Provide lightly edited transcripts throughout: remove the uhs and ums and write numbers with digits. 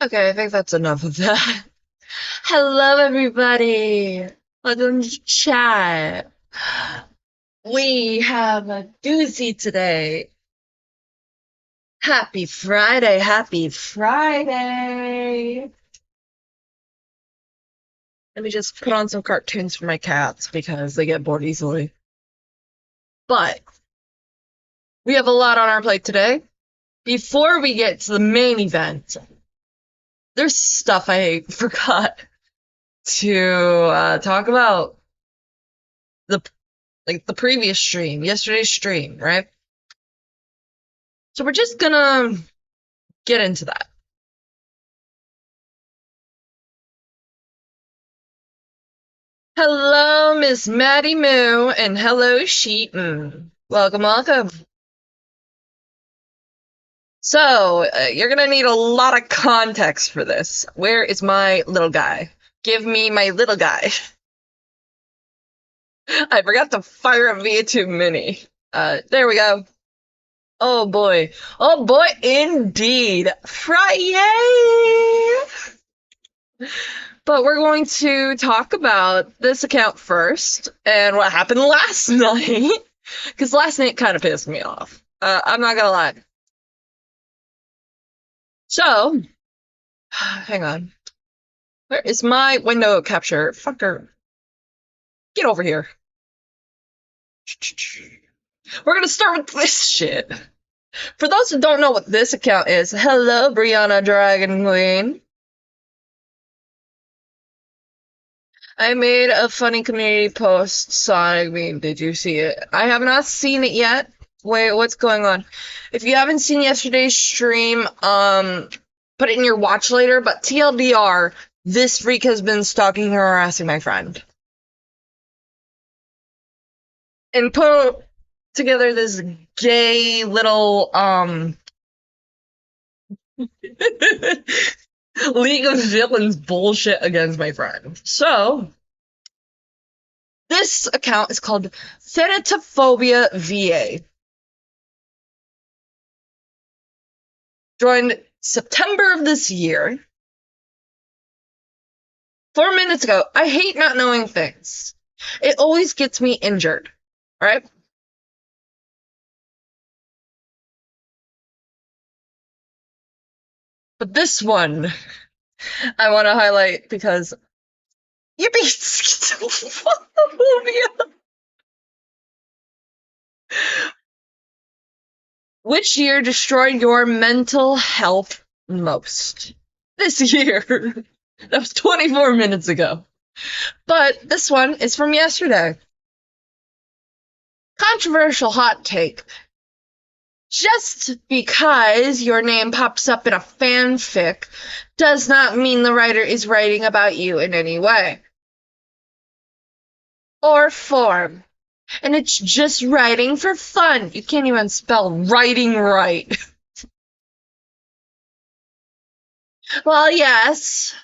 Okay, I think that's enough of that. Hello, everybody. Welcome to chat. We have a doozy today. Happy Friday. Happy Friday. Let me just put on some cartoons for my cats because they get bored easily. But we have a lot on our plate today. Before we get to the main event, there's stuff I forgot to talk about. The the previous stream, yesterday's stream, right? So we're just gonna get into that. Hello, Miss Maddie Moo, and hello, Sheeton. Welcome, welcome. So, you're gonna need a lot of context for this. Where is my little guy? Give me my little guy. I forgot to fire up V2 Mini. There we go. Oh boy. Oh boy, indeed. Friday! But we're going to talk about this account first and what happened last night. Because last night kind of pissed me off. I'm not gonna lie. So, hang on. Where is my window capture? Fucker. Get over here. We're gonna start with this shit. For those who don't know what this account is, hello, Brianna Dragon Queen. I made a funny community post, Sonic meme. Did you see it? I have not seen it yet. Wait, what's going on? If you haven't seen yesterday's stream, put it in your watch later, but TLDR, this freak has been stalking and harassing my friend. And put together this gay little, League of Villains bullshit against my friend. So, this account is called Thanatophobia VA. Joined September of this year. 4 minutes ago. I hate not knowing things. It always gets me injured, right? But this one, I want to highlight because yippee schizophobia. Which year destroyed your mental health most? This year. That was 24 minutes ago. But this one is from yesterday. Controversial hot take. Just because your name pops up in a fanfic does not mean the writer is writing about you in any way. Or form. And it's just writing for fun. You can't even spell writing right. Well, yes,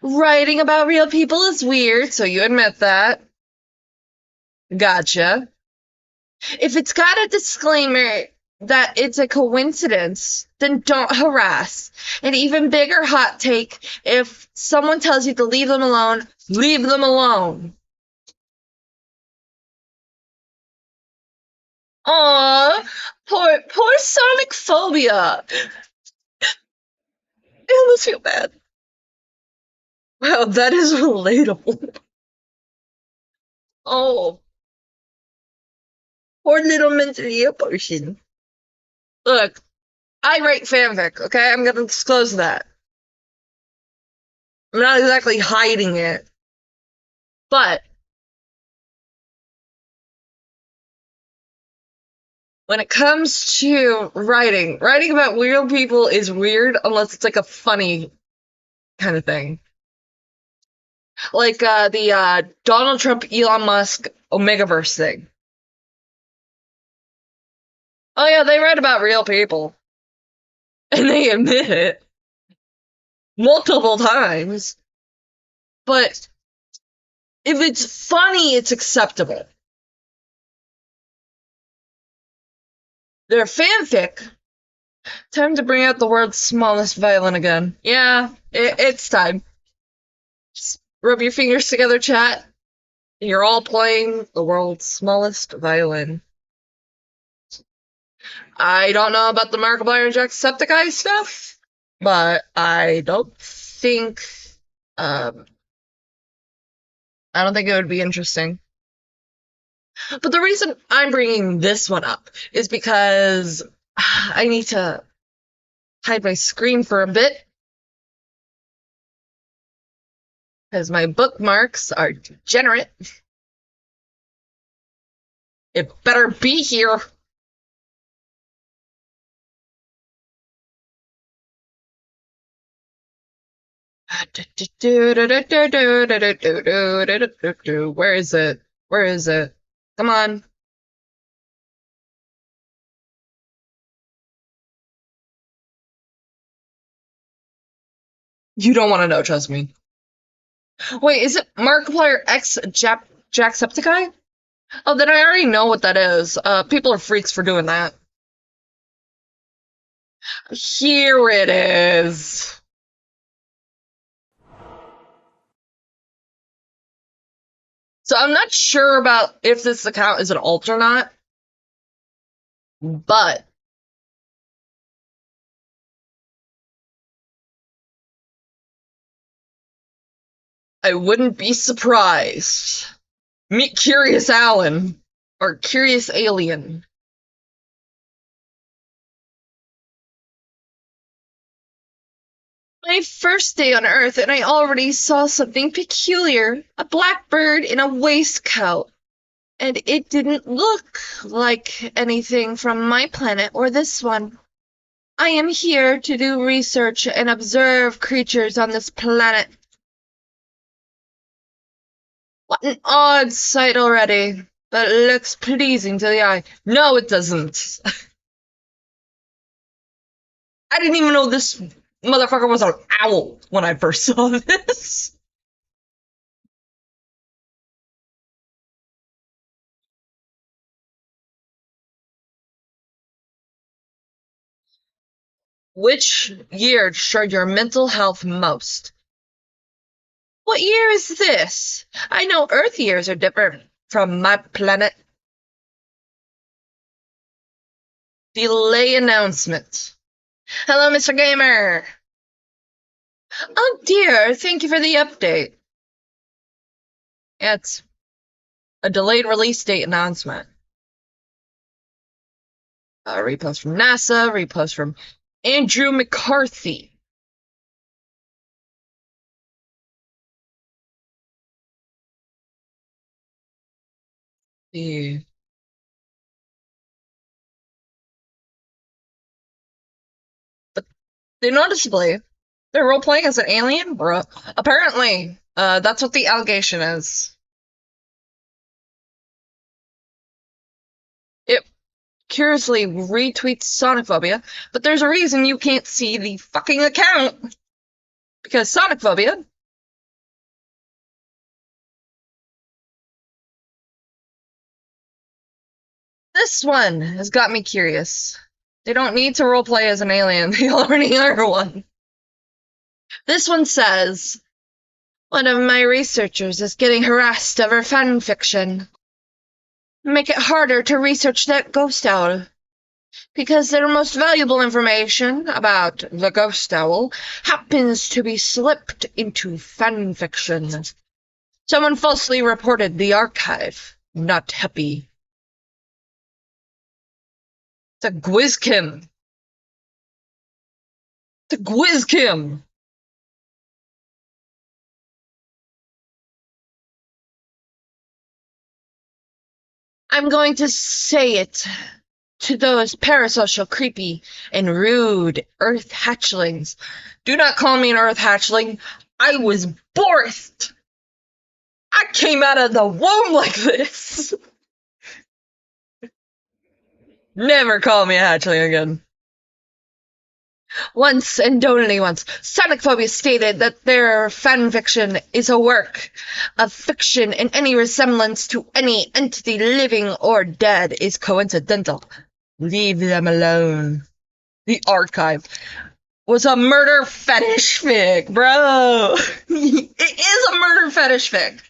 writing about real people is weird, so you admit that. Gotcha. If it's got a disclaimer that it's a coincidence, then don't harass. An even bigger hot take, if someone tells you to leave them alone, leave them alone. Aw, poor Sonic Phobia. I almost feel bad. Wow, that is relatable. Oh, poor little mentally ill person. Look, I write fanfic, okay? I'm gonna disclose that. I'm not exactly hiding it. But when it comes to writing about real people is weird unless it's like a funny kind of thing. Like the Donald Trump, Elon Musk, Omegaverse thing. Oh yeah, they write about real people. And they admit it multiple times. But if it's funny, it's acceptable. Their fanfic Time to bring out the world's smallest violin again. Yeah, it's time. Just rub your fingers together, chat. You're all playing the world's smallest violin. I don't know about the Markiplier and Jacksepticeye stuff, but I don't think it would be interesting. But the reason I'm bringing this one up is because I need to hide my screen for a bit because my bookmarks are degenerate. It better be here. Where is it? Where is it? Come on. You don't want to know, trust me. Wait, is it Markiplier X Jacksepticeye? Oh, then I already know what that is. People are freaks for doing that. Here it is. So I'm not sure about if this account is an alt or not, but I wouldn't be surprised. Meet Curious Alan, or Curious Alien. My first day on Earth, and I already saw something peculiar. A blackbird in a waistcoat. And it didn't look like anything from my planet or this one. I am here to do research and observe creatures on this planet. What an odd sight already, but it looks pleasing to the eye. No, it doesn't. I didn't even know this motherfucker was an owl when I first saw this. Which year showed your mental health most? What year is this? I know Earth years are different from my planet. Delay announcement. Hello, Mr. Gamer. Oh dear, thank you for the update. Yeah, it's a delayed release date announcement. Repost from NASA, repost from Andrew McCarthy. Yeah. But they noticeably, they're role-playing as an alien, bro. Apparently, that's what the allegation is. It curiously retweets Sonicphobia, but there's a reason you can't see the fucking account. Because Sonicphobia. This one has got me curious. They don't need to roleplay as an alien, they already are one. This one says, one of my researchers is getting harassed over fanfiction. Make it harder to research that ghost owl. Because their most valuable information about the ghost owl happens to be slipped into fanfiction. Someone falsely reported the archive. Not happy. The Gwizkim. The Gwizkim. I'm going to say it to those parasocial, creepy, and rude Earth hatchlings. Do not call me an Earth hatchling. I was birthed. I came out of the womb like this. Never call me a hatchling again. Once, and only once, Sonicphobia stated that their fanfiction is a work of fiction and any resemblance to any entity living or dead is coincidental. Leave them alone. the archive, was a murder fetish fic, bro. It is a murder fetish fic.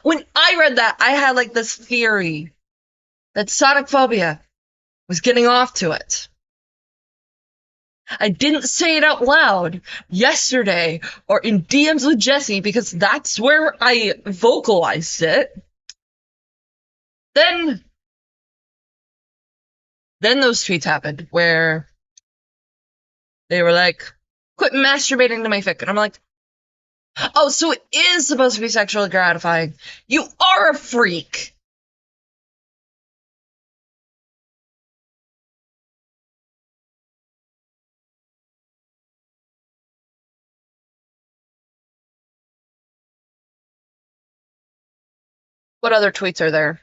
When I read that, I had like this theory that Sonic Phobia was getting off to it. I didn't say it out loud yesterday or in DMs with Jesse because that's where I vocalized it. Then those tweets happened where they were like, quit masturbating to my fic. And I'm like, oh, so it is supposed to be sexually gratifying. You are a freak. What other tweets are there?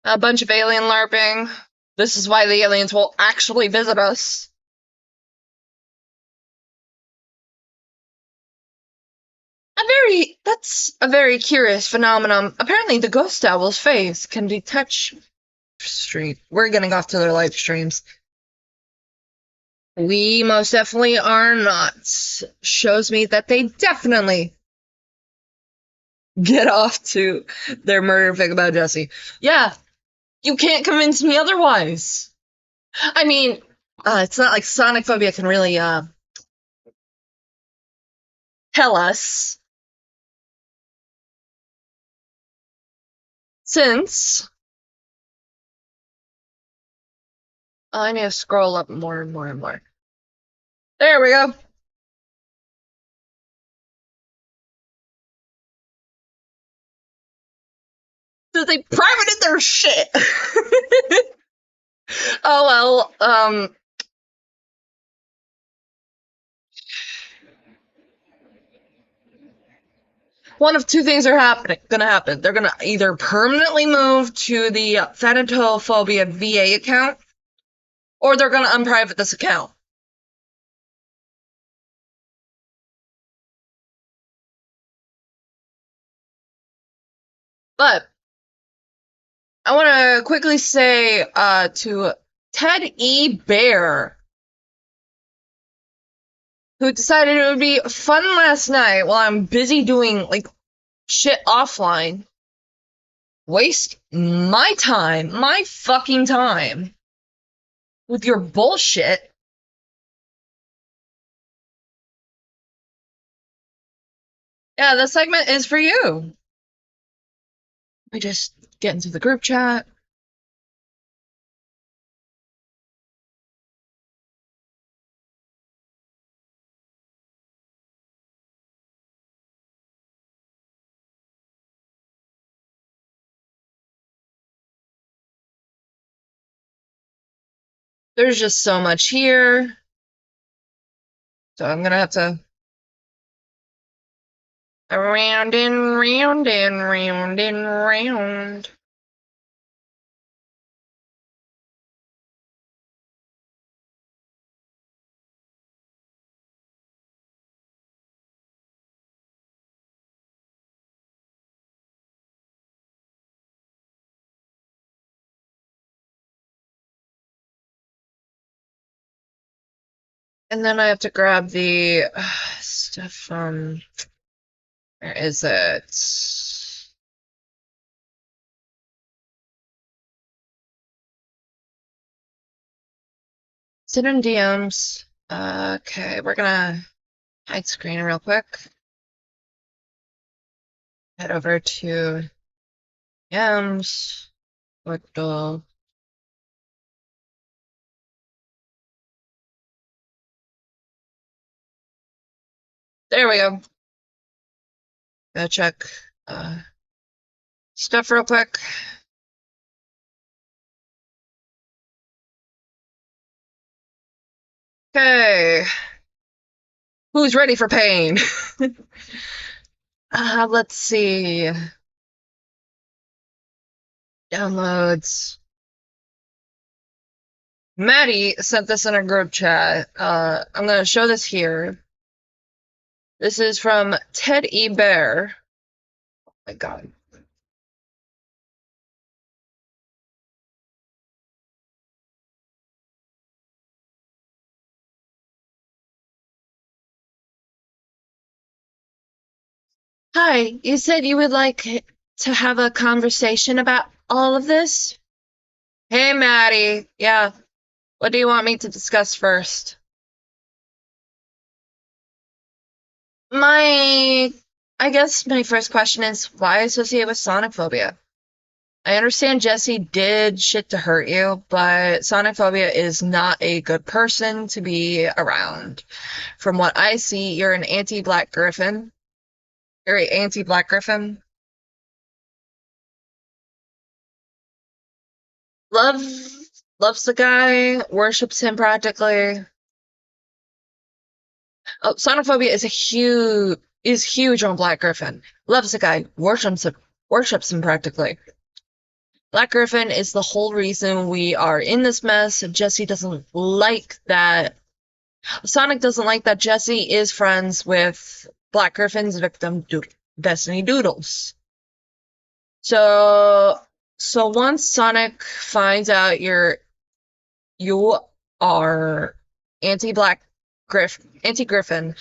A bunch of alien LARPing. This is why the aliens will actually visit us. That's a very curious phenomenon. Apparently, the ghost owl's face can detach. We're getting off to their live streams. We most definitely are not. Shows me that they definitely get off to their murder fic about Jesse. Yeah, you can't convince me otherwise. I mean, it's not like Sonic Phobia can really tell us, since I need to scroll up more and more and more. There we go. So they privated their shit. Oh well, one of two things are gonna happen. They're gonna either permanently move to the Thanatophobia VA account, or they're gonna unprivate this account. But I want to quickly say to Ted E. Bear, who decided it would be fun last night while I'm busy doing like shit offline, waste my time, my fucking time, with your bullshit. Yeah, the segment is for you. We just get into the group chat. There's just so much here. So I'm gonna have to round and round and round and round. And then I have to grab the stuff from, where is it? Sit in DMs. Okay, we're gonna hide screen real quick. Head over to DMs. Portal. There we go. Go check stuff real quick. Okay. Who's ready for pain? Let's see. Downloads. Maddie sent this in a group chat. I'm gonna show this here. This is from Ted E. Bear. Oh my god. Hi, you said you would like to have a conversation about all of this? Hey, Maddie. Yeah, what do you want me to discuss first? My, I guess my first question is why associate with sonic phobia? I understand Jesse did shit to hurt you, but sonic phobia is not a good person to be around. From what I see, you're an anti-Black Griffin. You're an anti-Black Griffin. Love, loves the guy, worships him practically. Oh, Sonophobia is huge on Black Griffin. Loves the guy, worships him practically. Black Griffin is the whole reason we are in this mess. Jesse doesn't like that. Sonic doesn't like that Jesse is friends with Black Griffin's victim, Destiny Doodles. So, so once Sonic finds out you are anti-Griffin,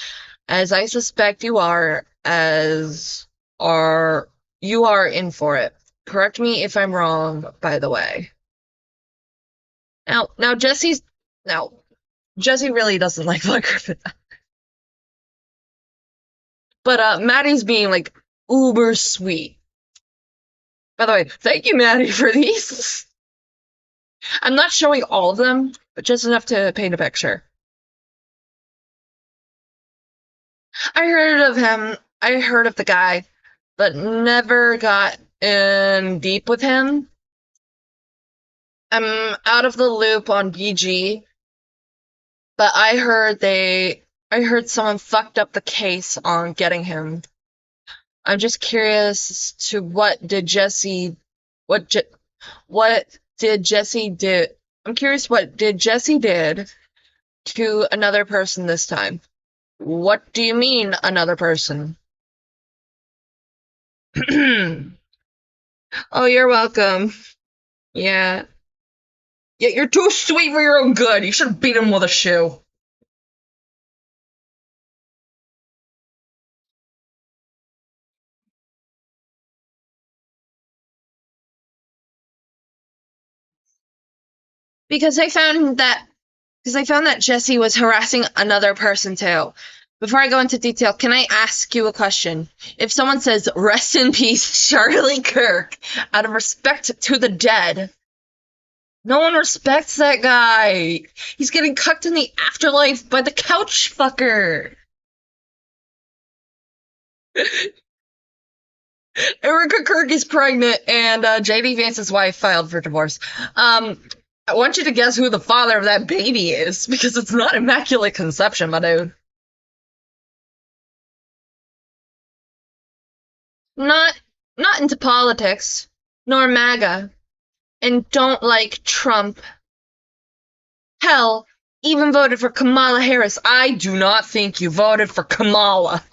as I suspect you are, as are you are in for it. Correct me if I'm wrong, by the way. Now now Jesse really doesn't like Black Griffin, but Maddie's being like uber sweet. By the way, thank you, Maddie, for these. I'm not showing all of them, but just enough to paint a picture. I heard of him. I heard of the guy, but never got in deep with him. I'm out of the loop on BG, but I heard someone fucked up the case on getting him. I'm just curious as to what Je- what did Jesse do? I'm curious what did Jesse did to another person this time? What do you mean another person? Oh, you're welcome. Yeah. Yeah, you're too sweet for your own good. You should have beat him with a shoe. Because I found that Jesse was harassing another person too. Before I go into detail, can I ask you a question? If someone says "Rest in peace, Charlie Kirk," out of respect to the dead, no one respects that guy. He's getting cucked in the afterlife by the couch fucker. Erica Kirk is pregnant, and JD Vance's wife filed for divorce. I want you to guess who the father of that baby is, because it's not Immaculate Conception, my dude. Not not into politics, nor MAGA, and don't like Trump. Hell, even voted for Kamala Harris. I do not think you voted for Kamala.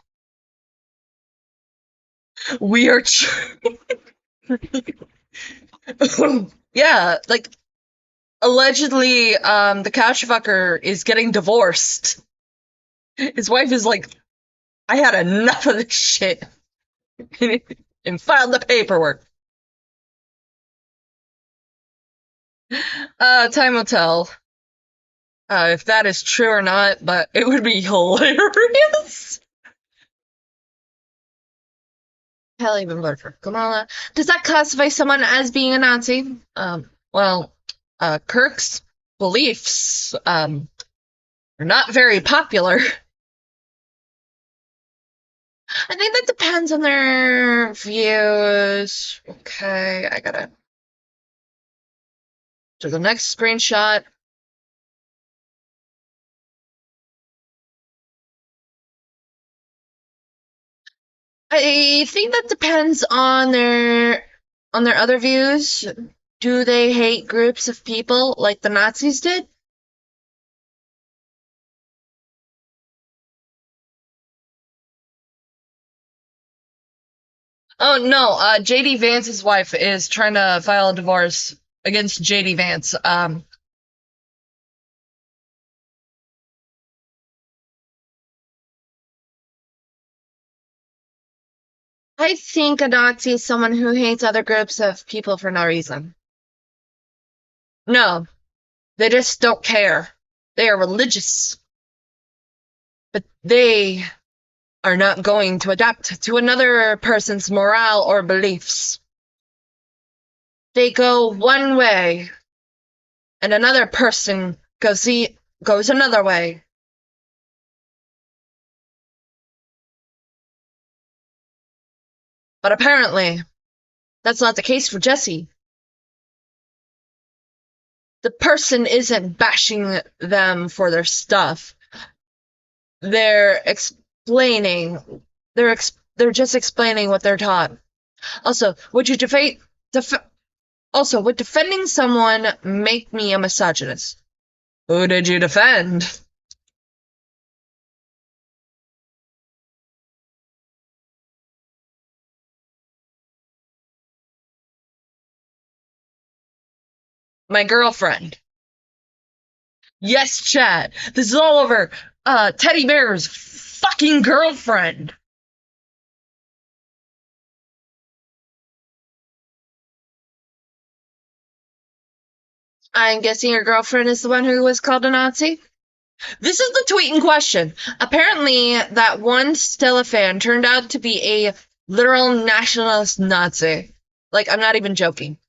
We are. Yeah, like allegedly, the couch fucker is getting divorced. His wife is like, I had enough of this shit, and filed the paperwork. Time will tell if that is true or not, but it would be hilarious. Hell, even better for Kamala. Does that classify someone as being a Nazi? Well, Kirk's beliefs, are not very popular. I think that depends on their views. Okay, I gotta to the next screenshot. I think that depends on their other views. Do they hate groups of people like the Nazis did? Oh no, JD Vance's wife is trying to file a divorce against JD Vance. I think a Nazi is someone who hates other groups of people for no reason. No, they just don't care. They are religious. But they are not going to adapt to another person's morale or beliefs. They go one way, and another person goes another way. But apparently, that's not the case for Jesse. The person isn't bashing them for their stuff. They're explaining. They're just explaining what they're taught. Also, would defending someone make me a misogynist? Who did you defend? My girlfriend. Yes, Chad. This is all over Teddy Bear's fucking girlfriend. I'm guessing your girlfriend is the one who was called a Nazi? This is the tweet in question. Apparently, that one Stella fan turned out to be a literal nationalist Nazi. Like, I'm not even joking.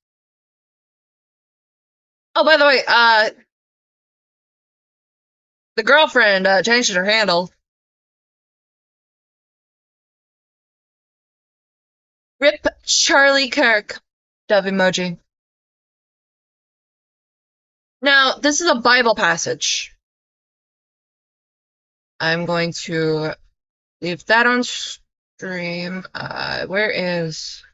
Oh, by the way, the girlfriend changed her handle. Rip Charlie Kirk. Dove emoji. Now, this is a Bible passage. I'm going to leave that on stream. Where is...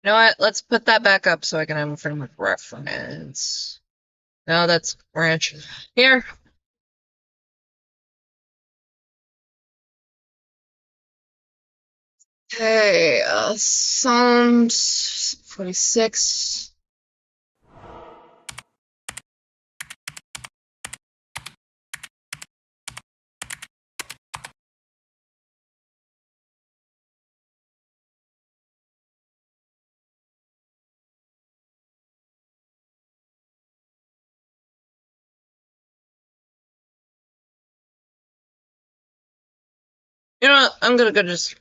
You know what? Let's put that back up so I can have a frame of reference. No, that's branch. Here. Okay, Psalms 46. You know what? I'm gonna go just...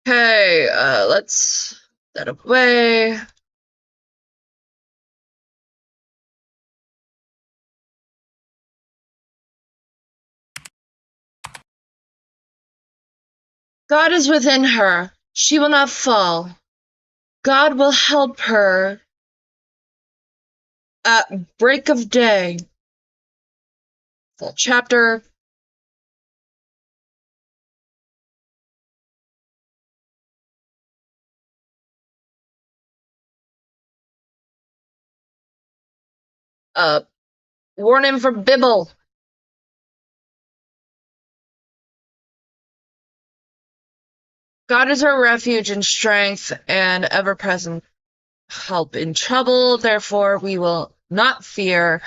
Okay, let's put that away. God is within her. She will not fall. God will help her at break of day. Full chapter. Warn him for Bibble. God is our refuge and strength and ever-present help in trouble. Therefore, we will not fear,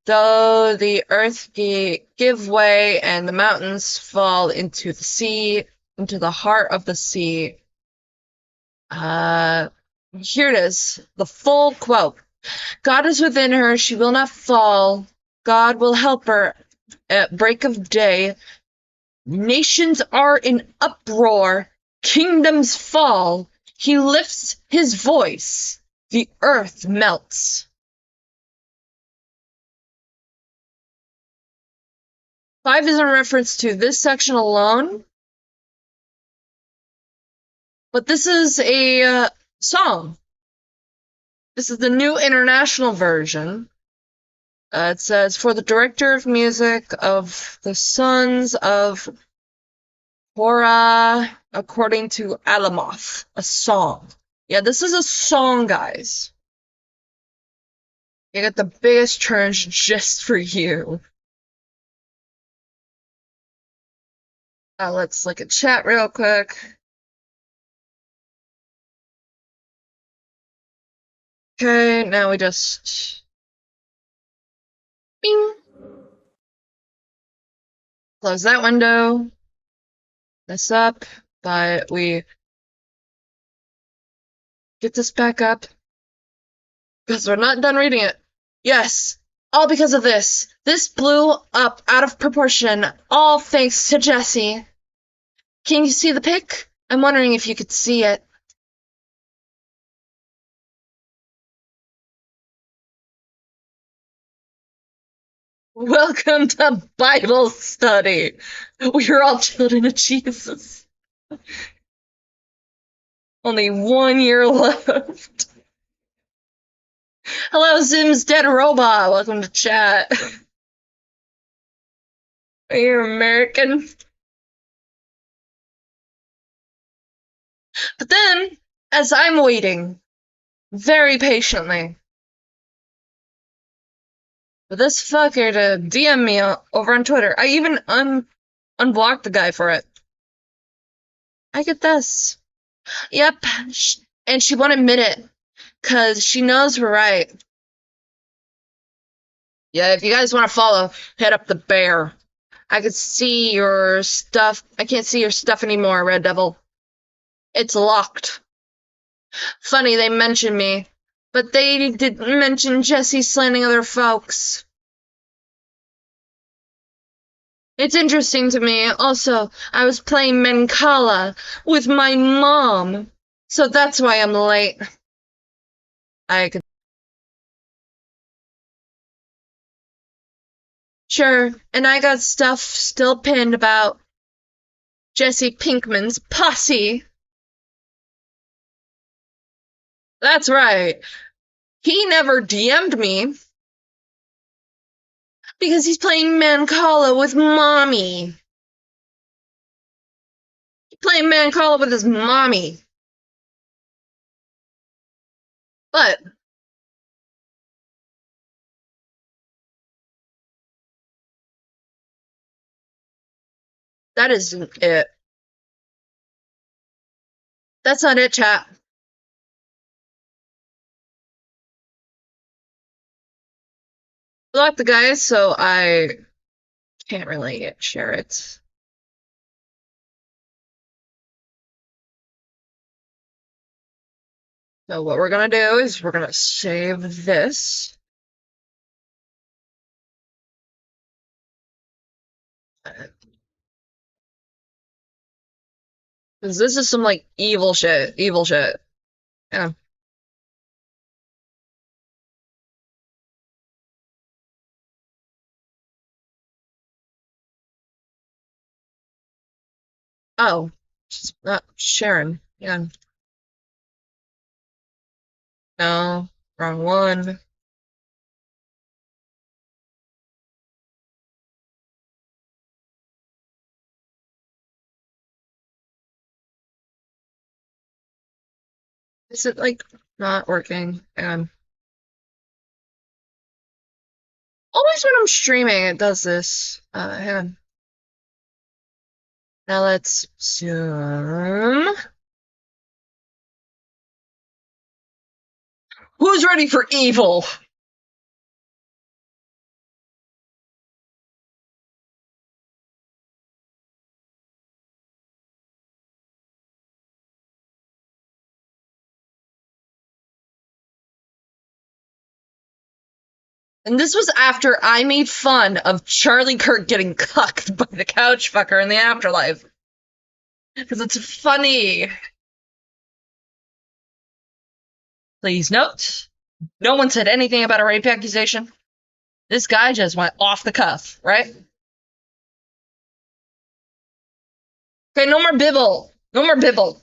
though the earth give way and the mountains fall into the sea, into the heart of the sea. Here it is, the full quote. God is within her, she will not fall. God will help her at break of day. Nations are in uproar, kingdoms fall. He lifts his voice, the earth melts. 5 is in reference to this section alone, but this is a song. This is the New International Version. It says, for the director of music of the Sons of Korah, according to Alamoth, a song. Yeah, this is a song, guys. You got the biggest turns just for you. Let's look at chat real quick. Okay, now we just bing, close that window, this up, but we get this back up because we're not done reading it. Yes, all because of this. This blew up out of proportion, all thanks to Jesse. Can you see the pic? I'm wondering if you could see it. Welcome to Bible study. We are all children of Jesus. Only 1 year left. Hello, Zim's Dead Robot. Welcome to chat. Are you American? But then, as I'm waiting, very patiently, for this fucker to DM me over on Twitter, I even unblocked the guy for it. I get this. Yep, and she won't admit it, because she knows we're right. Yeah, if you guys want to follow, hit up the bear. I can see your stuff. I can't see your stuff anymore, Red Devil. It's locked. Funny they mentioned me, but they didn't mention Jesse slandering other folks. It's interesting to me. Also, I was playing Mancala with my mom, so that's why I'm late. I could. Sure, and I got stuff still pinned about Jesse Pinkman's posse. That's right. He never DM'd me because he's playing Mancala with mommy. He's playing Mancala with his mommy. But that isn't it. That's not it, chat. Block the guys, so I can't really share it. So what we're gonna do is we're gonna save this. Because this is some, like, evil shit. Evil shit. Yeah. Oh. She's not Sharon. Yeah. No. Wrong one. Is it, like, not working? And always when I'm streaming, it does this. Hang on. Now let's zoom. Who's ready for evil? And this was after I made fun of Charlie Kirk getting cucked by the couch fucker in the afterlife. Because it's funny. Please note, no one said anything about a rape accusation. This guy just went off the cuff, right? Okay, no more bibble. No more bibble.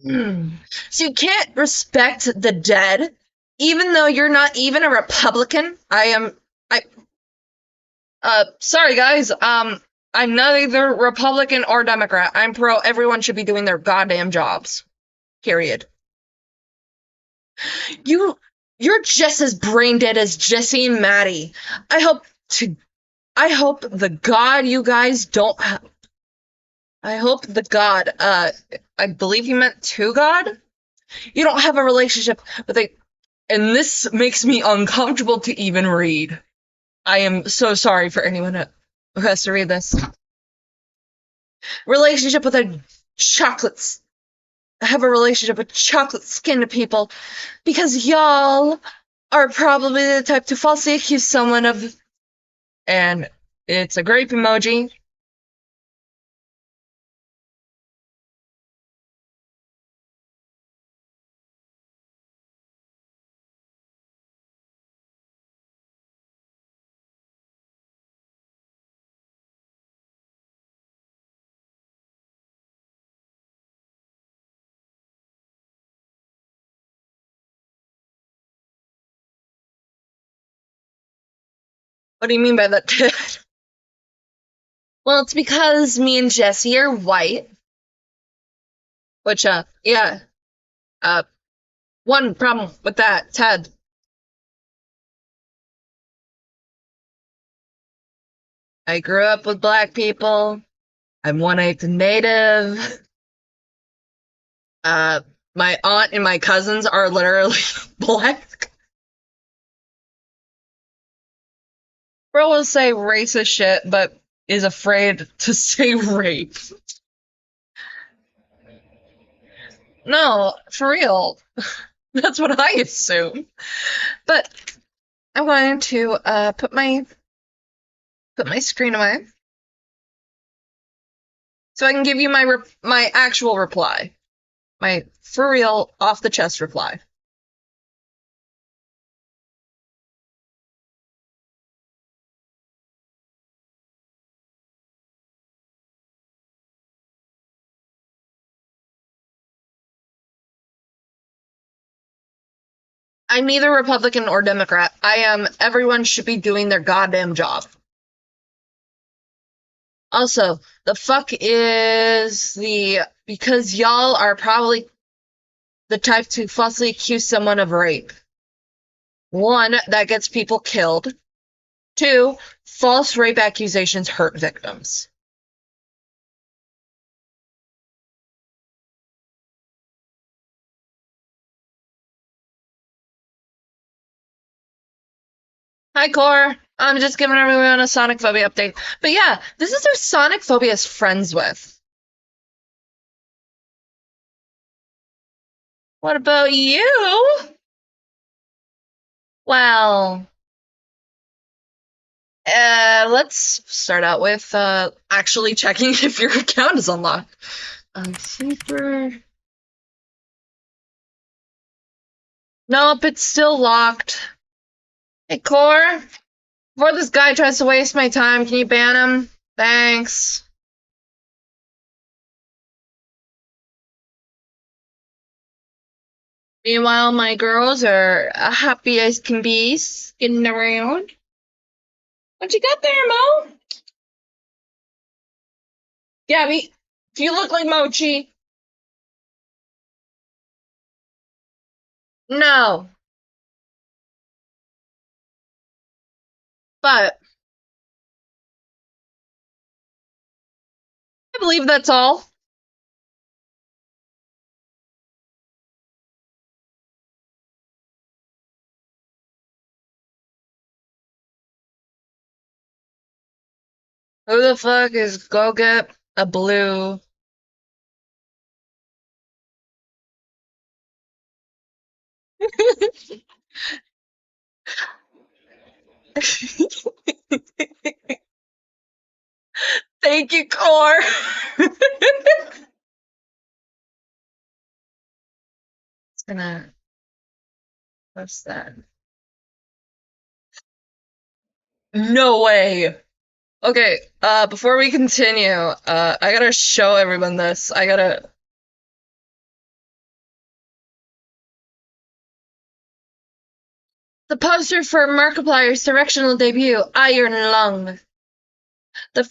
So you can't respect the dead, even though you're not even a Republican? Sorry guys, I'm neither Republican or Democrat. I'm pro everyone should be doing their goddamn jobs. Period. You're just as brain dead as Jesse and Maddie. I hope to I hope the God you guys don't have. I hope the God, I believe you meant to God? You don't have a relationship with a. And this makes me uncomfortable to even read. I am so sorry for anyone who has to read this. Relationship with a chocolate. Have a relationship with chocolate skinned people because y'all are probably the type to falsely accuse someone of. And it's a grape emoji. What do you mean by that? Well, it's because me and Jesse are white. Which, yeah. One problem with that, Ted. I grew up with black people. I'm 1/8 native. My aunt and my cousins are literally black. Bro will say racist shit, but is afraid to say rape. No, for real. That's what I assume. But I'm going to put my screen away so I can give you my actual reply, my for real off the chest reply. I'm neither Republican or Democrat. I am everyone should be doing their goddamn job. Also, the fuck is the because y'all are probably the type to falsely accuse someone of rape. One, that gets people killed. Two, false rape accusations hurt victims. Hi, Core. I'm just giving everyone a Sonic Phobia update. But yeah, this is who Sonic Phobia is friends with. What about you? Well, let's start out with actually checking if your account is unlocked. Super. Nope, it's still locked. Hey, Core. Before this guy tries to waste my time, can you ban him? Thanks. Meanwhile, my girls are happy as can be, skidding around. What you got there, Mo? Gabby, do you look like Mochi? No. But I believe that's all. Who the fuck is go get a blue? Thank you, Core. It's gonna post that. No way. Okay, before we continue, I gotta show everyone this. I gotta. The poster for Markiplier's directional debut, Iron Lung. The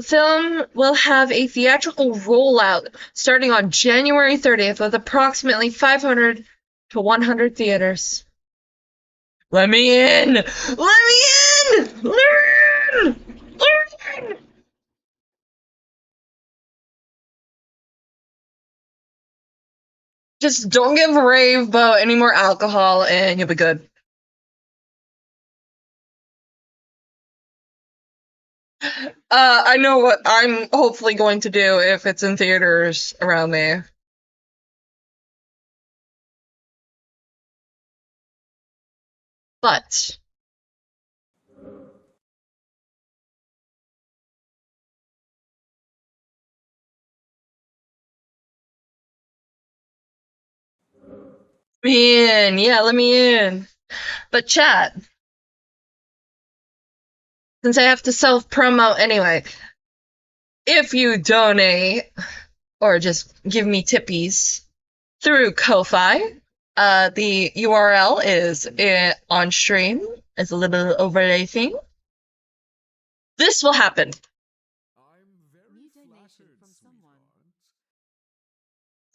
film will have a theatrical rollout starting on January 30th with approximately 500 to 100 theaters. Let me in! Let me in! Let me in! Let me in! Just don't give Rave any more alcohol and you'll be good. I know what I'm hopefully going to do if it's in theaters around me. But me in, yeah, let me in. But chat, since I have to self promote anyway, if you donate or just give me tippies through Ko-Fi, the URL is on stream. It's a little overlay thing. This will happen. It's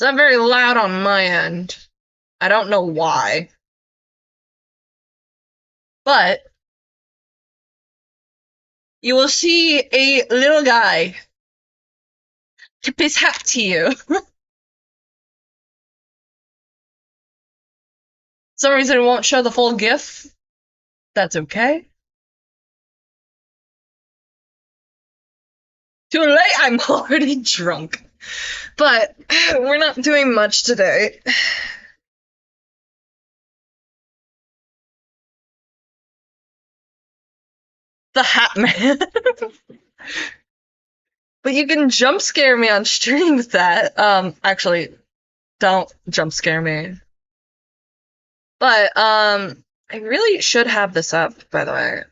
not very loud on my end. I don't know why. But you will see a little guy tip his hat to you. some reason it won't show the full GIF. That's okay. Too late, I'm already drunk. But we're not doing much today. The Hat Man. But you can jump scare me on stream with that. Actually, don't jump scare me. But I really should have this up, by the way.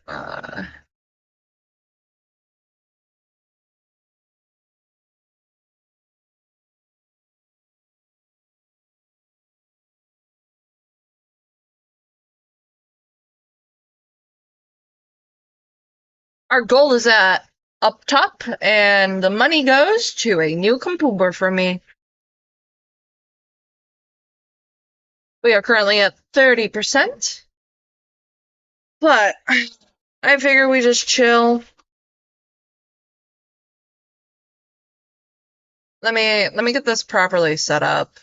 Our goal is at up top, and the money goes to a new computer for me. We are currently at 30%. But I figure we just chill. Let me get this properly set up.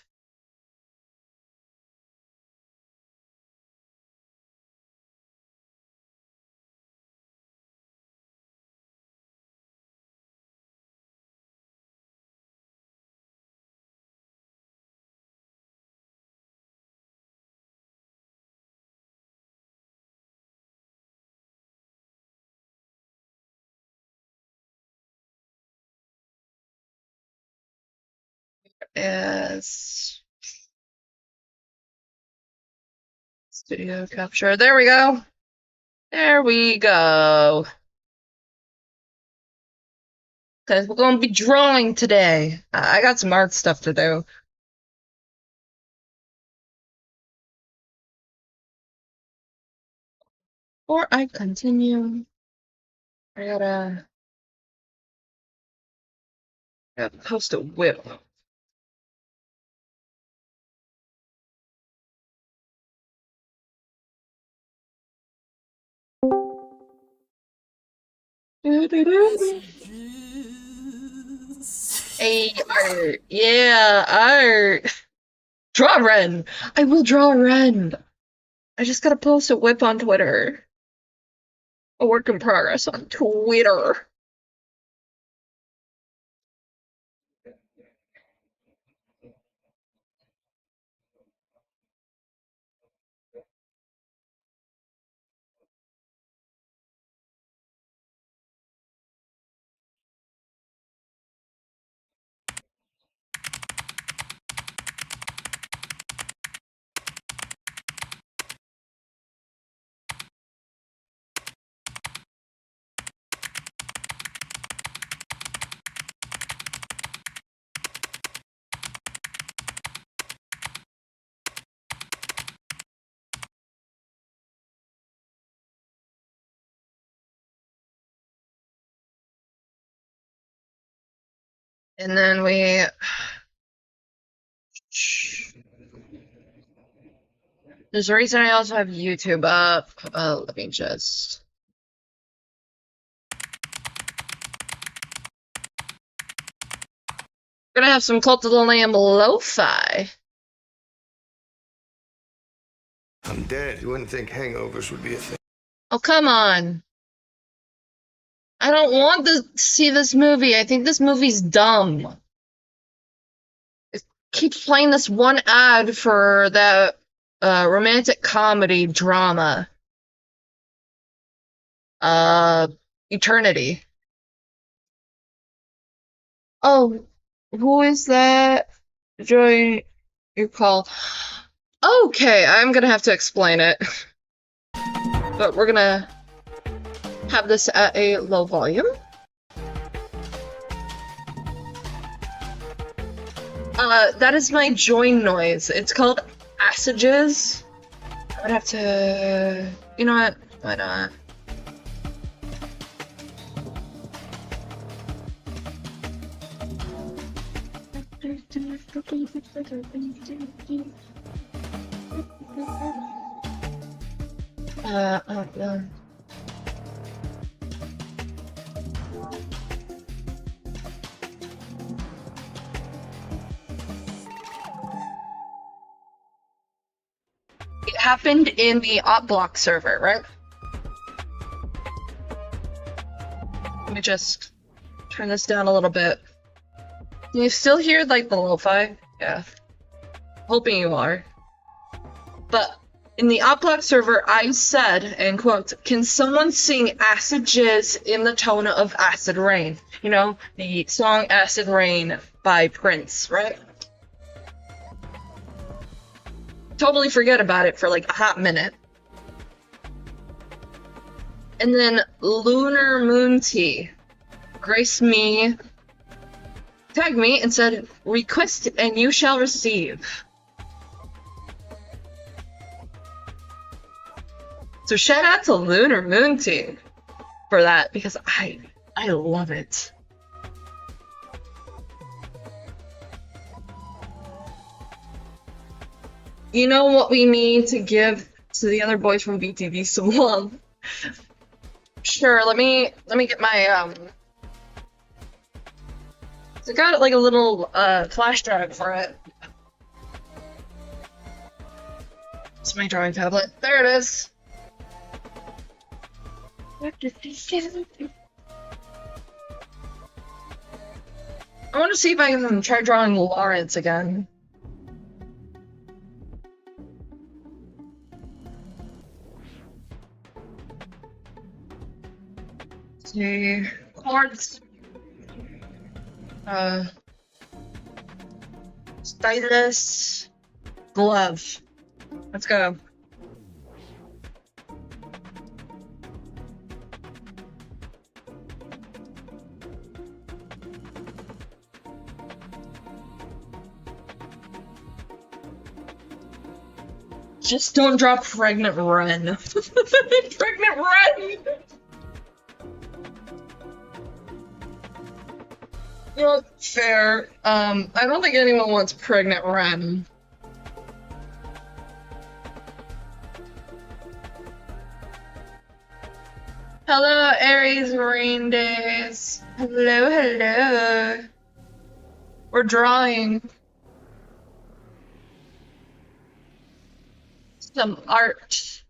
Is studio capture. There we go. There we go. Because we're going to be drawing today. I got some art stuff to do. Before I continue, I gotta post a whip. Hey, art. Yeah, art. Draw a Ren. I will draw a Ren. I just gotta post a whip on Twitter. A work in progress on Twitter. And then There's a reason I also have YouTube up. Let me just... We're gonna have some Cult of the Lamb lo-fi. I'm dead. You wouldn't think hangovers would be a thing. Oh, come on. I don't want to see this movie. I think this movie's dumb. It keeps playing this one ad for that romantic comedy drama. Eternity. Oh, who is that? Join your call. Okay, I'm gonna have to explain it. But we're gonna have this at a low volume. That is my join noise. It's called Assages. I would have to... You know what? Why not? Yeah. It happened in the OpBlock server, right? Let me just turn this down a little bit. Can you still hear, like, the lo-fi? Yeah. Hoping you are. But in the OpBlock server, I said, and quote, "Can someone sing Acid Jizz in the tone of Acid Rain?" You know, the song Acid Rain by Prince, right? Totally forget about it for like a hot minute. And then Lunar Moon Tea graced me, tagged me, and said, "Request and you shall receive." So shout out to Lunar Moon Tea for that, because I love it. You know what we need to give to the other boys from BTV some love? Sure, let me get my so I got like a little flash drive for it. It's my drawing tablet. There it is. I want to see if I can try drawing Lawrence again. See, chords, stylus, glove. Let's go. Just don't draw Pregnant Ren. Pregnant Ren! You know, fair. I don't think anyone wants Pregnant Ren. Hello, Aries Rain Days. Hello, hello. We're drawing some art.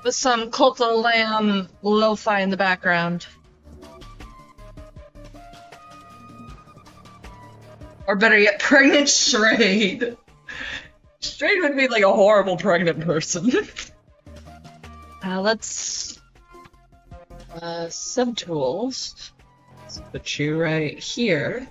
With some Cult of the Lamb lo-fi in the background. Or better yet, Pregnant Strayed. Strayed would be like a horrible pregnant person. Let's... subtools. Let's put you right here.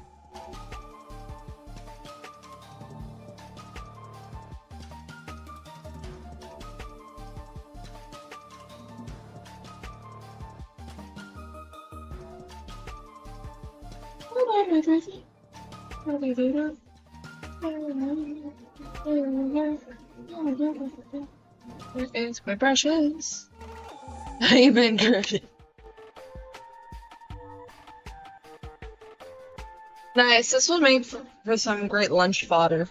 Where is my brushes? I've been good. Nice. This will make for some great lunch fodder.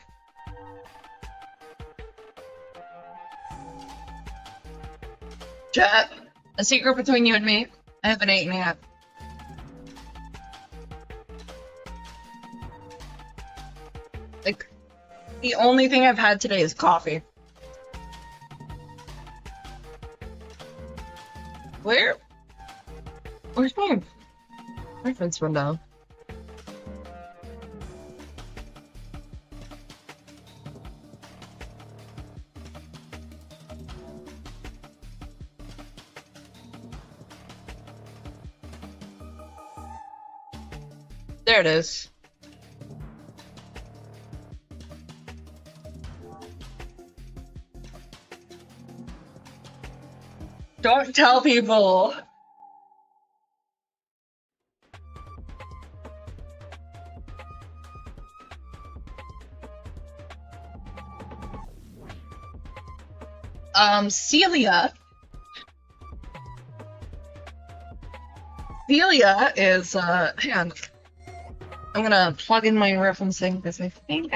Chat, a secret between you and me. I haven't eaten yet. Like, the only thing I've had today is coffee. Where's my reference window? There it is. Don't tell people. Celia. Celia is, hang on. I'm gonna plug in my referencing because I think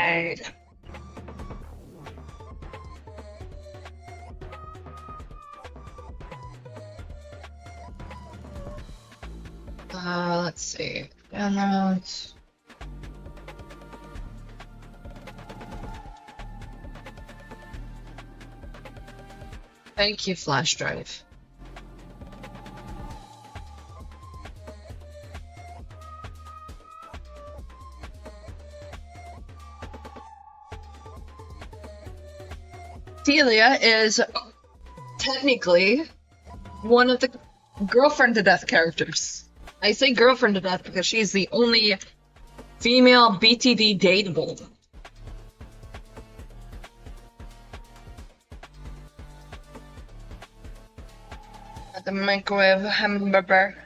let's see. Downloads. Thank you, flash drive. Celia is technically one of the girlfriend to death characters. I say girlfriend to death because she's the only female BTD dateable. At the microwave hamburger.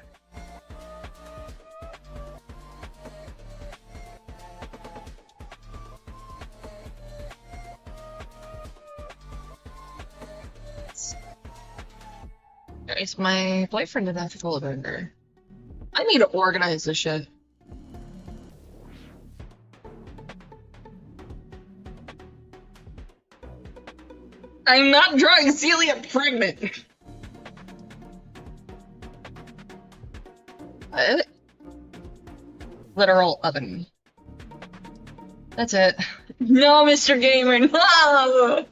There's my boyfriend to death burger. I need to organize this shit. I'm not drawing Celia pregnant. What? Literal oven. That's it. No, Mr. Gamer, no!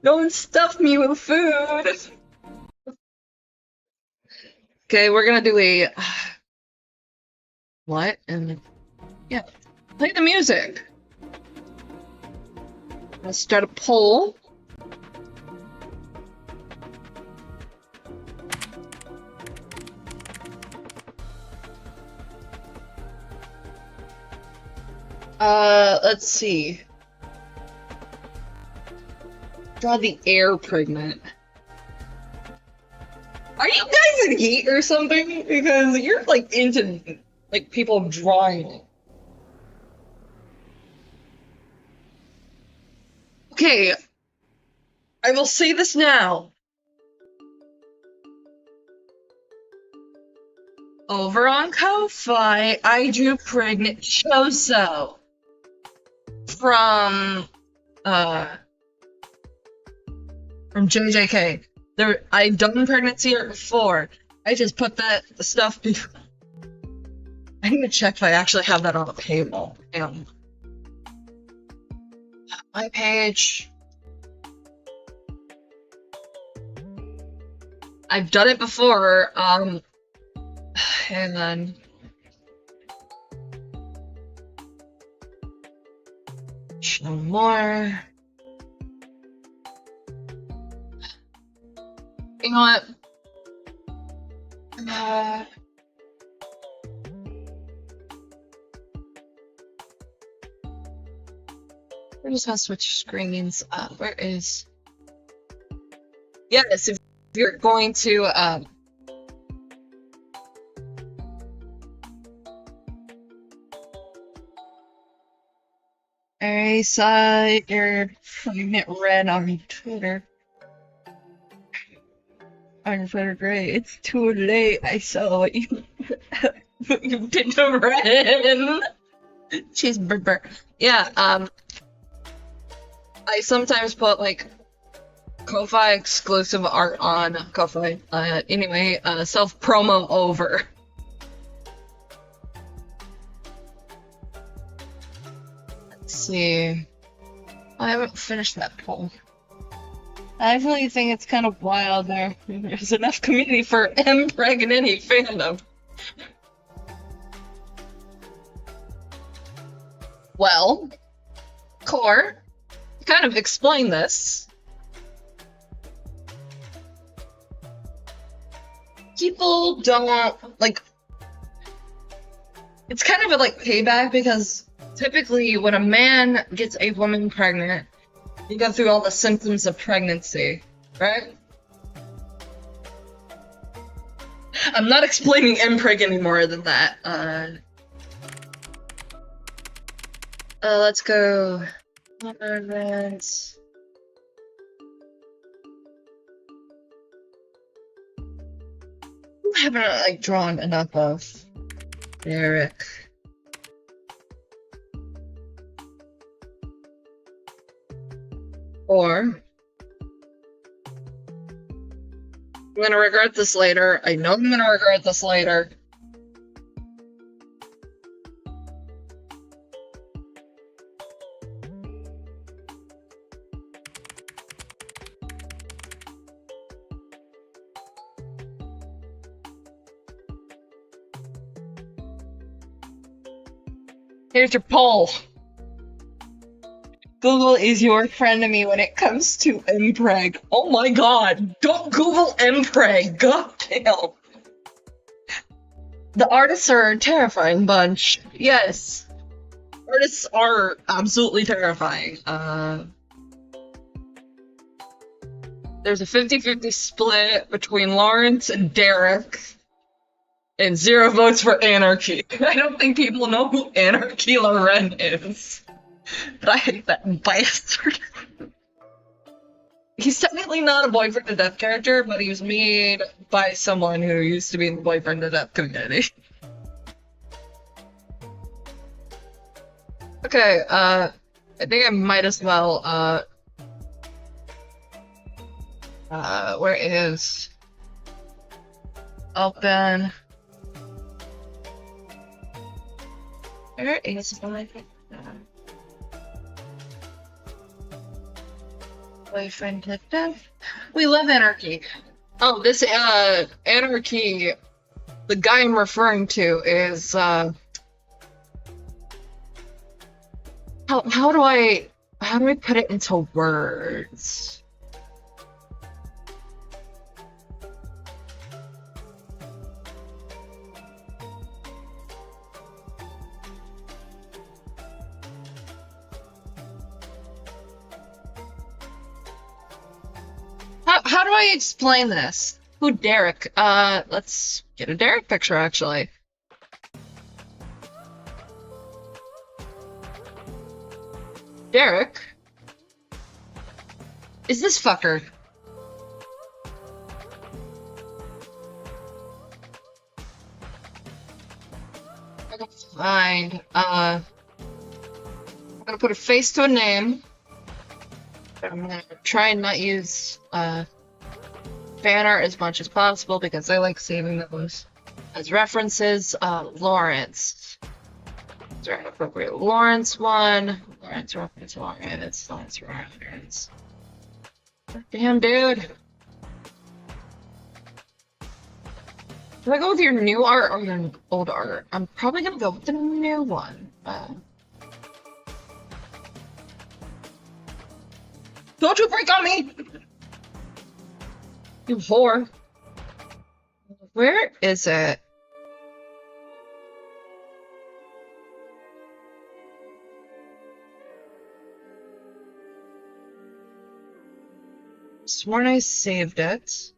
Don't stuff me with food! Okay, we're gonna do a... What? And yeah, play the music. Let's start a poll. Let's see. Draw the air pregnant. Are you guys in heat or something? Because you're like into like people drawing. Okay, I will say this now. Over on Ko-Fi, I drew pregnant Choso from JJK. I've done pregnancy art before. I just put the stuff before. I need to check if I actually have that on a paywall. Hang on. My page. I've done it before. And then show more. You know what? We're just gonna switch screens. Where is? Yes, if you're going to I saw your pregnant red on Twitter. On Twitter, great. It's too late. I saw what you you did to Ren. Cheeseburger. Yeah, I sometimes put like Ko-Fi exclusive art on Ko-Fi. Anyway, self promo over. Let's see. I haven't finished that poll. I actually think it's kind of wild there's enough community for M-Preg in any fandom. Well, Core, kind of explain this. People don't, like, it's kind of a, like, payback because typically when a man gets a woman pregnant, you go through all the symptoms of pregnancy, right? I'm not explaining M-Preg any more than that. Let's go. Events. I haven't like drawn enough of Derek. Or I'm gonna regret this later. I know I'm gonna regret this later. Here's your poll. Google is your frenemy when it comes to M-Preg. Oh my god, don't Google M-Preg. God damn. The artists are a terrifying bunch. Yes. Artists are absolutely terrifying. There's a 50-50 split between Lawrence and Derek. And 0 votes for Anarchy. I don't think people know who Anarchy Loren is. But I hate that bastard. He's technically not a Boyfriend to Death character, but he was made by someone who used to be in the Boyfriend to Death community. Okay, I think I might as well, where is... Open... Where is my Boyfriend to Death? We love Anarchy. Oh, this, Anarchy, the guy I'm referring to is, how do I put it into words? How do I explain this? Who Derek? Let's get a Derek picture, actually. Derek? Is this fucker? I gotta find, I'm gonna put a face to a name. I'm gonna try and not use, fan art as much as possible because I like saving those as references. Lawrence. Is there an appropriate Lawrence one? Lawrence. Damn, dude. Do I go with your new art or your old art? I'm probably gonna go with the new one. Don't you break on me! You whore. Where is it? Sworn I saved it.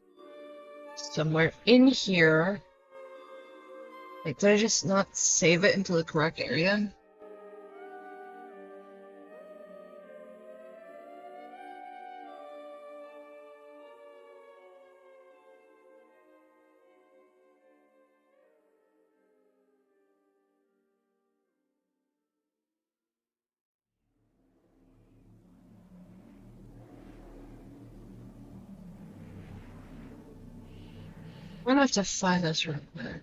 Somewhere in here. Like, did I just not save it into the correct area? gonna have to find this real quick.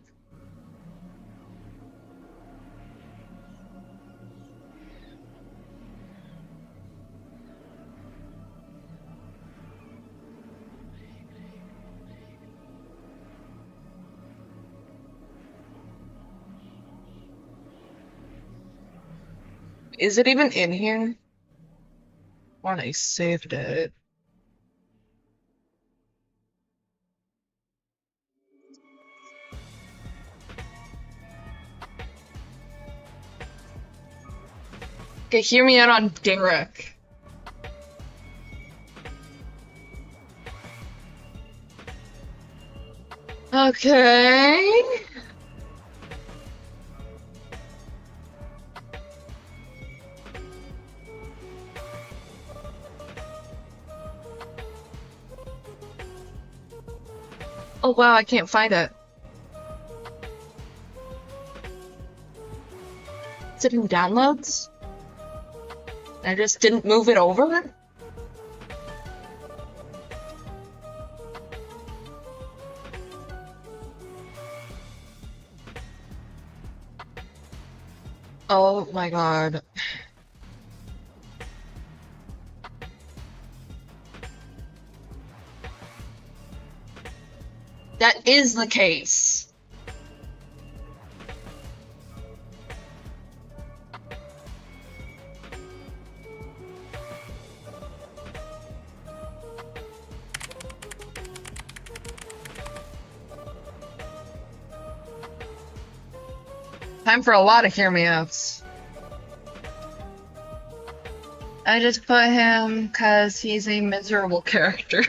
Is it even in here? When I saved it. Okay, hear me out on Derek. Okay. Oh wow, I can't find it. Is it in downloads? I just didn't move it over? Oh my god. That is the case. Time for a lot of hear me outs. I just put him because he's a miserable character.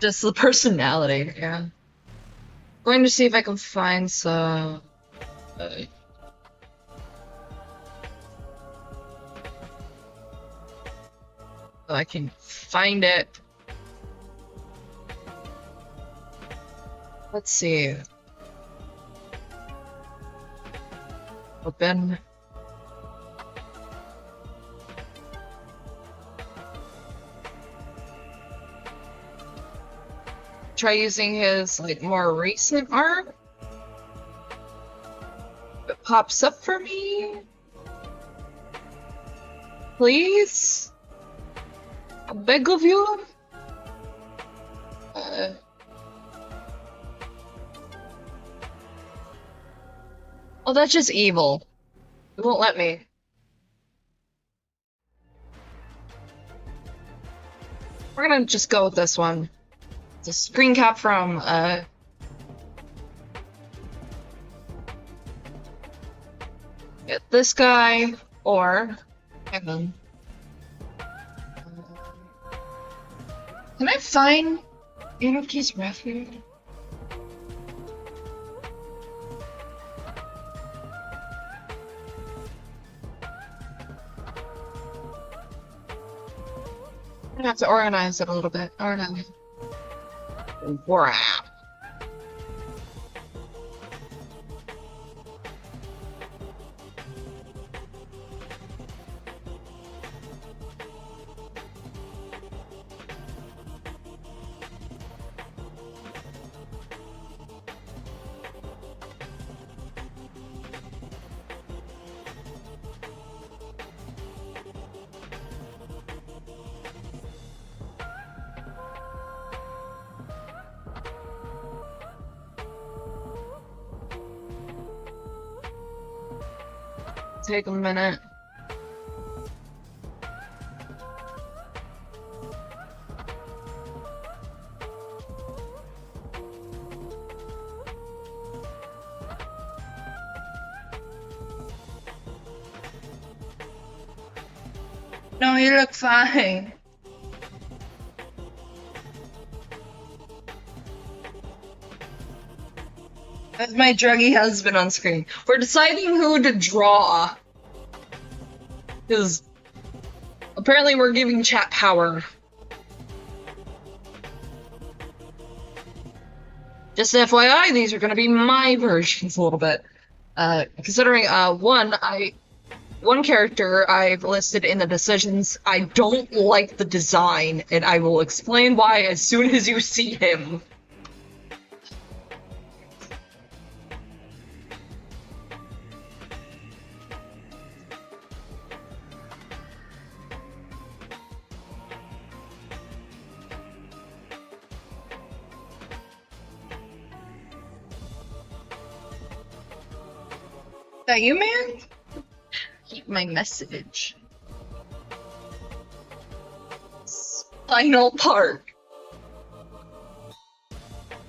Just the personality, yeah. Going to see if I can find some. I can find it. Let's see. Open. Try using his like more recent art. If it pops up for me, please. I beg of you. Oh, that's just evil. It won't let me. We're gonna just go with this one. It's a screen cap from, get this guy, or, hang on. Can I find Anarchy's Refuge? I'm gonna have to organize it a little bit. Organize. Wow. Take a minute. No, you look fine. That's my druggy husband on screen. We're deciding who to draw. Because apparently we're giving chat power. Just FYI, these are going to be my versions a little bit. Considering, one, one character I've listed in the decisions. I don't like the design, and I will explain why as soon as you see him. That you, man? Keep my message. Spinal part.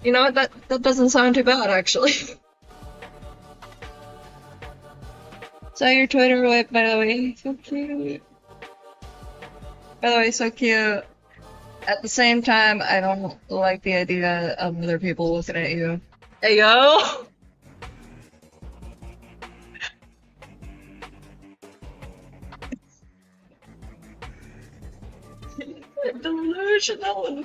You know what? That doesn't sound too bad, actually. So your Twitter whip, by the way, so cute. By the way, so cute. At the same time, I don't like the idea of other people looking at you. Hey yo! Delusional.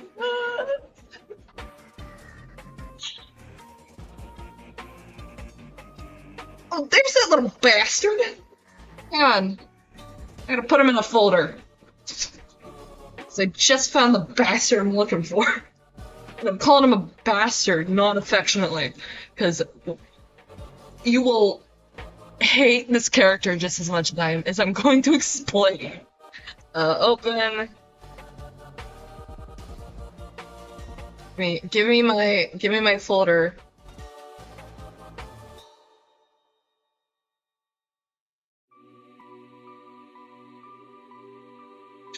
Oh, there's that little bastard. Hang on. I gotta put him in a folder. So I just found the bastard I'm looking for. And I'm calling him a bastard, not affectionately. Because you will hate this character just as much as I'm going to explain. Open. Give me my folder.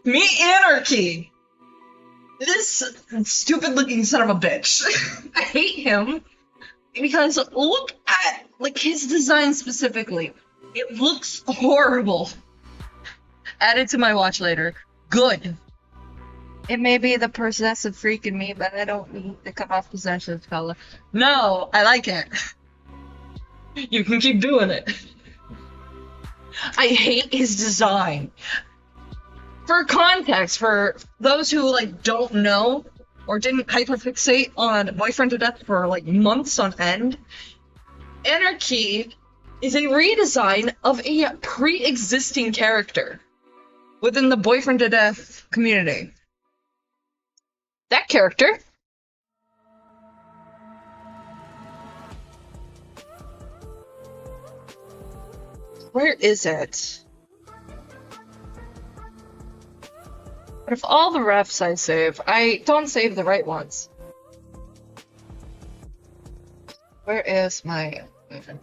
Meet Anarchy! This stupid looking son of a bitch. I hate him. Because look at, like, his design specifically. It looks horrible. Add it to my watch later. Good. It may be the possessive freak in me, but I don't need to cut off possessive color. No, I like it. You can keep doing it. I hate his design. For context, for those who like don't know or didn't hyperfixate on Boyfriend to Death for like months on end, Anarchy is a redesign of a pre-existing character within the Boyfriend to Death community. That character where is it? But if all the refs I save, I don't save the right ones. Where is my boyfriend?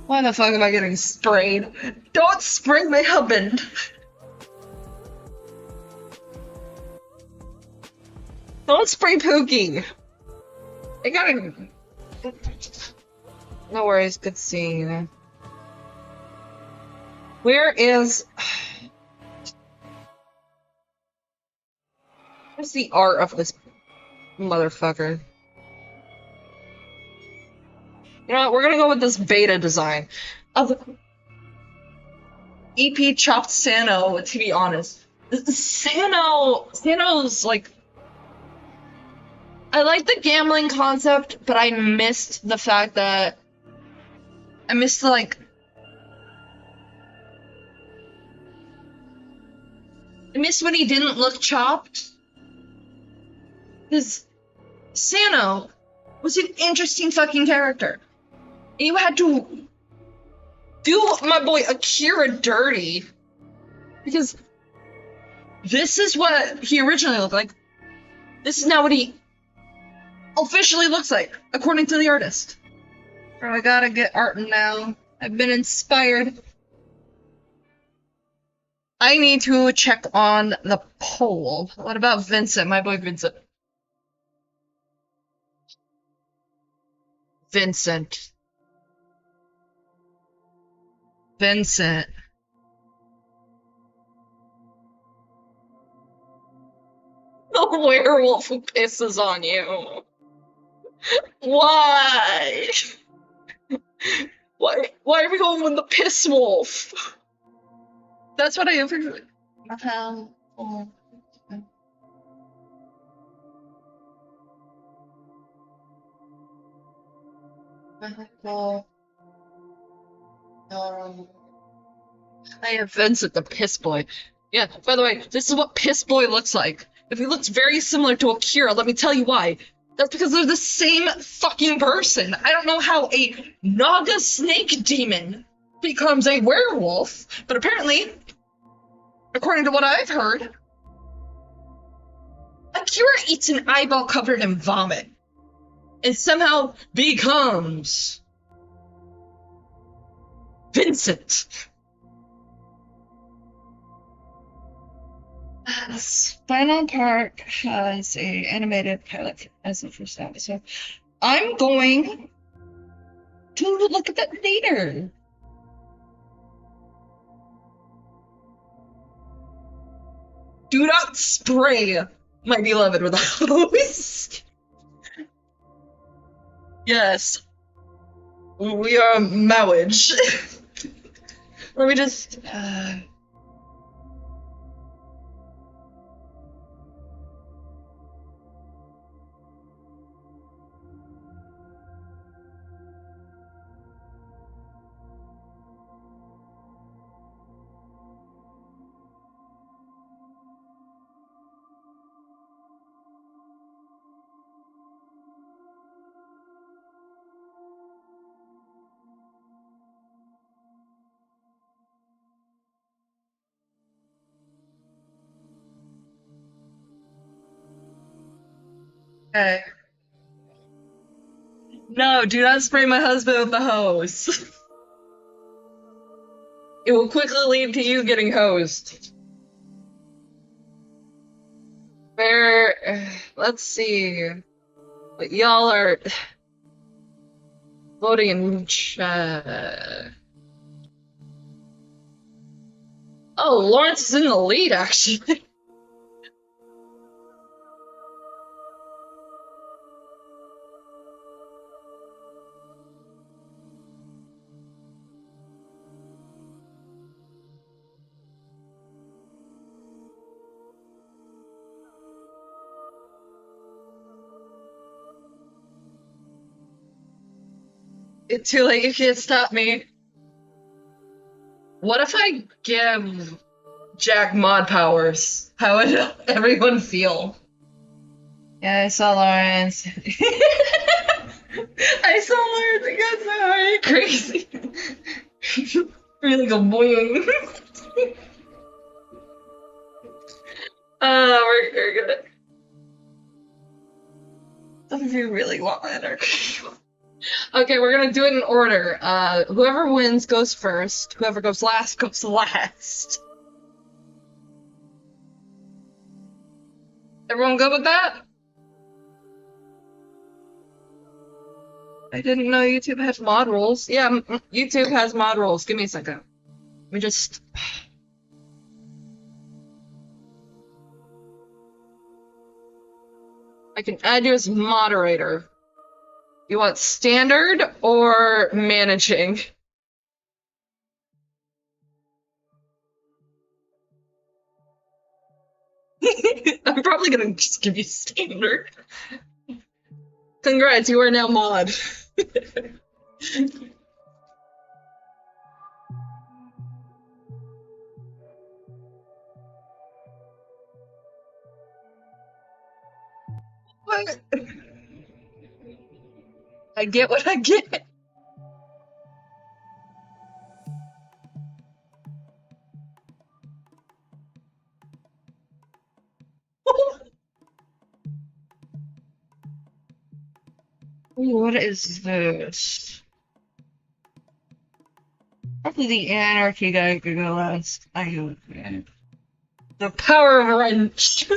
Why the fuck am I getting sprayed? Don't spray my husband! Don't spray Pookie! I gotta... No worries, good seeing you. Where is... Where's the art of this motherfucker? You know what, we're gonna go with this beta design of EP Chopped Sano, to be honest. Sano's like... I like the gambling concept, but I missed the fact that... I missed the, like... I missed when he didn't look chopped. Because Sano was an interesting fucking character. You had to do my boy Akira dirty. Because this is what he originally looked like. This is now what he officially looks like, according to the artist. Oh, I gotta get art now. I've been inspired. I need to check on the poll. What about Vincent, my boy Vincent? Vincent. The werewolf who pisses on you. Why? Why are we going with the piss wolf? That's what I appreciate. Um, I have Vincent the Piss Boy. Yeah, by the way, this is what Piss Boy looks like. If he looks very similar to Akira, let me tell you why. That's because they're the same fucking person. I don't know how a Naga snake demon becomes a werewolf, but apparently, according to what I've heard, Akira eats an eyeball covered in vomit and somehow becomes Vincent. Spinal Park has a animated pilot as the first episode. I'm going to look at that later. Do not spray my beloved with a hose. Yes. We are marriage. Let me just okay. No, do not spray my husband with the hose. It will quickly lead to you getting hosed. Let's see. Y'all are voting in chat. Oh, Lawrence is in the lead, actually. It's too late, you can't stop me. What if I give Jack mod powers? How would everyone feel? Yeah, I saw Lawrence. I saw Lawrence again, sorry. Crazy. Really go boing. We're good. Some of you really want my energy. Okay, we're gonna do it in order. Whoever wins goes first. Whoever goes last goes last. Everyone good with that? I didn't know YouTube had mod rules. Yeah, YouTube has mod rules. Give me a second. Let me just... I can add you as moderator. You want standard or managing? I'm probably gonna just give you standard. Congrats, you are now mod. What? I get what I get. What is this? Probably the anarchy guy could go last. I go. The power of a wrench.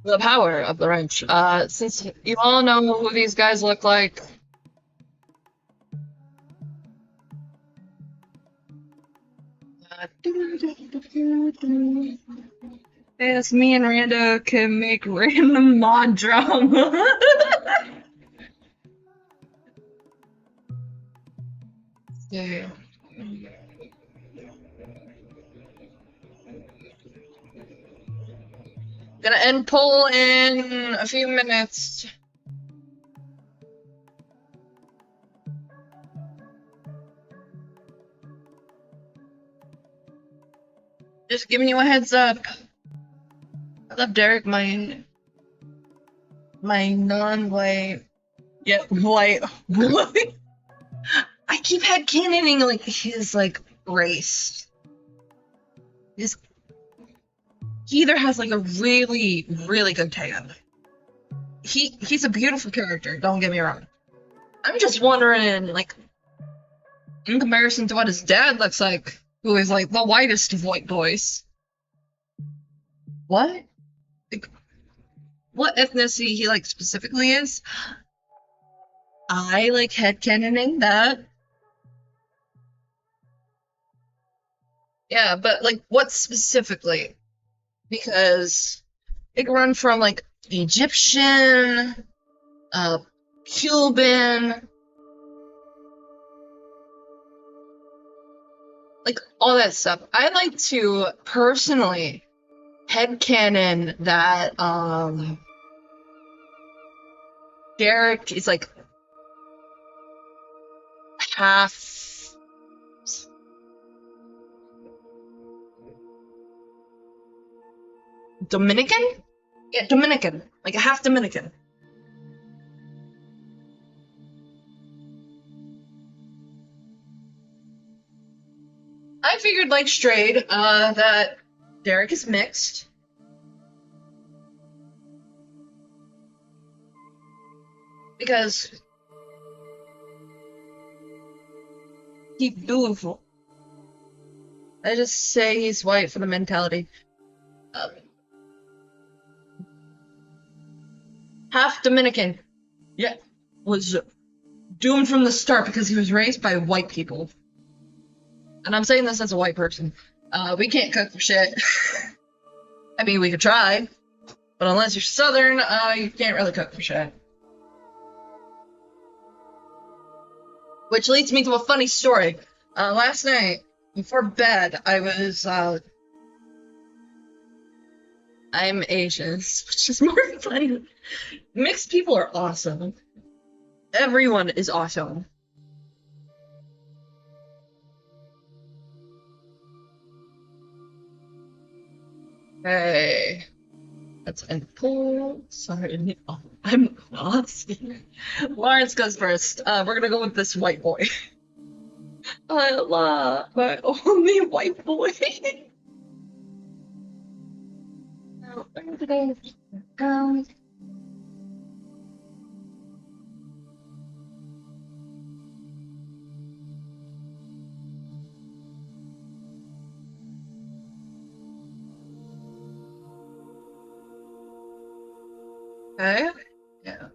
The power of the wrench. Since you all know who these guys look like. Yes, me and Rando can make random mod drama. Yeah. Gonna end poll in a few minutes. Just giving you a heads up. I love Derek, my non-white, yet white boy. I keep headcanoning like his like race. He either has like a really, really good tan. He's a beautiful character, don't get me wrong. I'm just wondering, like, in comparison to what his dad looks like, who is like the whitest of white boys. What? Like, what ethnicity he like specifically is? I like headcanoning that. Yeah, but like what specifically? Because it can run from like Egyptian, Cuban, like all that stuff. I like to personally headcanon that Derek is like half Dominican? Yeah, Dominican. Like a half Dominican. I figured like straight that Derek is mixed. Because he's beautiful. I just say he's white for the mentality. Half Dominican. Yeah. Was doomed from the start because he was raised by white people. And I'm saying this as a white person. We can't cook for shit. I mean, we could try. But unless you're Southern, you can't really cook for shit. Which leads me to a funny story. Last night, before bed, I'm Asian, which is more funny. Mixed people are awesome. Everyone is awesome. Hey. Let's end the poll. Sorry, I'm lost. Lawrence goes first. We're gonna go with this white boy. I love my only white boy. Where did I go? Okay. Yeah.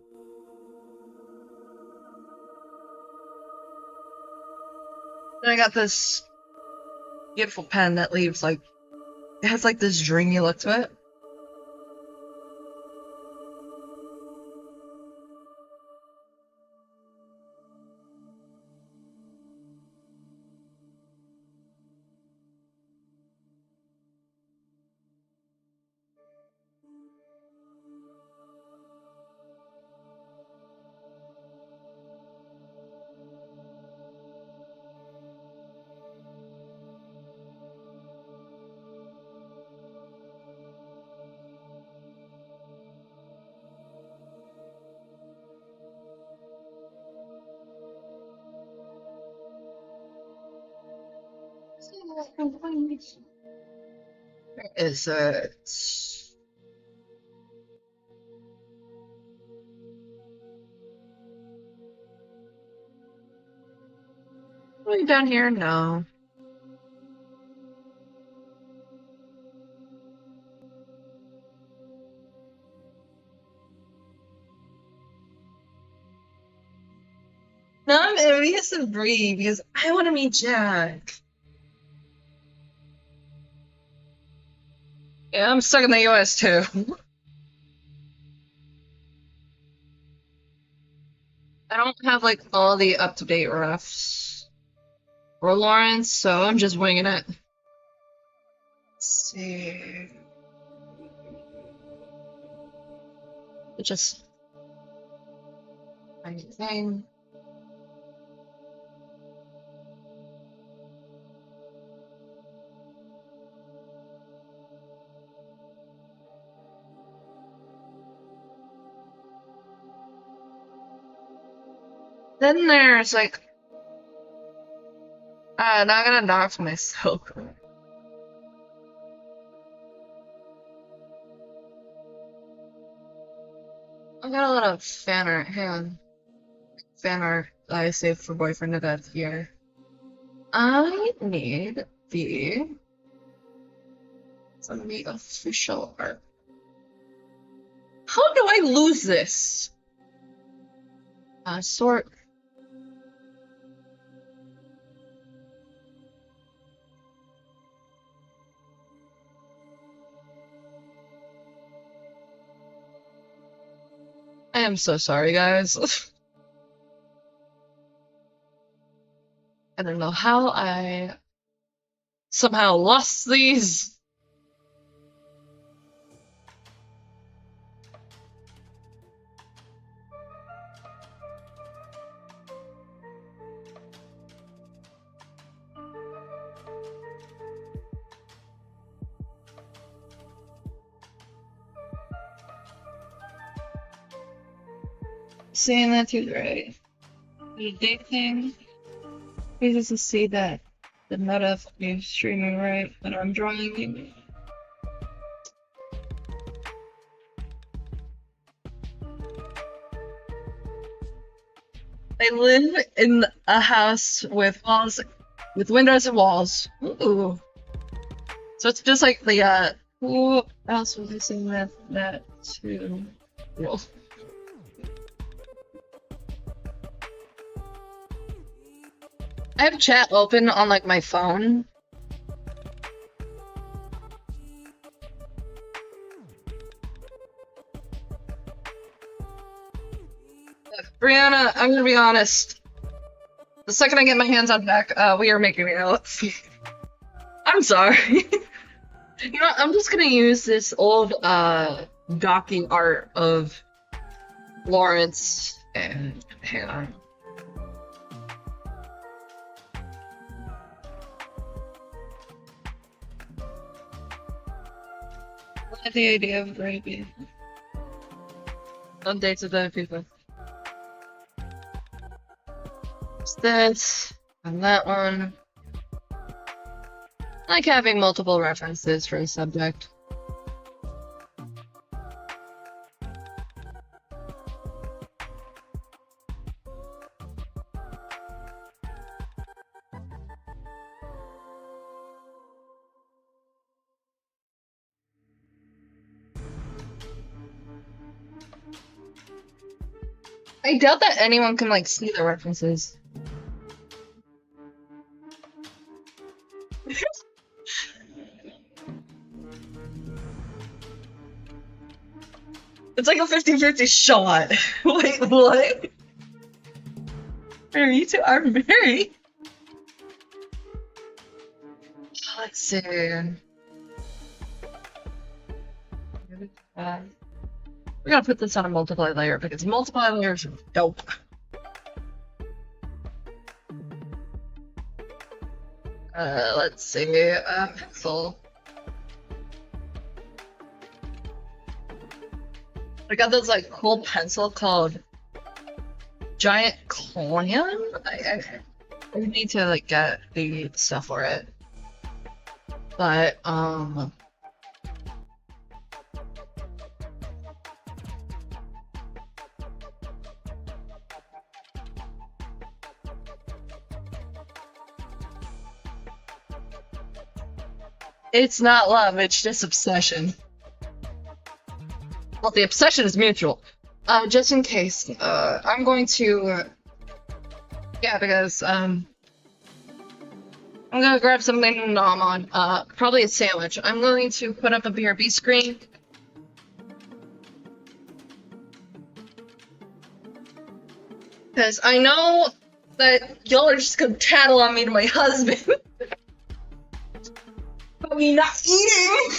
Then I got this beautiful pen that leaves like it has like this dreamy look to it. Where is it? Are you down here? No. No, I'm envious of Bree because I want to meet Jack. Yeah, I'm stuck in the US too. I don't have like all the up-to-date refs for Lawrence, so I'm just winging it. Let's see. Just anything. Then there's like, now I'm gonna knock myself. I got a lot of fan art. Hang on. Fan art that I saved for boyfriend of that year. I need some of the official art. How do I lose this? Sort. I am so sorry, guys. I don't know how I somehow lost these. Saying that too, right? The date thing. Easy to see that the meta of me streaming right when I'm drawing. I live in a house with walls, with windows and walls. Ooh. So it's just like the who else was I saying that too? Well. I have chat open on like my phone. Brianna, I'm gonna be honest. The second I get my hands on deck, we are making out. I'm sorry. You know, I'm just gonna use this old docking art of Lawrence and hang on. I like the idea of gravy. On dates with other people. It's this and that one. I like having multiple references for a subject. I doubt that anyone can like see the references. It's like a 50-50 shot. Wait, what? You two are married? Let's see. We gotta put this on a multiply layer because multiply layers are dope. Let's see. Pencil. I got this like cool pencil called Giant Clan. I need to like get the stuff for it, but it's not love, it's just obsession. Well, the obsession is mutual. Just in case, I'm going to, yeah, because, I'm gonna grab something to nom on, probably a sandwich. I'm going to put up a BRB screen. Because I know that y'all are just gonna tattle on me to my husband. But me not eating!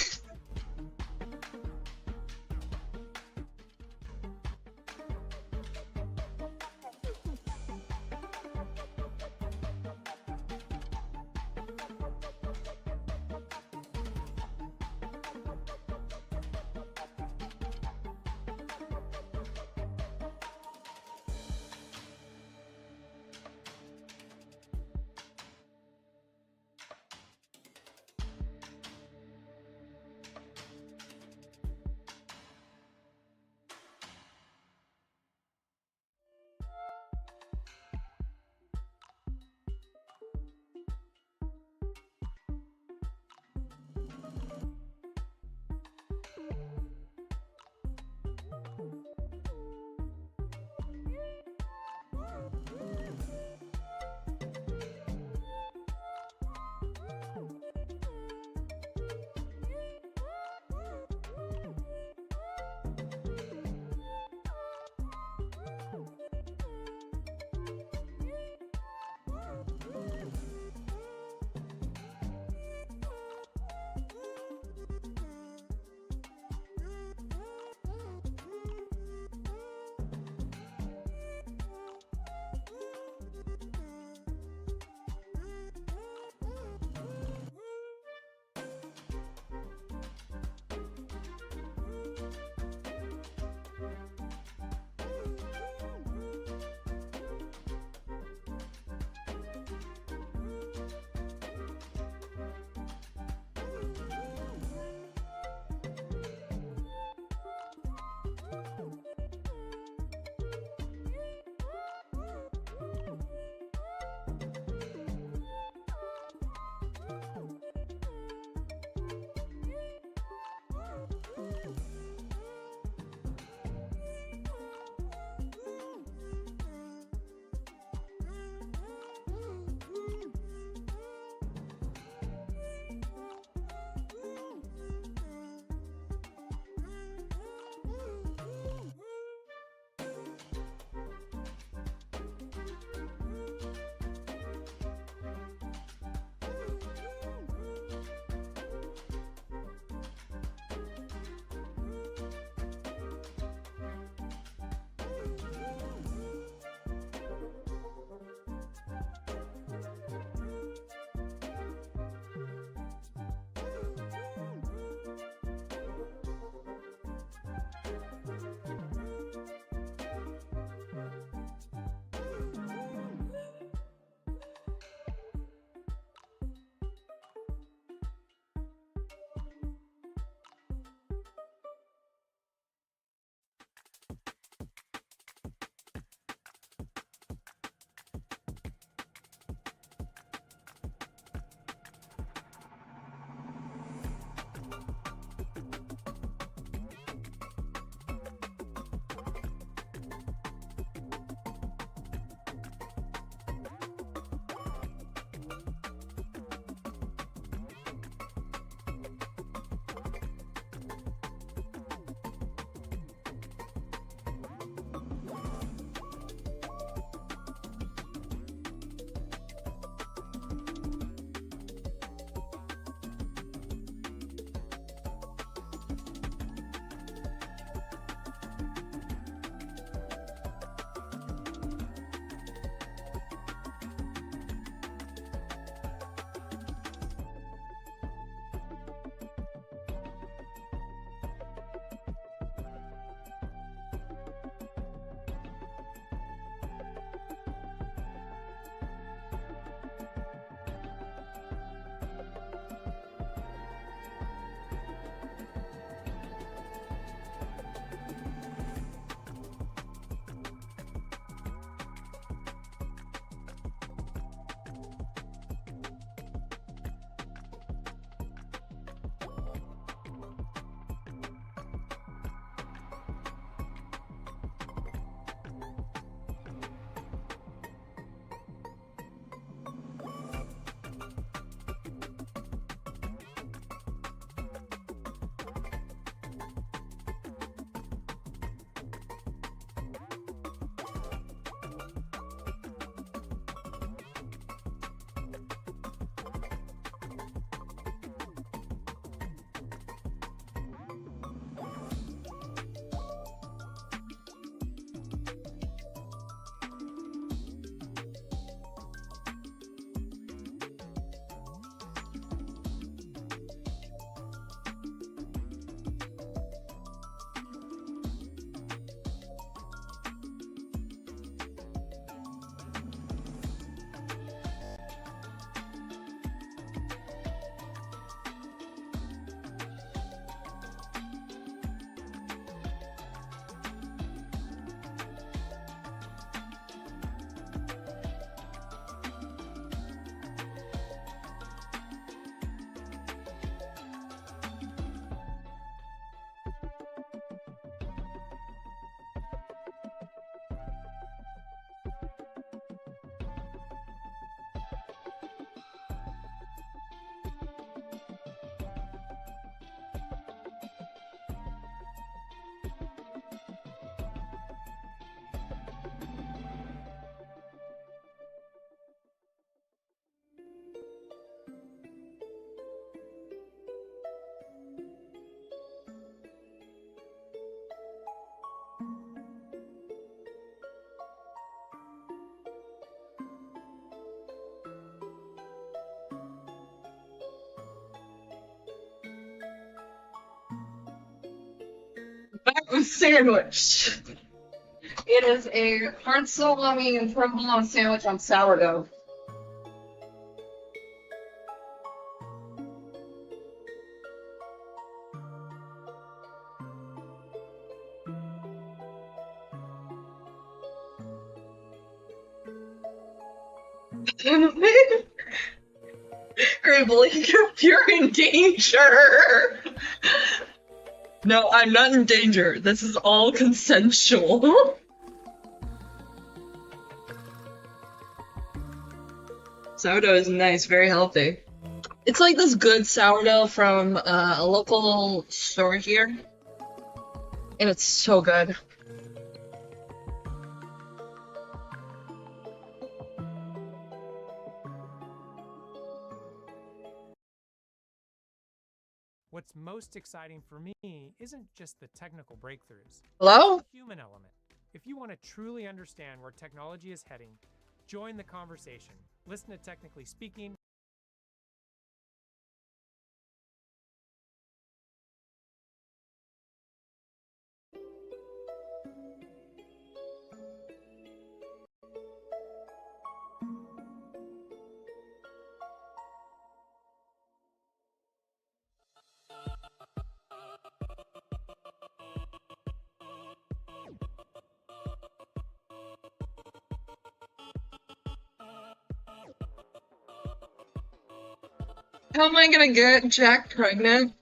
breakfast sandwich. It is a hard salami and provolone sandwich on sourdough. Great, believe you're in danger. No, I'm not in danger. This is all consensual. Sourdough is nice, very healthy. It's like this good sourdough from a local store here. And it's so good. What's most exciting for me isn't just the technical breakthroughs. Hello? It's the human element. If you want to truly understand where technology is heading, join the conversation. Listen to Technically Speaking. How am I gonna get Jack pregnant?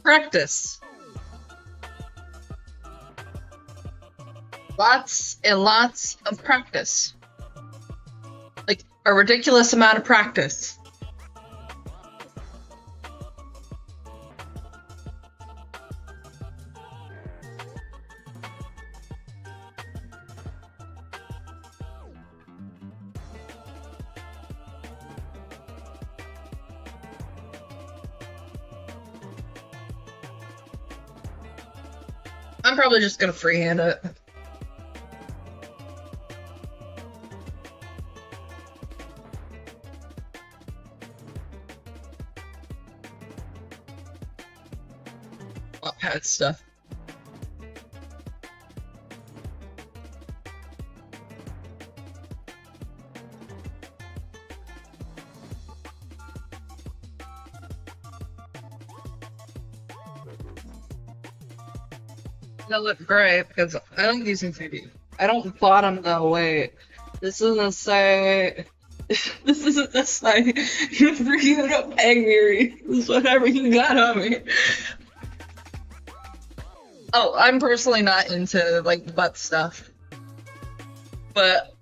Practice. Lots and lots of practice. Like, a ridiculous amount of practice. I'm probably just gonna freehand it. Wattpad stuff. That look great because I like using 3D. I don't bottom the weight. This doesn't say. This isn't the site for you to peg me. This is whatever you got on me. Oh, I'm personally not into like butt stuff, but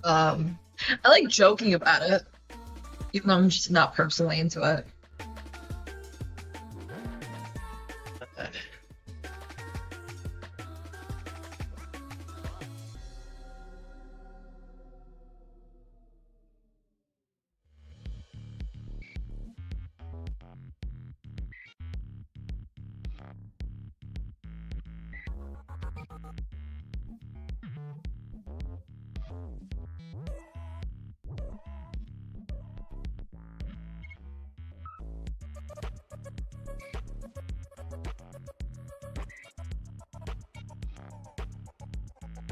I like joking about it, even though I'm just not personally into it.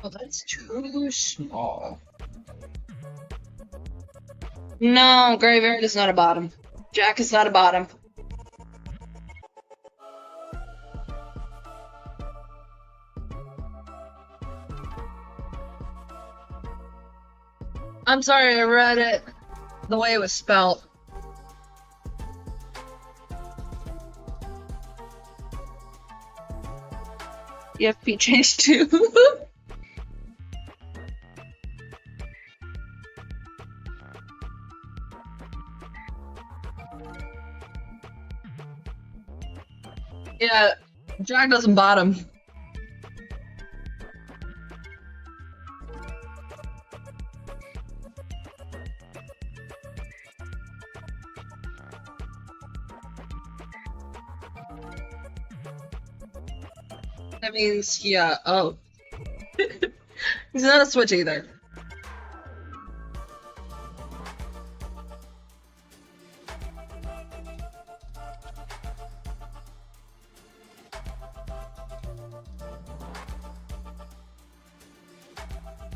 Oh, that's too small. No, Graveyard is not a bottom. Jack is not a bottom. I'm sorry, I read it the way it was spelled. EFP changed too. Yeah, Jack doesn't bottom. That means, yeah, oh. He's not a switch either.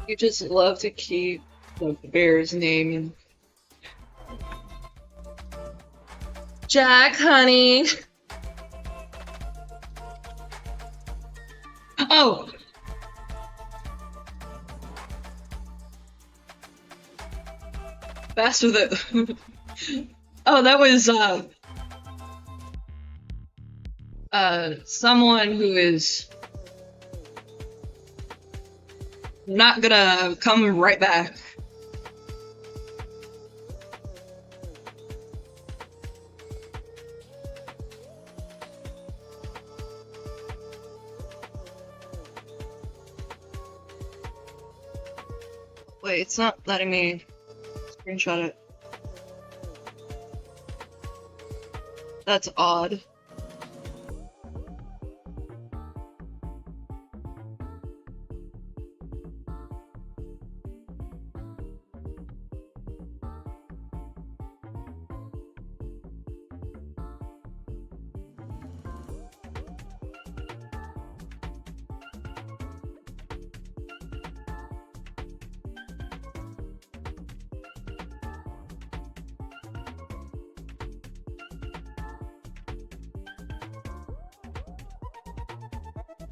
You just love to keep the bear's name. Jack, honey. Oh. Fast with it. Oh, that was someone who is not gonna come right back. Wait, it's not letting me screenshot it. That's odd.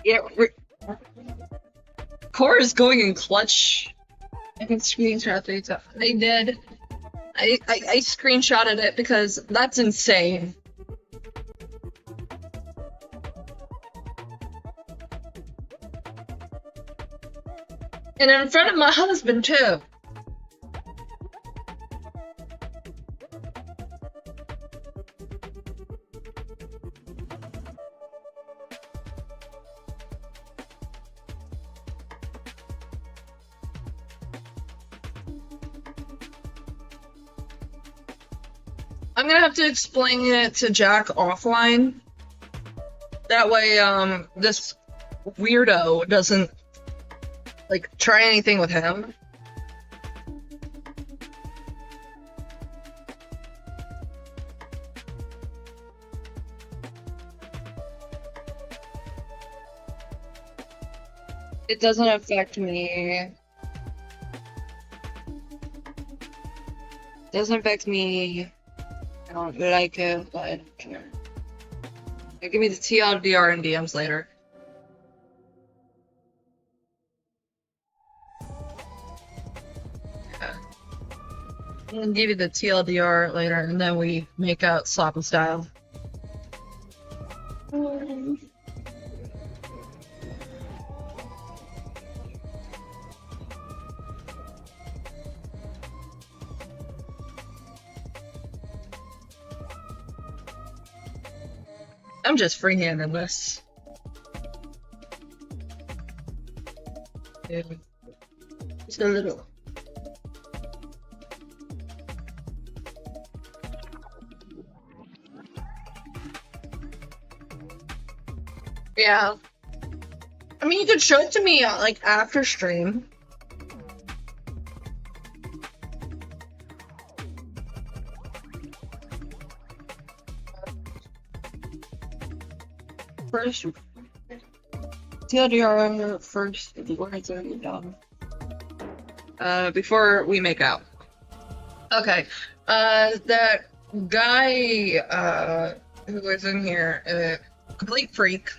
Yeah, Core is going in clutch. I can screenshot these. I did. I screenshotted it because that's insane. And in front of my husband too. I'm gonna have to explain it to Jack offline. That way, this weirdo doesn't, like, try anything with him. It doesn't affect me. Doesn't affect me. I don't like it, but I don't care. Give me the TLDR and DMs later. Yeah. I'm gonna give you the TLDR later, and then we make out sloppy style. I'm just freehanding this. Just a little. Yeah. I mean, you could show it to me, like, after stream. First, TLDR first, if the words are done. Before we make out. Okay, that guy, who was in here, complete freak.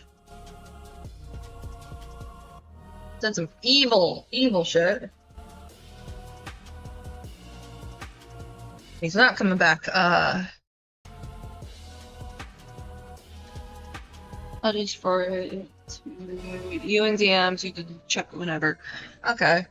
Said some evil shit. He's not coming back, that is for you and DMs, you can check whenever. Okay.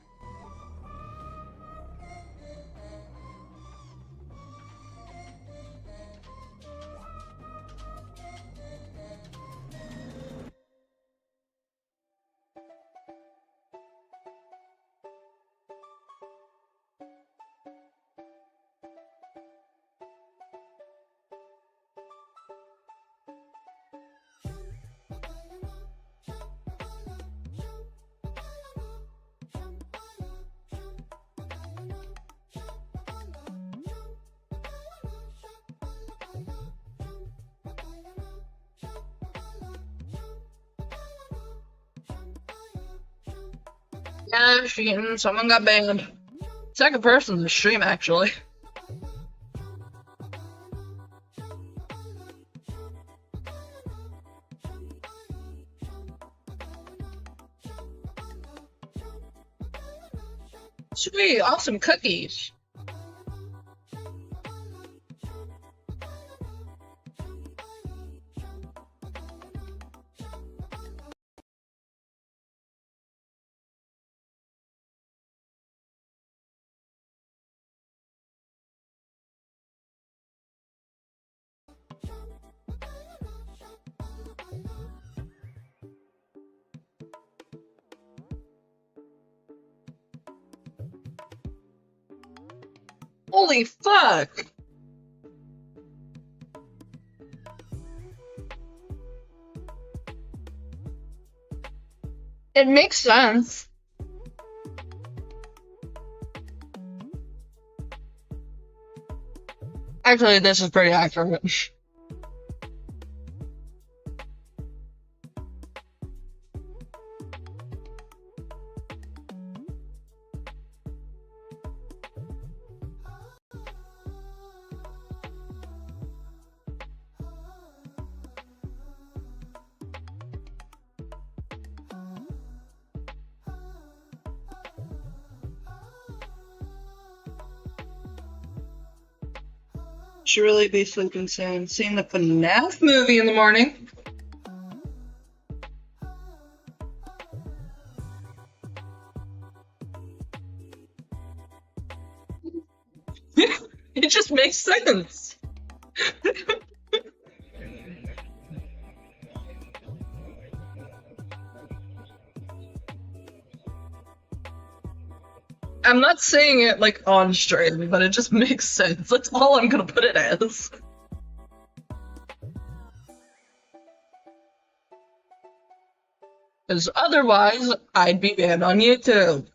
Yeah, someone got banned. Second person in the stream, actually. Sweet, awesome cookies. Holy fuck! It makes sense. Actually, this is pretty accurate. Should really be sleeping soon. Seeing the FNAF movie in the morning. It just makes sense. I'm not saying it like on stream, but it just makes sense. That's all I'm gonna put it as. Because otherwise, I'd be banned on YouTube.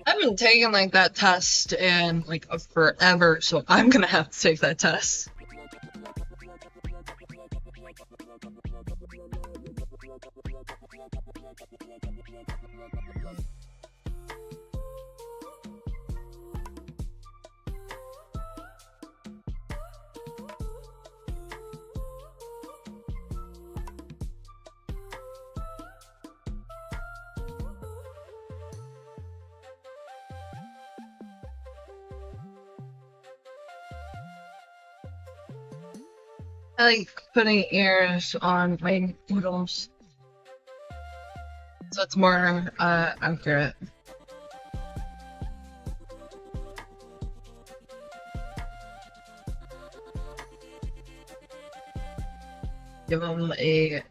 I've been taking like that test in like forever, so I'm gonna have to take that test. I like putting ears on my noodles, so it's more accurate. Give them a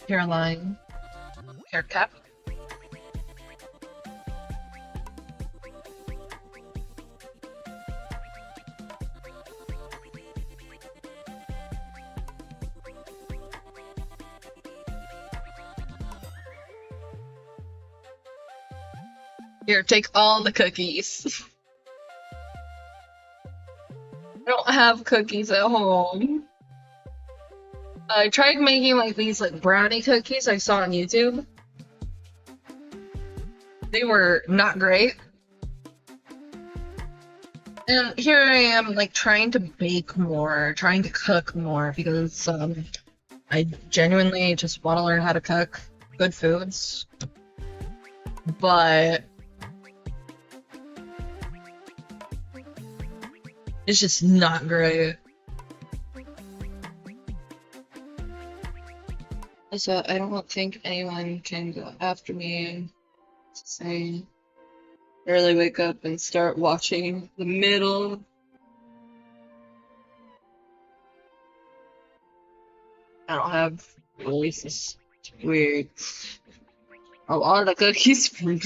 hairline hair cap. Here, take all the cookies. I don't have cookies at home. I tried making like these like brownie cookies I saw on YouTube. They were not great. And here I am like trying to bake more, trying to cook more because I genuinely just want to learn how to cook good foods. But it's just not great. So I don't think anyone can go after me saying early wake up and start watching the middle. I don't have releases. It's weird. A lot of cookies for me.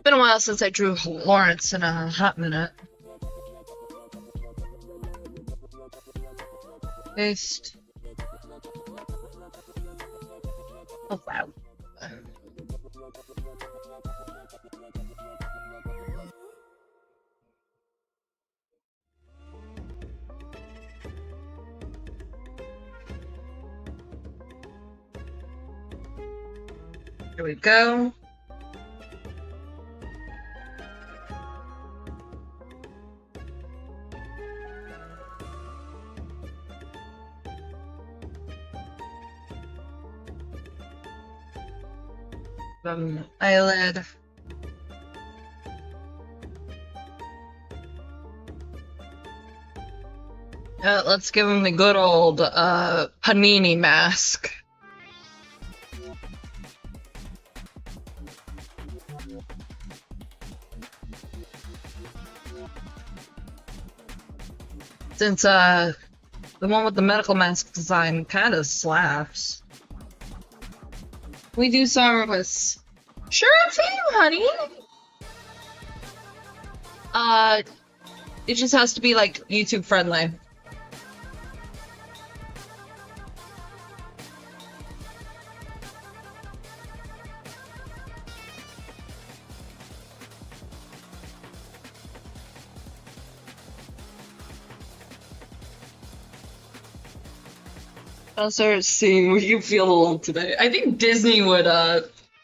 Been a while since I drew Lawrence in a hot minute. Paste. Oh wow. Here we go. Eyelid. Let's give him the good old panini mask. Since the one with the medical mask design kind of slaps. We do service. Sure thing, honey. It just has to be like YouTube friendly. I'll start seeing where you feel alone today. I think Disney would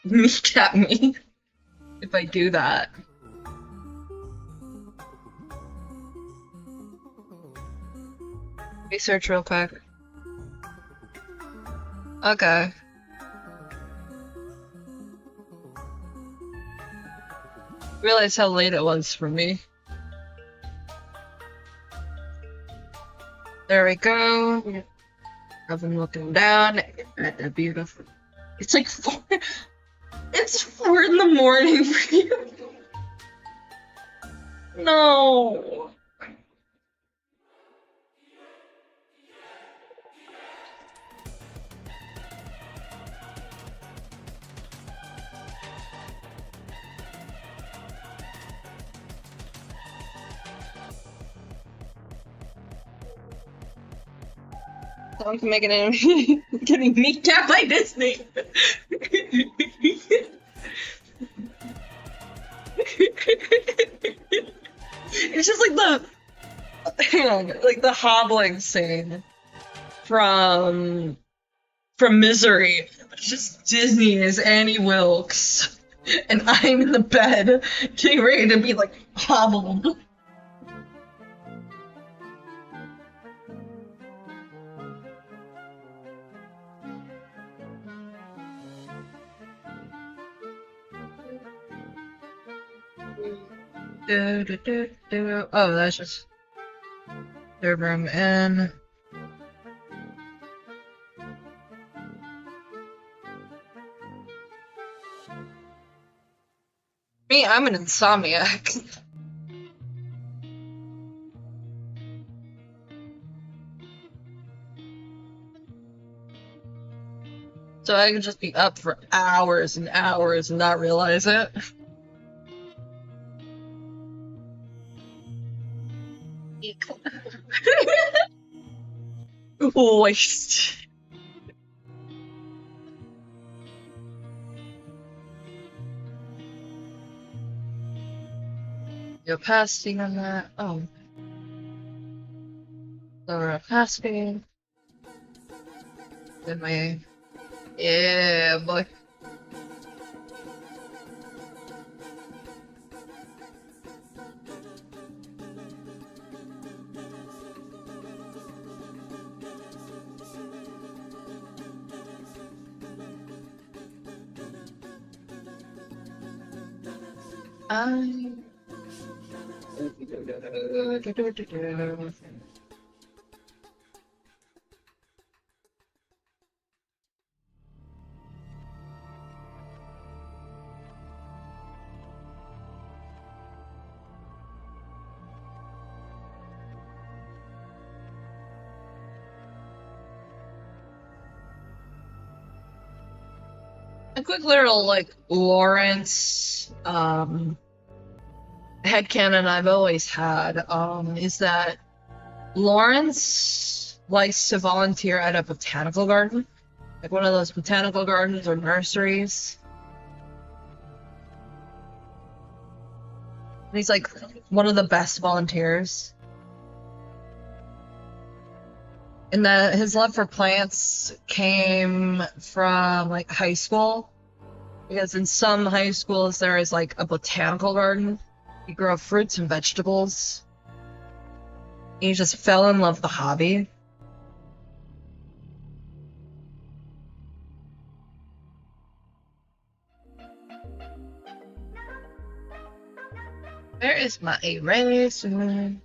kneecap me if I do that. Research real quick. Okay. Realize how late it was for me. There we go. I've been looking down at the beautiful. It's like 4. It's 4 in the morning for you. No. Someone's making it getting kneecapped by Disney. It's just like the hobbling scene from Misery. It's just Disney as Annie Wilkes, and I'm in the bed getting ready to be like hobbled. Oh, that's just third room in. Me, I'm an insomniac. So I can just be up for hours and hours and not realize it. Waste. Opacity on that. Oh. Lower opacity. Then my. Yeah, boy. I... A quick little, like, Lawrence, headcanon I've always had, is that Lawrence likes to volunteer at a botanical garden. Like one of those botanical gardens or nurseries. And he's like one of the best volunteers. And that his love for plants came from like high school. Because in some high schools there is like a botanical garden. You grow fruits and vegetables. And he just fell in love with the hobby. Where is my eraser?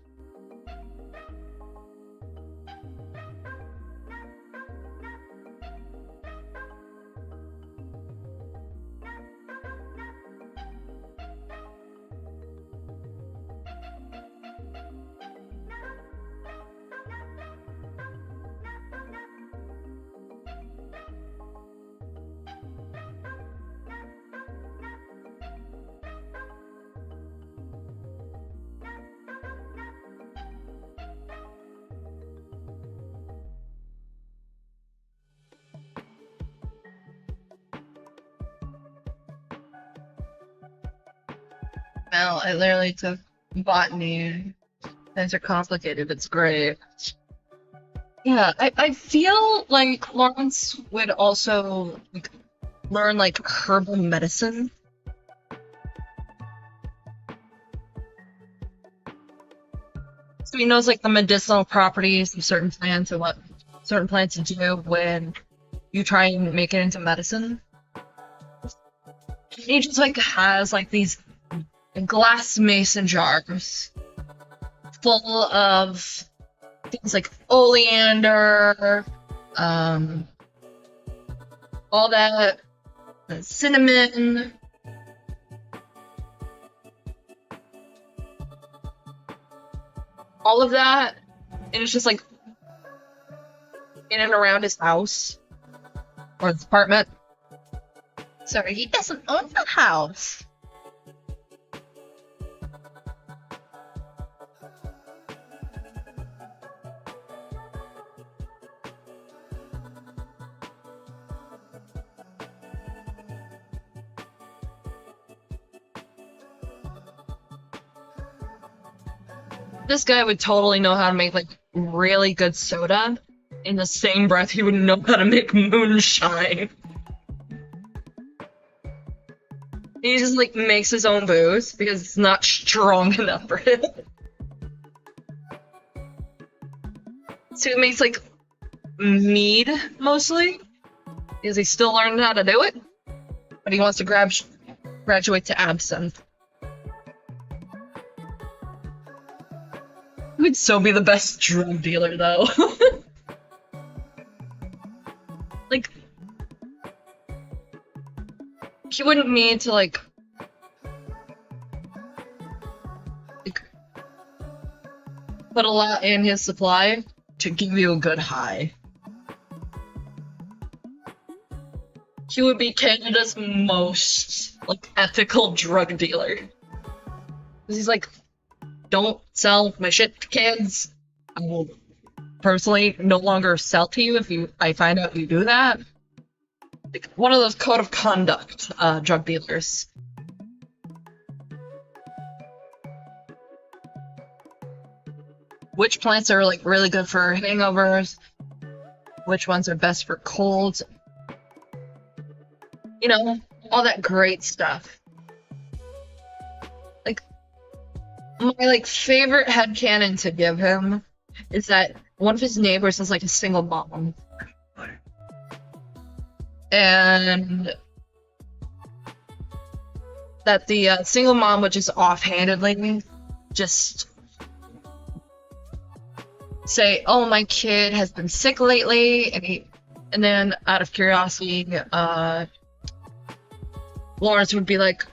Well, I literally took botany. Things are complicated. It's great. Yeah, I feel like Lawrence would also like, learn like herbal medicine. So he knows like the medicinal properties of certain plants and what certain plants do when you try and make it into medicine. He just like has like these glass mason jars full of things like oleander, all that, cinnamon, all of that, and it's just like in and around his house or his apartment. Sorry, he doesn't own the house. This guy would totally know how to make like really good soda. In the same breath, he would know how to make moonshine. He just like makes his own booze because it's not strong enough for him. So he makes like mead mostly because he still learned how to do it, but he wants to graduate to absinthe. He would so be the best drug dealer though. Like, he wouldn't need to like put a lot in his supply to give you a good high. He would be Canada's most like ethical drug dealer. 'Cause he's like, don't sell my shit to kids. I will personally no longer sell to you if I find out you do that. Like one of those code of conduct drug dealers. Which plants are like really good for hangovers? Which ones are best for colds? You know, all that great stuff. Like my like favorite headcanon to give him is that one of his neighbors is like a single mom. And that the single mom would just offhandedly just say, "Oh, my kid has been sick lately," and then out of curiosity, Lawrence would be like,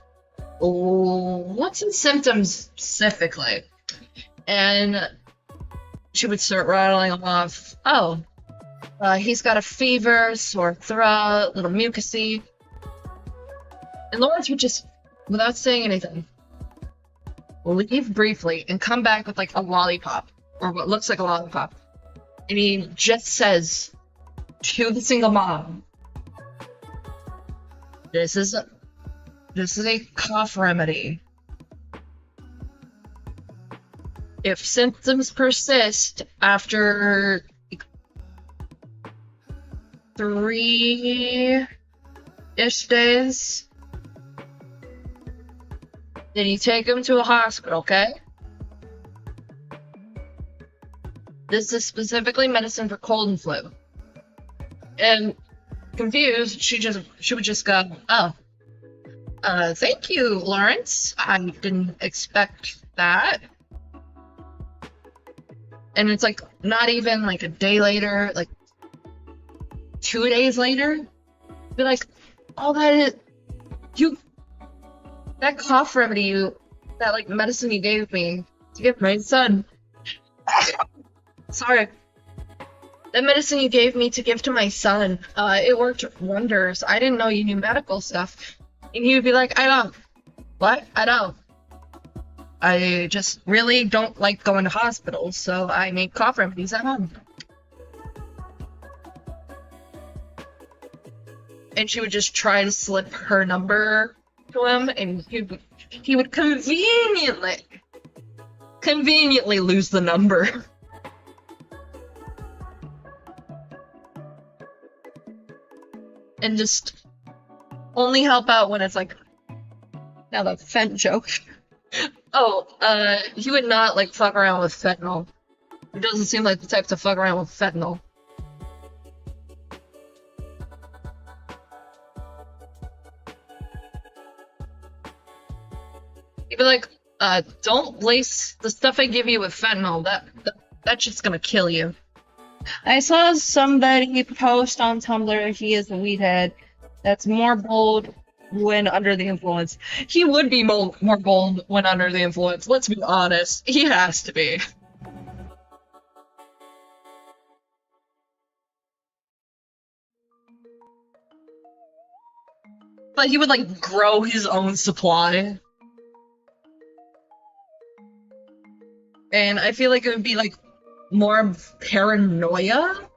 "Oh, what's the symptoms specifically?" And she would start rattling off, "Oh, he's got a fever, sore throat, little mucusy," and Lawrence would just, without saying anything, leave briefly and come back with like a lollipop, or what looks like a lollipop, and he just says to the single mom, this is a cough remedy. If symptoms persist after 3-ish days, then you take him to a hospital, okay? This is specifically medicine for cold and flu." And confused, she would just go, "Oh, thank you, Lawrence. I didn't expect that." And it's like not even like a day later, like 2 days later, be like, "Oh, that cough remedy that like medicine you gave me to give my son." Sorry. That medicine you gave me to give to my son, it worked wonders. I didn't know you knew medical stuff. And he would be like, "I don't. What? I don't. I just really don't like going to hospitals, so I make cough remedies at home." And she would just try to slip her number to him, and he would conveniently lose the number. And just only help out when it's like, now the fent joke. Oh, he would not like fuck around with fentanyl. He doesn't seem like the type to fuck around with fentanyl. He'd be like, "Don't lace the stuff I give you with fentanyl. That shit's gonna kill you." I saw somebody post on Tumblr, he is a weed head, that's more bold when under the influence. He would be more bold when under the influence, let's be honest. He has to be. But he would like grow his own supply. And I feel like it would be like more paranoia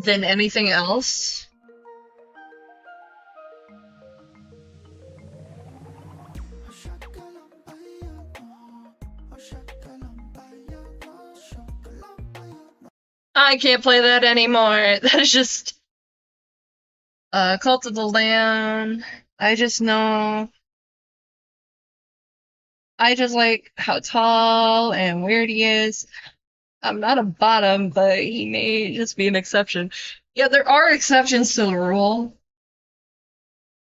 than anything else. I can't play that anymore. That is just Cult of the Lamb. I just know. I just like how tall and weird he is. I'm not a bottom, but he may just be an exception. Yeah, there are exceptions to the rule.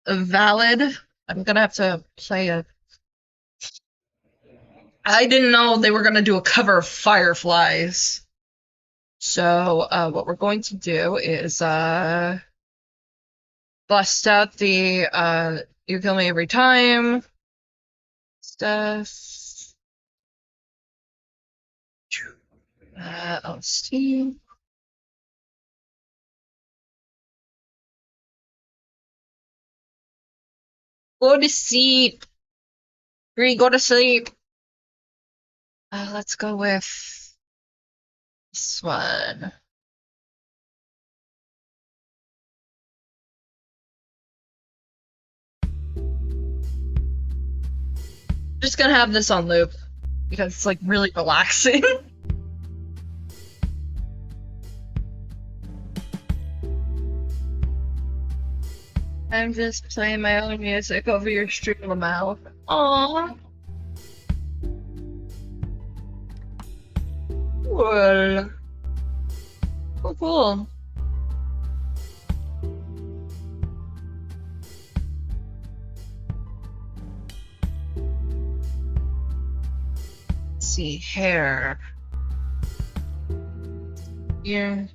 Valid. I'm gonna have to play a... I didn't know they were gonna do a cover of Fireflies. So, what we're going to do is, bust out the, You Kill Me Every Time stuff. On Steam. Go to sleep. Bree, go to sleep. Let's go with this one. Just gonna have this on loop because it's like really relaxing. I'm just playing my own music over your stream, Lamal. Aww. Cool. Cool, cool. see hair. Here.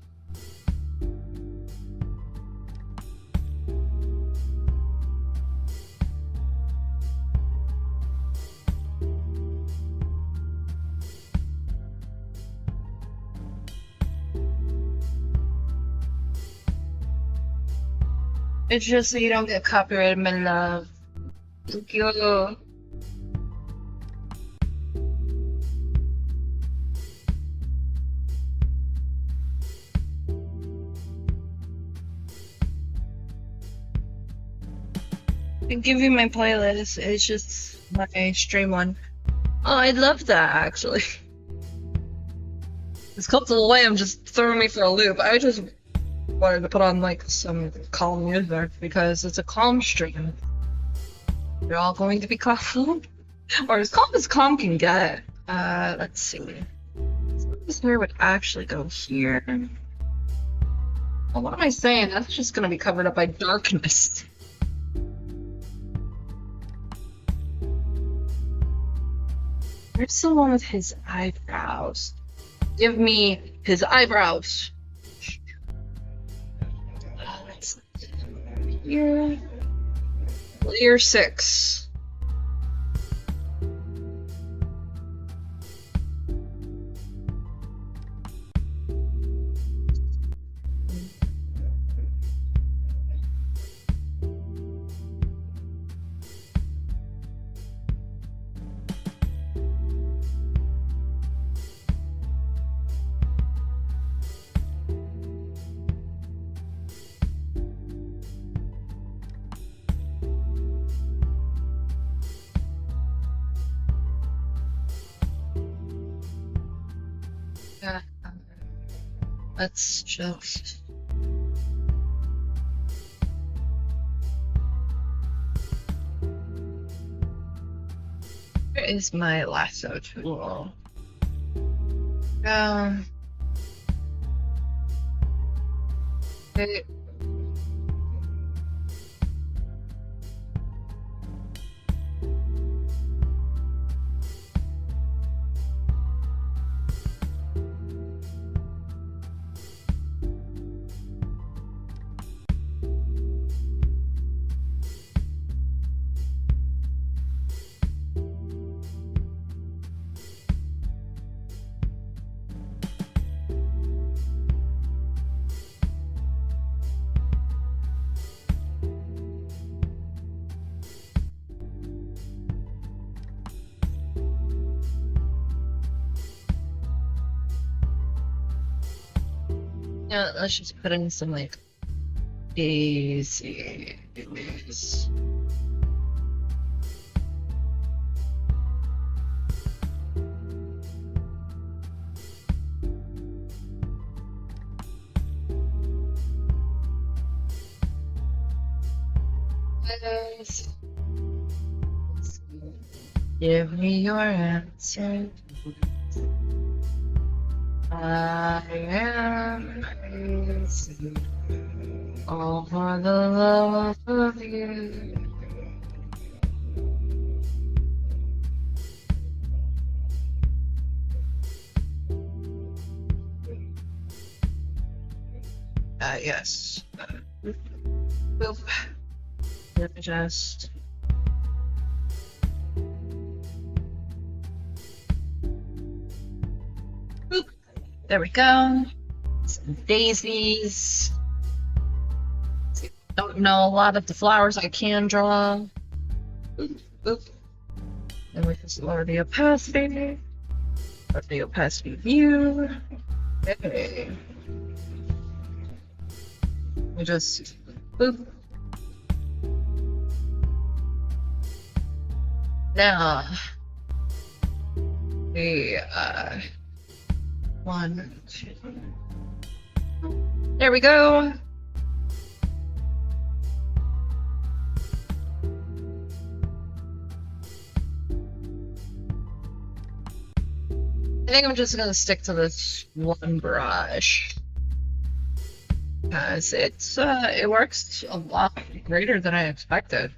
It's just so you don't get copyrighted, my love. Thank you. I give you my playlist. It's just my stream one. Oh, I love that actually. This couple of Lamb just threw me for a loop. I just wanted to put on like some calm music because it's a calm stream. You're all going to be calm, or as calm can get. Let's see. So this hair would actually go here. Well, what am I saying? That's just gonna be covered up by darkness. Where's the one with his eyebrows? Give me his eyebrows. Here. Layer 6. Yeah. Let's just. Where is my lasso tool? Okay. Yeah, let's just put in some like daisies. Give me your answer. I am crazy over the love of you. Yes. Boop. Let me just. Boop. There we go. Some daisies. Don't know a lot of the flowers I can draw. Boop, boop. And we just lower the opacity. Lower the opacity view. Okay. We just boop. Now we 1, 2. There we go. I think I'm just gonna stick to this one brush because it works a lot greater than I expected.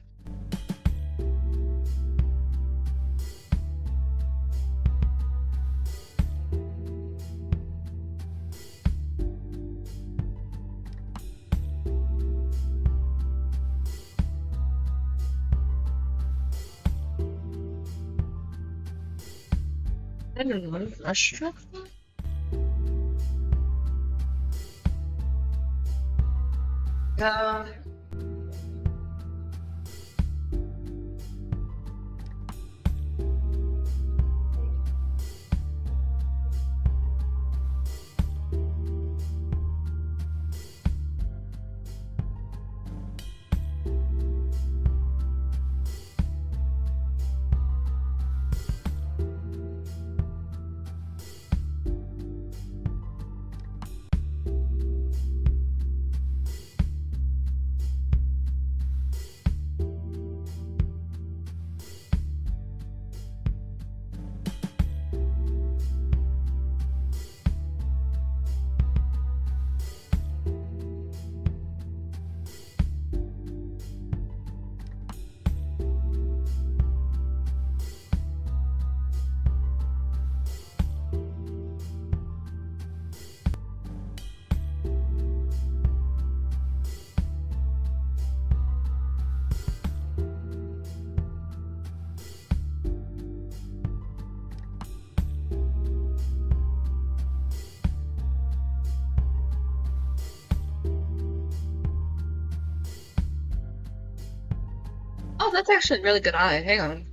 I don't know. Russia? Uh, oh, that's actually a really good eye. Hang on.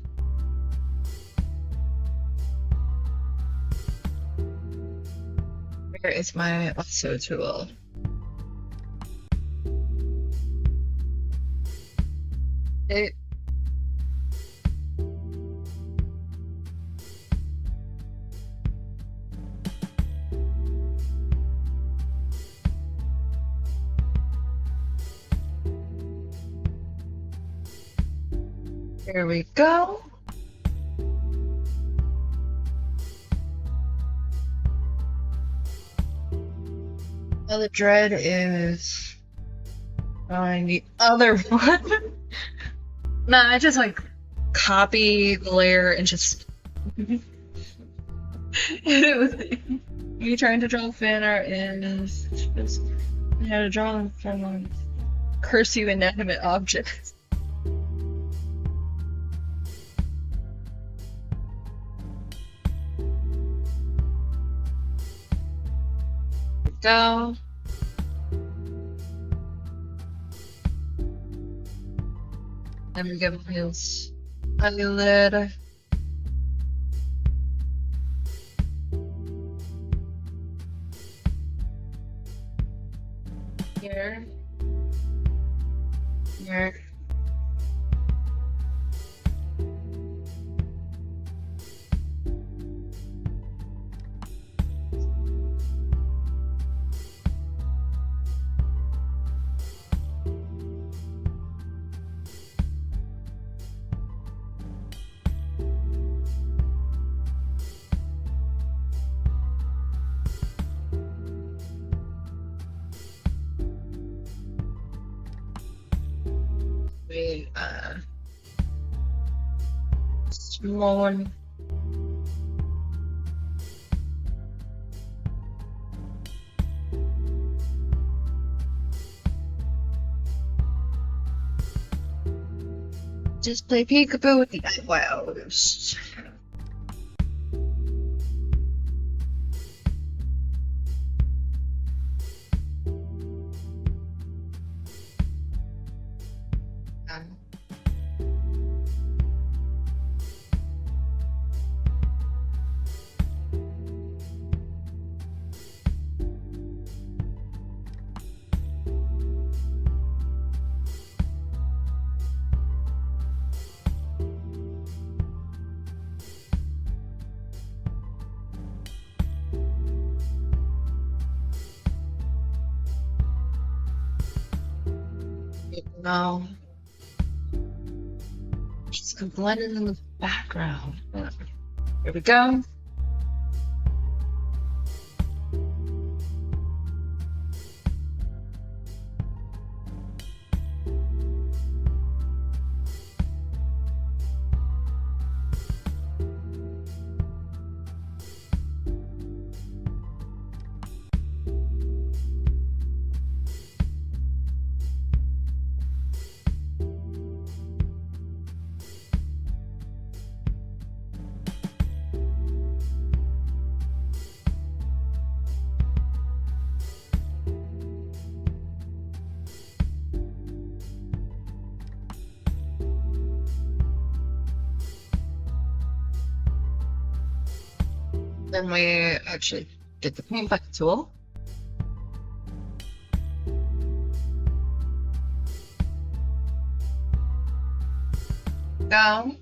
Where is my lasso tool? It. There we go. Well, the dread is on the other one. Nah, I just like copy the layer and just. It was me trying to draw fan art is just how to draw them from cursive inanimate objects. Go. Then we give his eyelid. Here. Here. Small one. Just play peekaboo with the eyebrows. No. Just gonna blend it in the background. Here we go. Then we actually get the paint bucket tool. Go.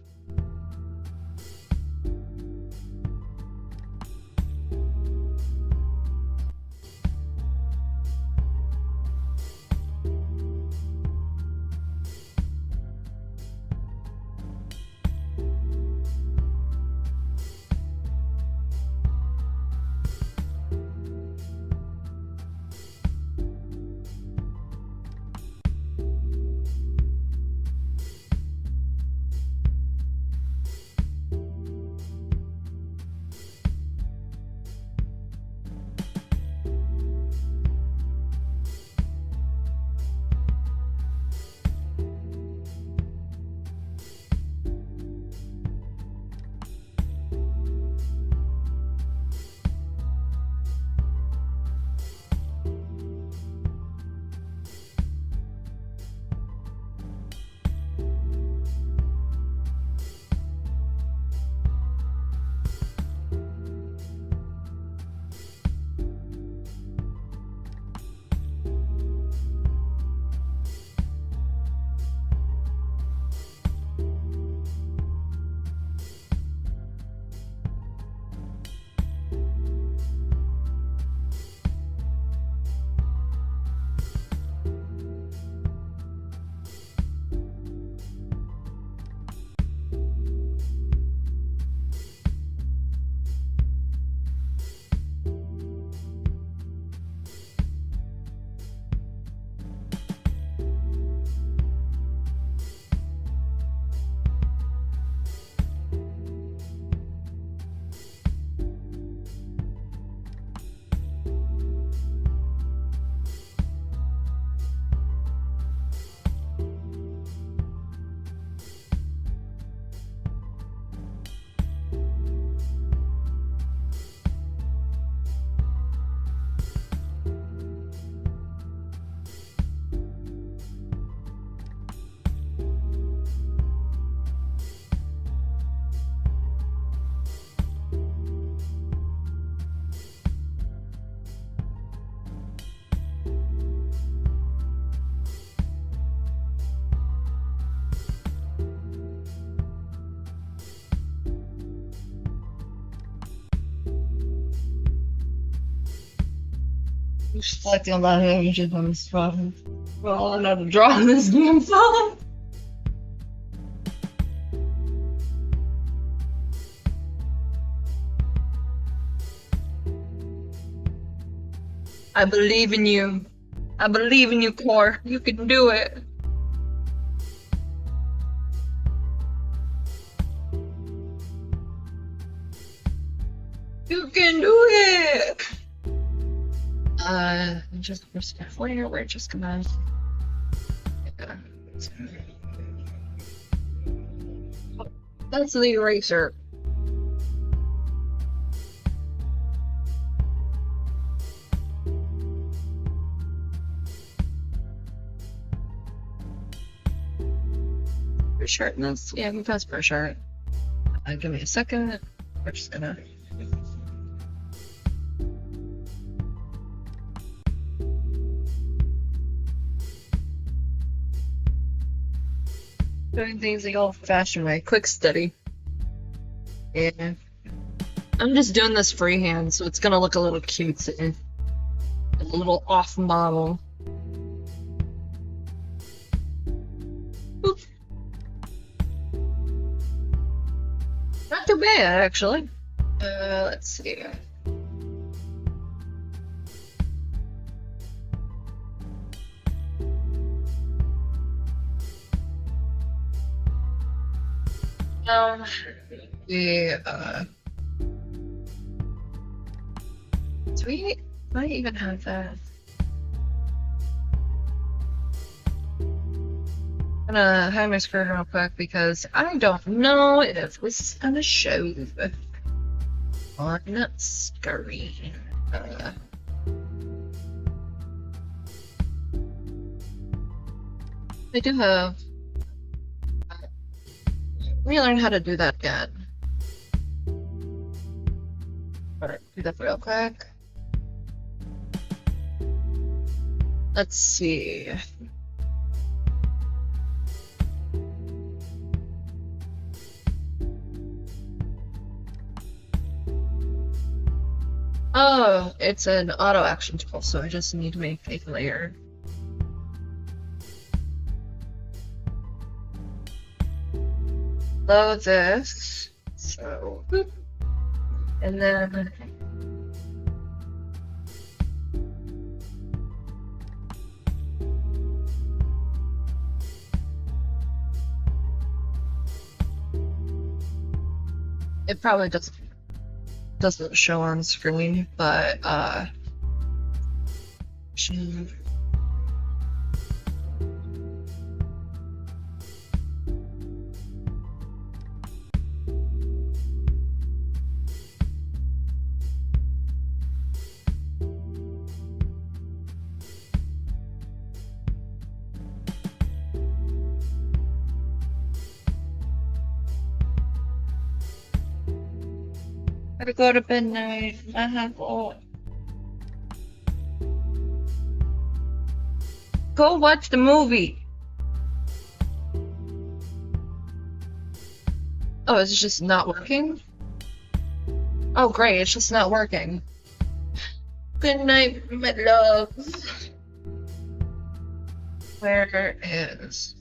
I'm selecting a lot of images on this phone. Well, I know how to draw on this damn phone. I believe in you. I believe in you, Core. You can do it. You can do it. Just flare. We're just gonna. That's the eraser. For sharpness, yeah, we pass for sharp. Give me a second. We're just gonna. Doing things the old-fashioned way, quick study. Yeah, I'm just doing this freehand, so it's gonna look a little cutesy, a little off model. Oop. Not too bad, actually. Let's see. Do we might even have that. I'm gonna hide my screen real quick because I don't know if this is gonna show on the screen. I do have. Let me learn how to do that again. Do that real quick. Let's see. Oh, it's an auto action tool, so I just need to make a layer. Load this. So, boop. And then it probably doesn't show on screen, but gotta go to midnight. I have go watch the movie. Oh, it's just not working? Oh, great, it's just not working. Good night, my loves. Where is...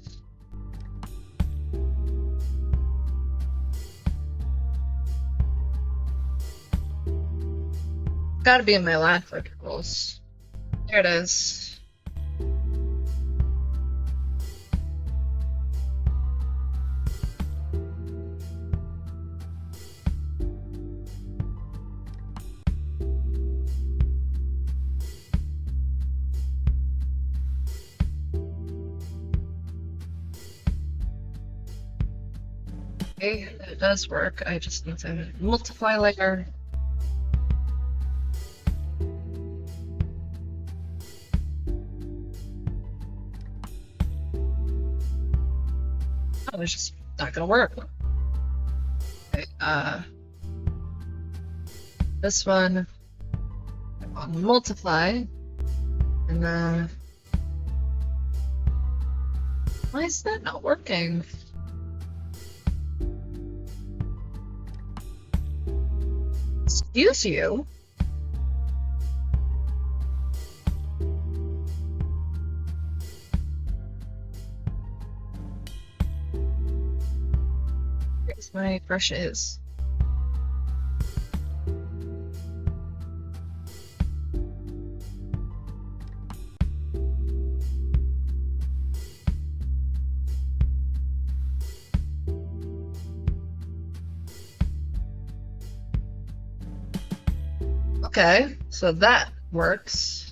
Gotta be in my last articles. There it is. Okay, it does work. I just need to multiply layer. Oh, it's just not gonna work. Okay, this one I'll multiply, and then why is that not working? Excuse you. Here's my brushes. Okay, so that works.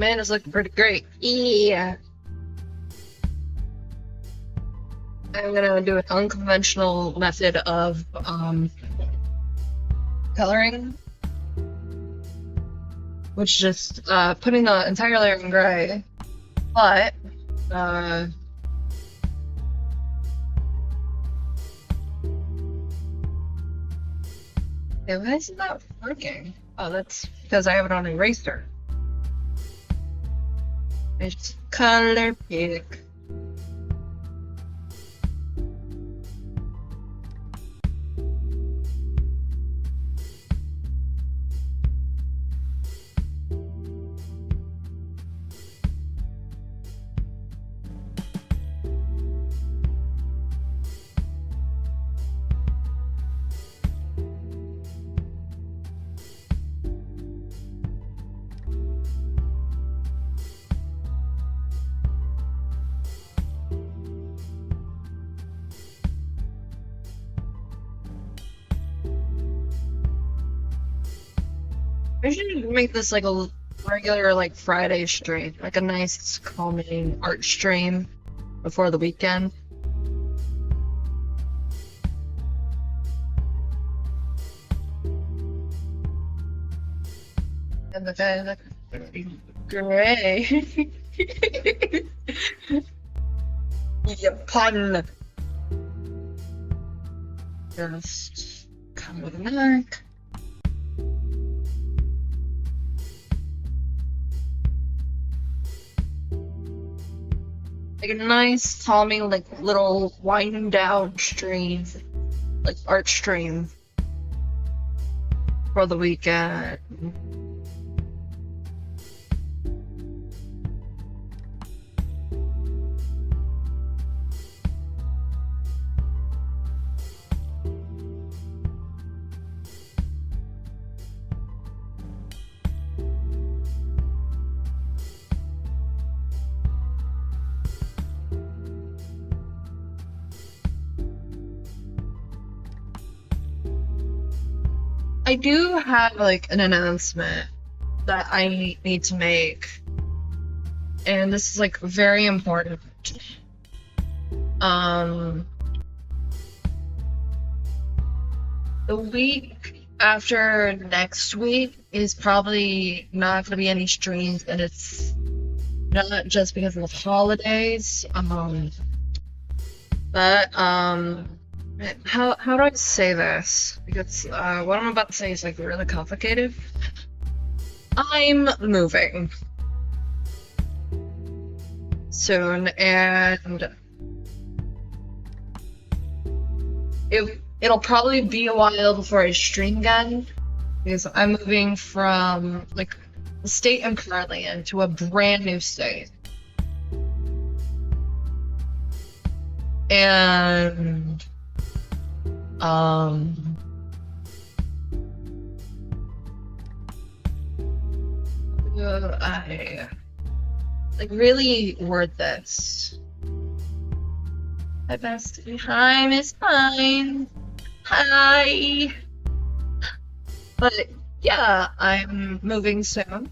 Man, it's looking pretty great. Yeah. I'm gonna do an unconventional method of coloring, which is just putting the entire layer in gray, but why isn't that working? Oh, that's because I have it on eraser. It's color pick. I should make this like a regular like Friday stream, like a nice calming art stream before the weekend. And the guy like gray. Yeah, pun. Just come with a mark. Like a nice, calming, like little wind down stream, like art stream for the weekend. I do have like an announcement that I need to make, and this is like very important. The week after next week is probably not going to be any streams, and it's not just because of the holidays. But how do I say this? Because what I'm about to say is like really complicated. I'm moving soon, and it'll probably be a while before I stream again, because I'm moving from like the state I'm currently in to a brand new state. And I like really word this. Hi, bestie. Hi, Miss Pine. Hi. But yeah, I'm moving soon.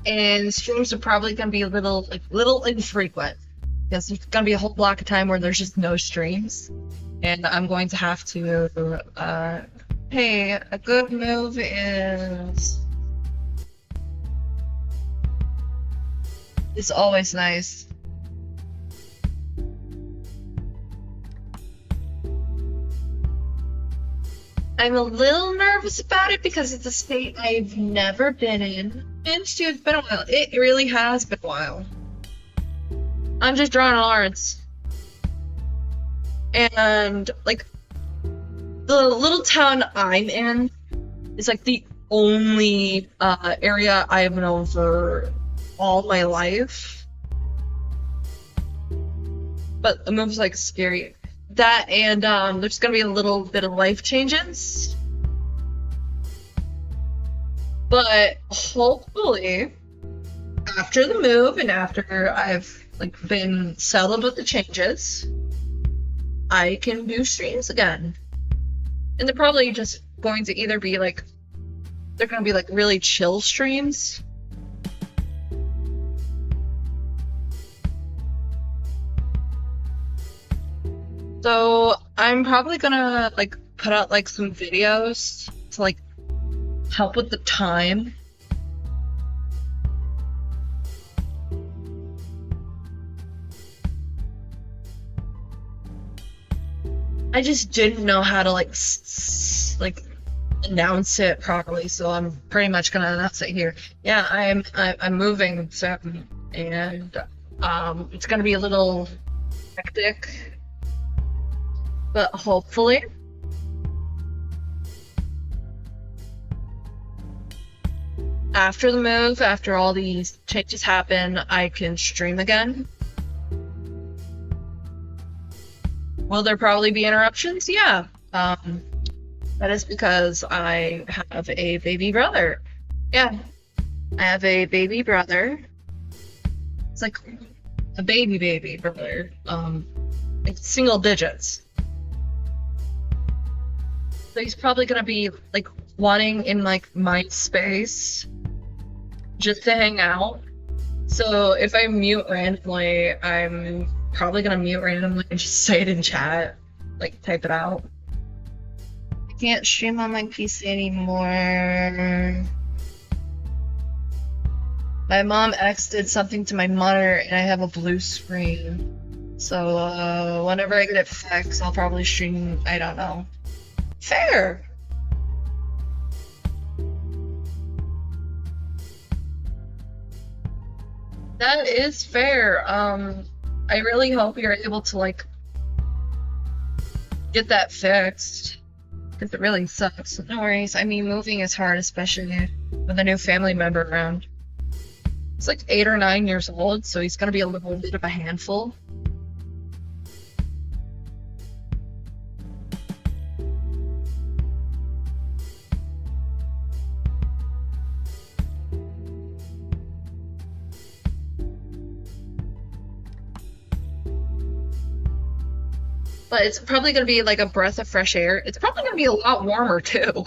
And streams are probably gonna be a little infrequent, because there's gonna be a whole block of time where there's just no streams, and I'm going to have to hey, a good move is it's always nice. I'm a little nervous about it because it's a state I've never been in. And it's been a while. It really has been a while. I'm just drawing Lawrence. And, like, the little town I'm in is, like, the only area I have known for all my life. But the move's, like, scary. That and there's gonna be a little bit of life changes. But hopefully, after the move and after I've like been settled with the changes, I can do streams again. And they're probably just going to either be like they're gonna be like really chill streams. So I'm probably gonna like put out like some videos to like help with the time. I just didn't know how to like announce it properly, so I'm pretty much gonna announce it here. Yeah, I'm moving soon, and it's gonna be a little hectic, but hopefully. After the move, after all these changes happen, I can stream again. Will there probably be interruptions? Yeah. That is because I have a baby brother. Yeah. I have a baby brother. It's like a baby brother. Like single digits. So he's probably gonna be like wanting in like my space just to hang out. So if I mute randomly, I'm probably gonna mute randomly and just say it in chat, like type it out. I can't stream on my PC anymore. My mom did something to my monitor and I have a blue screen. So whenever I get it fixed, I'll probably stream, I don't know. Fair! That is fair. I really hope you're able to like get that fixed, because it really sucks. No worries. I mean, moving is hard, especially with a new family member around. He's like 8 or 9 years old, so he's gonna be a little bit of a handful. But it's probably going to be like a breath of fresh air. It's probably going to be a lot warmer too.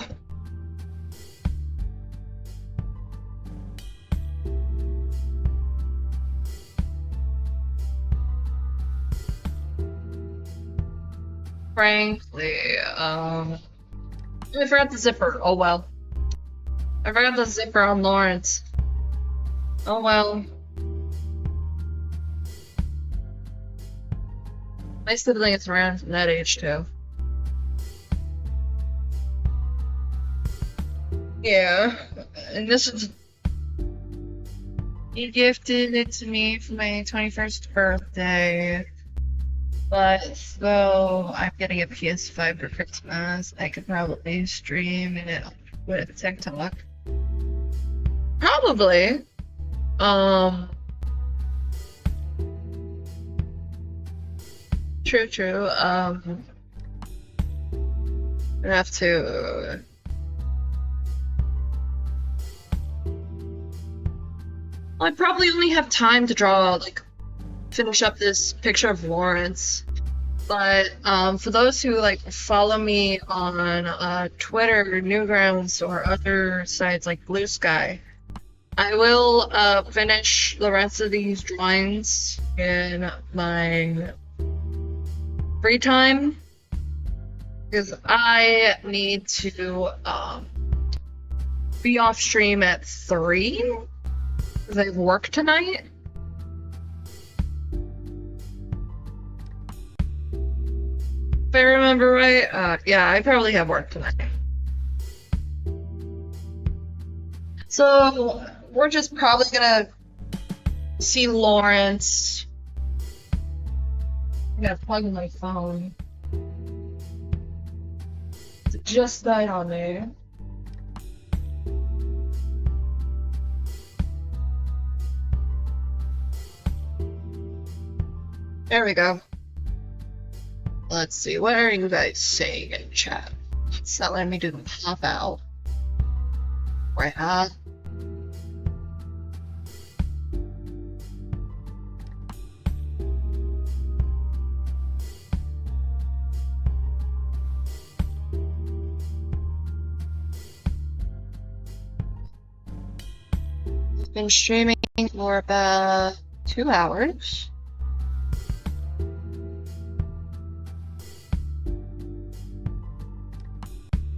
Frankly, I forgot the zipper. Oh well. I forgot the zipper on Lawrence. Oh well. My sibling is around from that age too. Yeah, and this is. He gifted it to me for my 21st birthday. But so I'm getting a PS5 for Christmas. I could probably stream it with TikTok. Probably. True. I have to. I probably only have time to draw, like, finish up this picture of Lawrence. But for those who like follow me on Twitter, Newgrounds, or other sites like Blue Sky, I will finish the rest of these drawings in my free time, because I need to be off stream at 3 because I have work tonight. If I remember right, yeah, I probably have work tonight. So we're just probably gonna see Lawrence. I gotta plug in my phone. It just died on me. There we go. Let's see, what are you guys saying in chat? It's not letting me do the pop out. Right, huh? Been streaming for about 2 hours.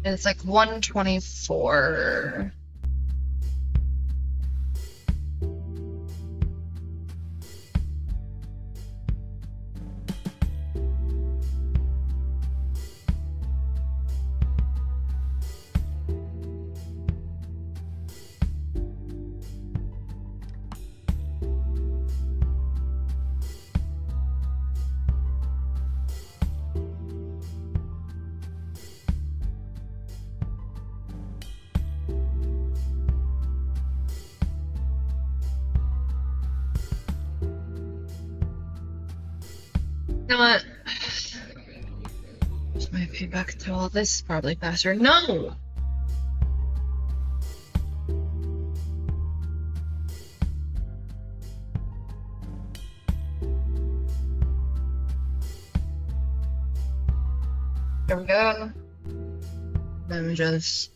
And it's like 1:24. You know what? This might be back to all this probably faster. No! There we go. Let me just...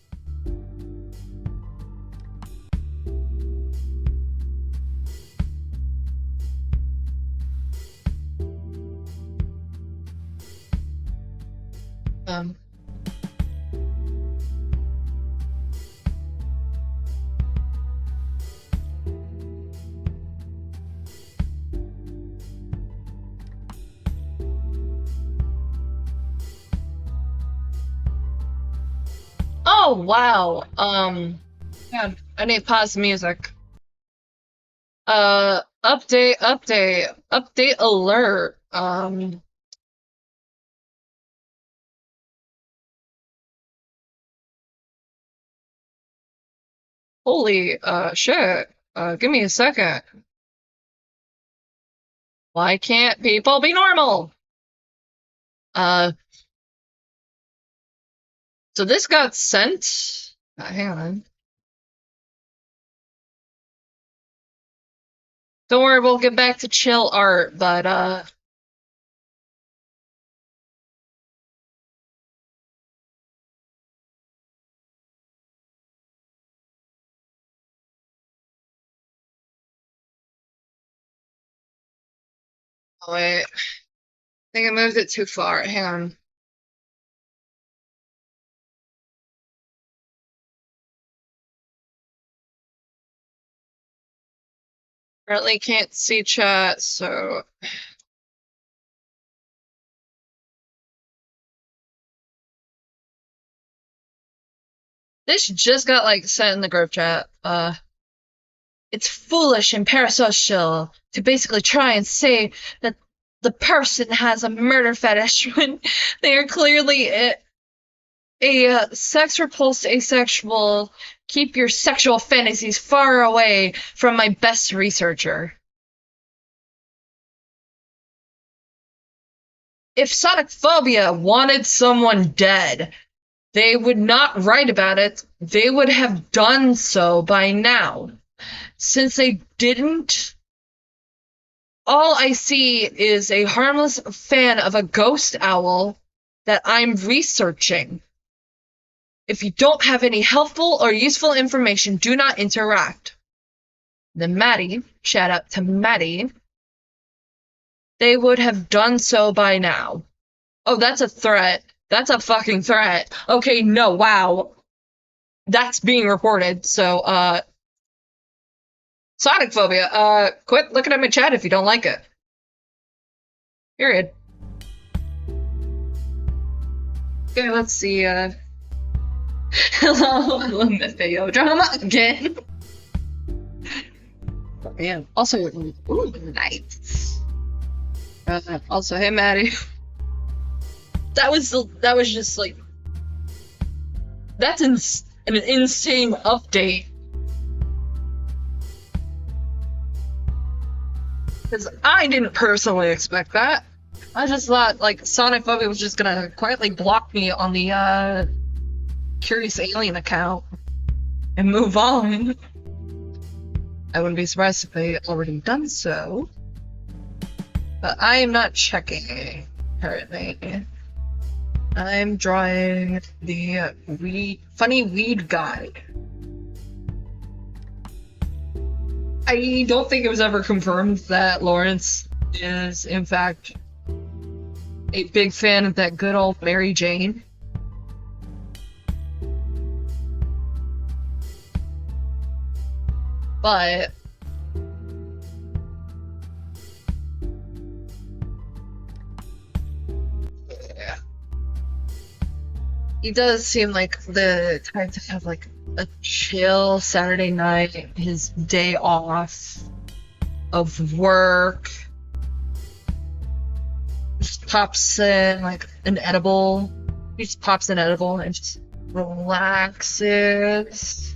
Oh, wow. Yeah, I need to pause the music. Update alert. Holy, shit. Give me a second. Why can't people be normal? So this got sent? Hang on. Don't worry, we'll get back to chill art, but, oh, wait. I think I moved it too far. Hang on. Currently can't see chat, so... This just got, like, sent in the group chat. It's foolish and parasocial to basically try and say that the person has a murder fetish when they are clearly a sex-repulsed asexual. Keep your sexual fantasies far away from my best researcher. If Sonic Phobia wanted someone dead, they would not write about it. They would have done so by now. Since they didn't, all I see is a harmless fan of a ghost owl that I'm researching. If you don't have any helpful or useful information, do not interact. Then Maddie, shout out to Maddie, they would have done so by now. Oh, that's a threat. That's a fucking threat. Okay, no, wow. That's being reported, so, Sonic Phobia, quit looking at my chat if you don't like it. Period. Okay, let's see, hello, LMFAO drama again. Man, also, ooh, nice. Also, hey, Maddie. That was just like, that's an insane update. Because I didn't personally expect that. I just thought, like, Sonic Phobia was just gonna quietly block me on the, Curious Alien account and move on. I wouldn't be surprised if they already done so. But I am not checking currently. I'm drawing the funny weed guide. I don't think it was ever confirmed that Lawrence is, in fact, a big fan of that good old Mary Jane. But yeah, he does seem like the type to have like a chill Saturday night, his day off of work. Just pops in like an edible. He just pops an edible and just relaxes.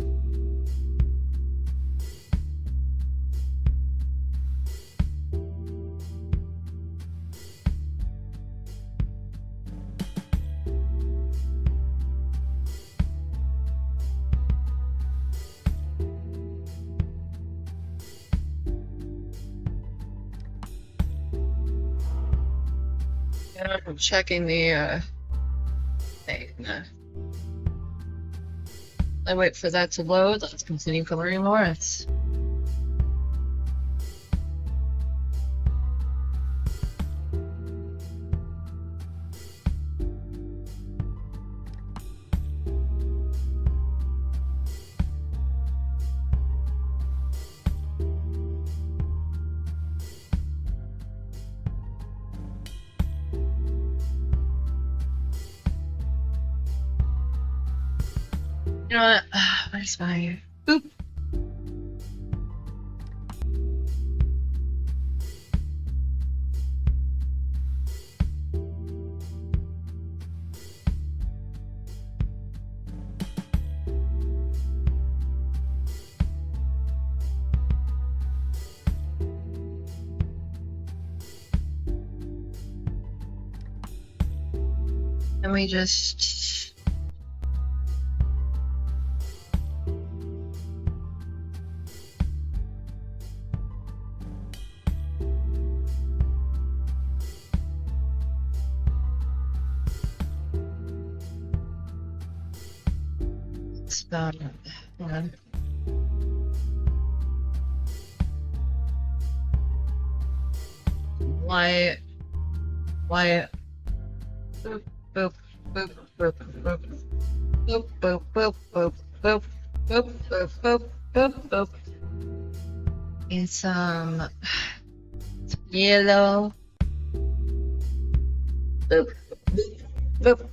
And I'm checking the thing. I wait for that to load. Let's continue coloring Lawrence. You know what? Where's my boop? And we just about it. Hold on. Light. Boop, boop, boop, boop, boop. Boop, boop, boop, boop, boop, boop, boop, boop, boop, boop. And some yellow. Boop, boop, boop.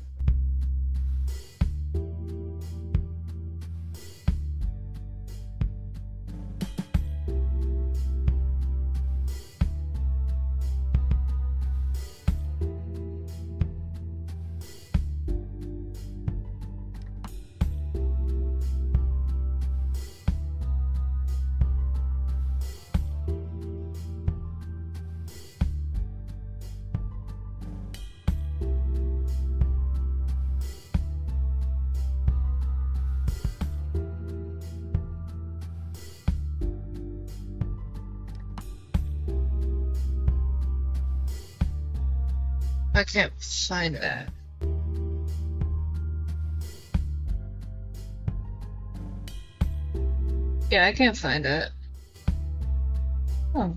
I can't find that. Yeah, I can't find it. Oh,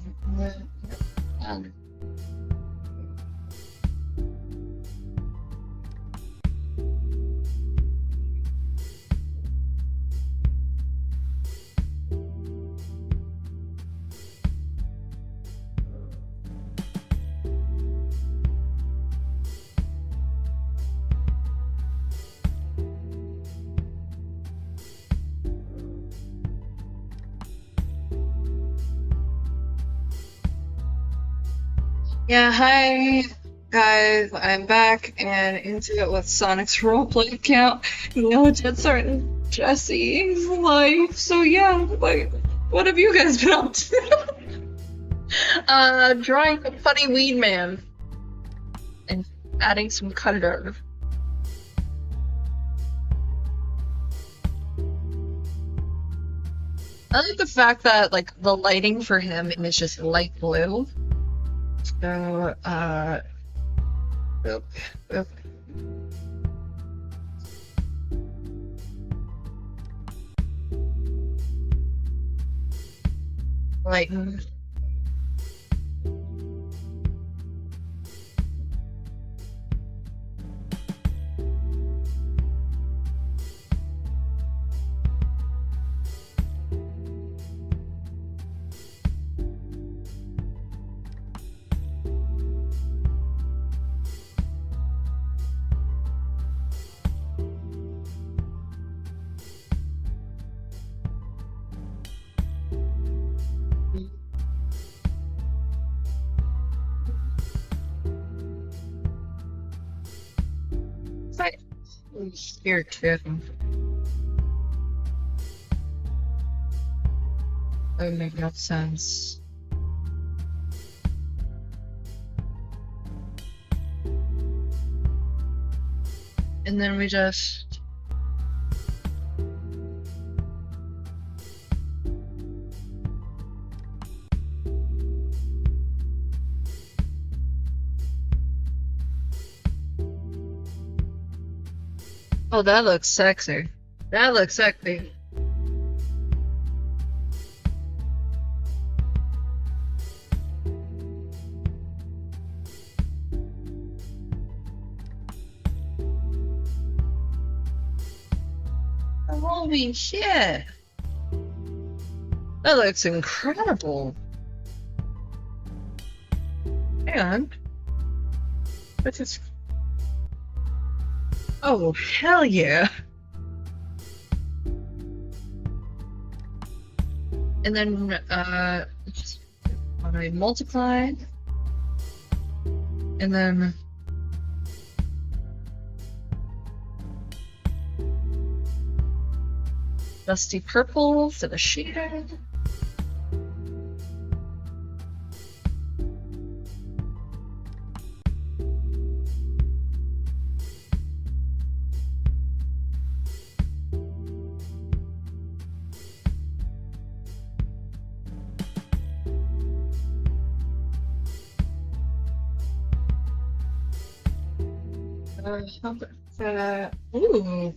um, yeah, hi guys, I'm back and into it with Sonic's roleplay account. You know, it's starting Jesse's life. So yeah, like, what have you guys been up to? Drawing a funny weed man and adding some color. I like the fact that like the lighting for him is just light blue. So, oop, oop. Lighten. Here too. That would make no sense. And then we just oh, that looks sexy. That looks sexy. Holy shit. That looks incredible. Hang on. What's this? Oh, hell yeah. And then, just when I multiply, and then dusty purple for the shaded. Ooh.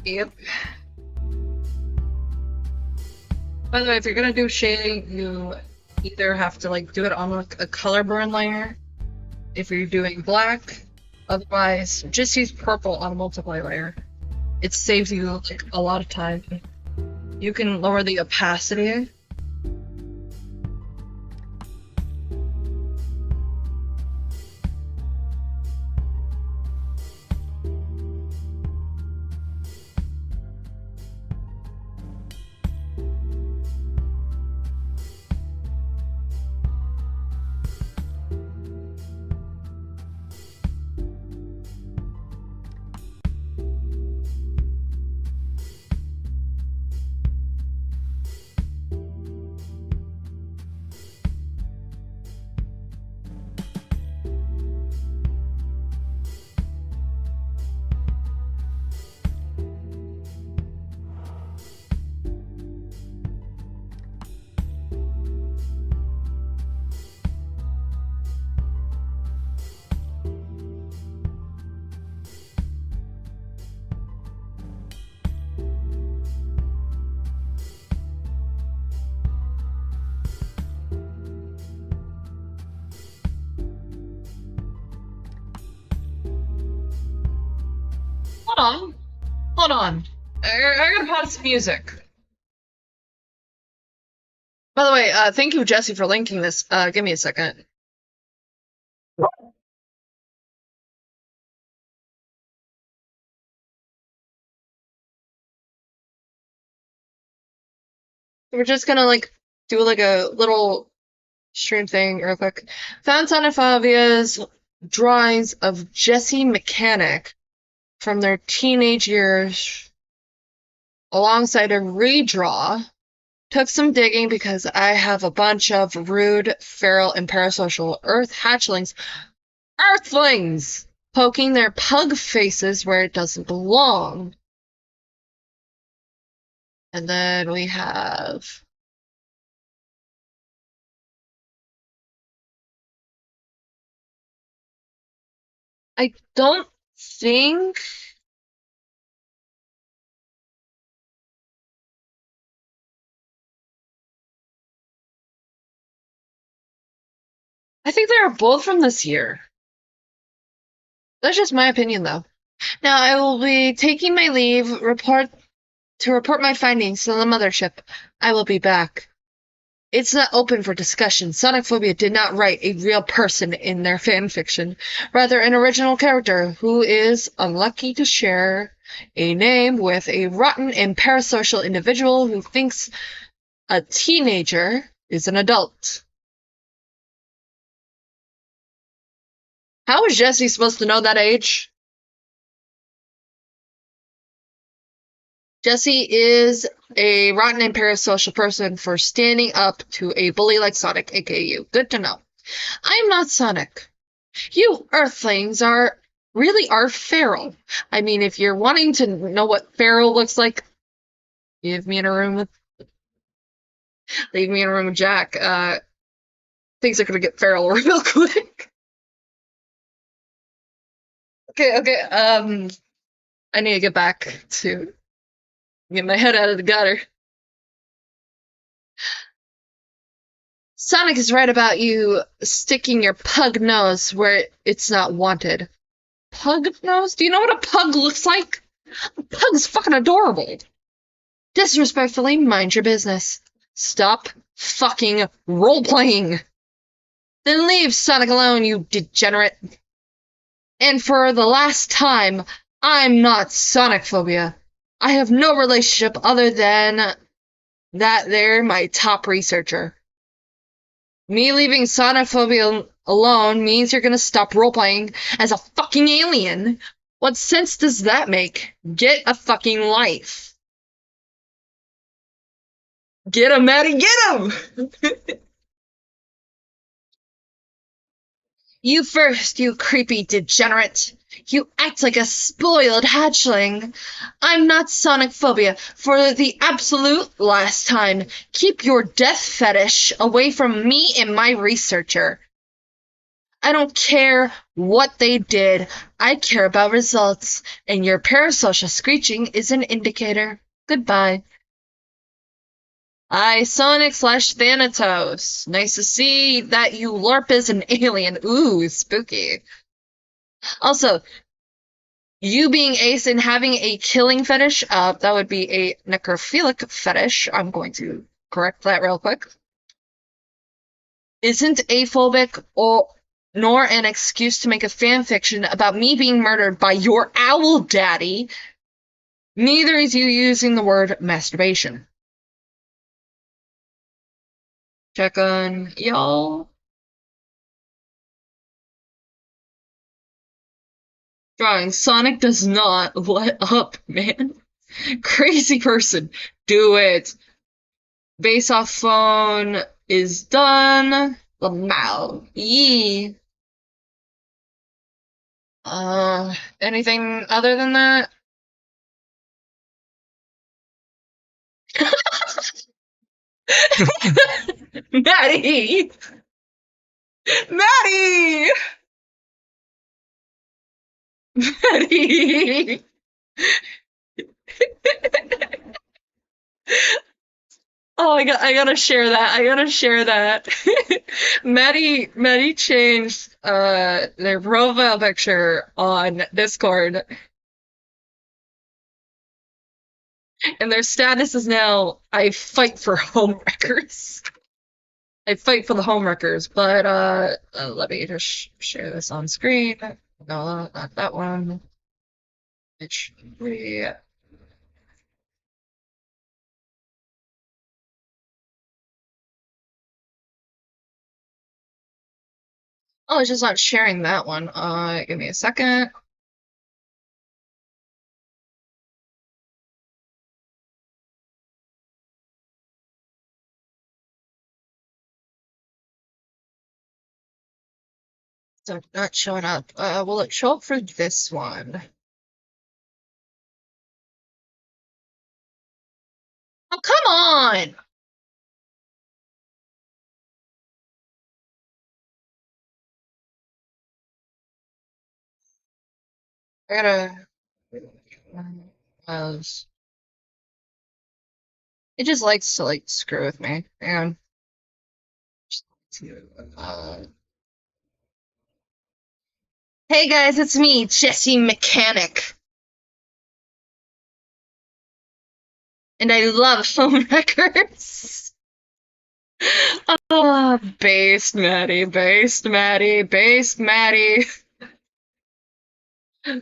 Yep. By the way, if you're gonna do shading, you either have to like do it on like a color burn layer if you're doing black. Otherwise, just use purple on a multiply layer. It saves you like a lot of time. You can lower the opacity. Hold on. I gotta pause some music. By the way, thank you, Jesse, for linking this. Give me a second. We're just gonna like do like a little stream thing real quick. Found Son of Fabia's drawings of Jesse Mechanic from their teenage years alongside a redraw. Took some digging because I have a bunch of rude, feral, and parasocial earthlings poking their pug faces where it doesn't belong. And then we have I don't think I think they are both from this year. That's just my opinion, though. Now I will be taking my leave. Report my findings to the mothership. I will be back. It's not open for discussion. Sonic Phobia did not write a real person in their fanfiction, rather an original character who is unlucky to share a name with a rotten and parasocial individual who thinks a teenager is an adult. How is Jesse supposed to know that age? Jesse is a rotten and parasocial person for standing up to a bully like Sonic, aka you. Good to know. I'm not Sonic. You Earthlings are feral. I mean, if you're wanting to know what feral looks like, leave me in a room with Jack. Things are gonna get feral real quick. Okay. I need to get back to get my head out of the gutter. Sonic is right about you sticking your pug nose where it's not wanted. Pug nose? Do you know what a pug looks like? A pug's fucking adorable. Disrespectfully, mind your business. Stop fucking role-playing. Then leave Sonic alone, you degenerate. And for the last time, I'm not Sonic Phobia. I have no relationship other than that they're my top researcher. Me leaving Sonic Phobia alone means you're gonna stop role-playing as a fucking alien. What sense does that make? Get a fucking life. Get him, Maddie, get him! You first, you creepy degenerate. You act like a spoiled hatchling. I'm not Sonic Phobia. For the absolute last time, keep your death fetish away from me and my researcher. I don't care what they did. I care about results, and your parasocial screeching is an indicator. Goodbye. Hi, Sonic/Thanatos. Nice to see that you LARP as an alien. Ooh, spooky. Also, you being ace and having a killing fetish, that would be a necrophilic fetish. I'm going to correct that real quick. Isn't aphobic or nor an excuse to make a fan fiction about me being murdered by your owl daddy. Neither is you using the word masturbation. Check on y'all. Drawing. Sonic does not let up, man. Crazy person. Do it. Base off phone is done. Lamau. Yee. Anything other than that? Maddie! Maddie! Maddie! Oh, I gotta share that. I gotta share that. Maddie changed their profile picture on Discord, and their status is now I fight for homewreckers. I fight for the homewreckers, but let me just share this on screen. No, not that one. It should be. Oh, it's just not sharing that one. Give me a second. So not showing up. Will it show up for this one? Oh, come on! I gotta. Uh, it just likes to like screw with me, and uh, Hey guys, it's me, Jesse Mechanic. And I love home records. Oh, based Maddie. But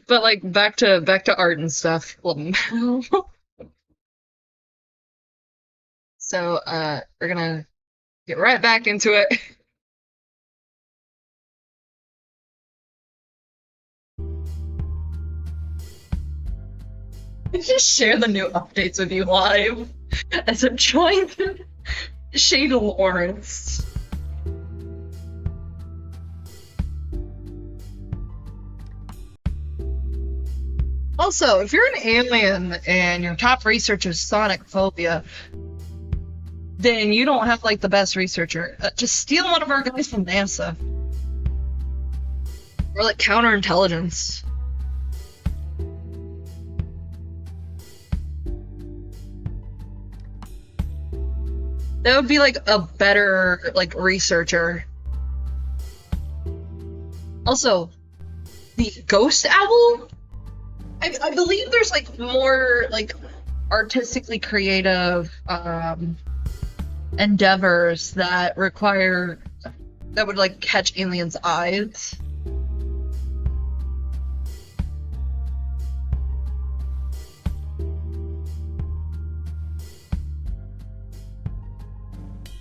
like back to art and stuff. So we're gonna get right back into it. I just share the new updates with you live as I'm trying to shade Lawrence. Also, if you're an alien and your top research is sonic phobia, then you don't have like the best researcher. Just steal one of our guys from NASA. Or like counterintelligence. That would be like a better like researcher. Also, the ghost owl? I believe there's like more like artistically creative endeavors that require that would like catch aliens' eyes.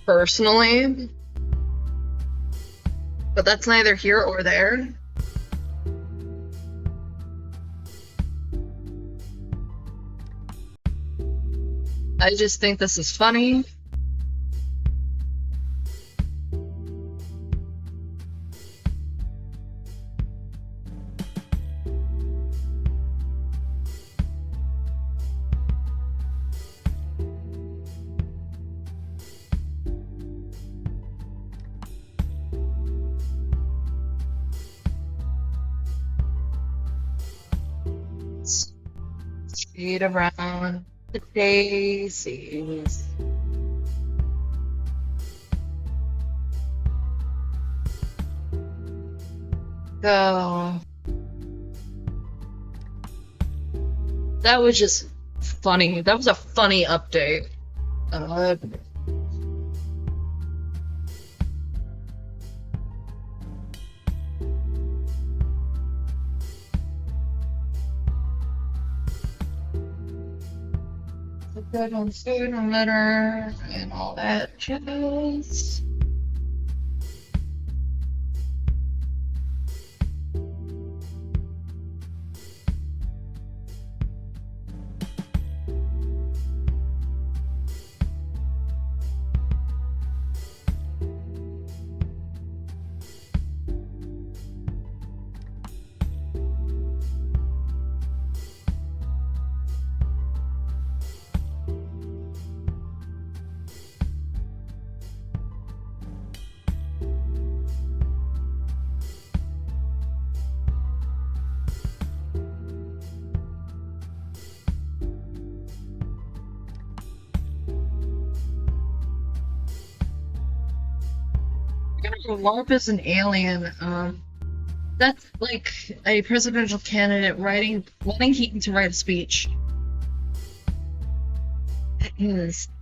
Personally, but that's neither here or there. I just think this is funny. Speed around the daisies. Go. That was just funny. That was a funny update. Good on food and litter and all that jazz. LARP is an alien. That's like a presidential candidate wanting Heaton to write a speech.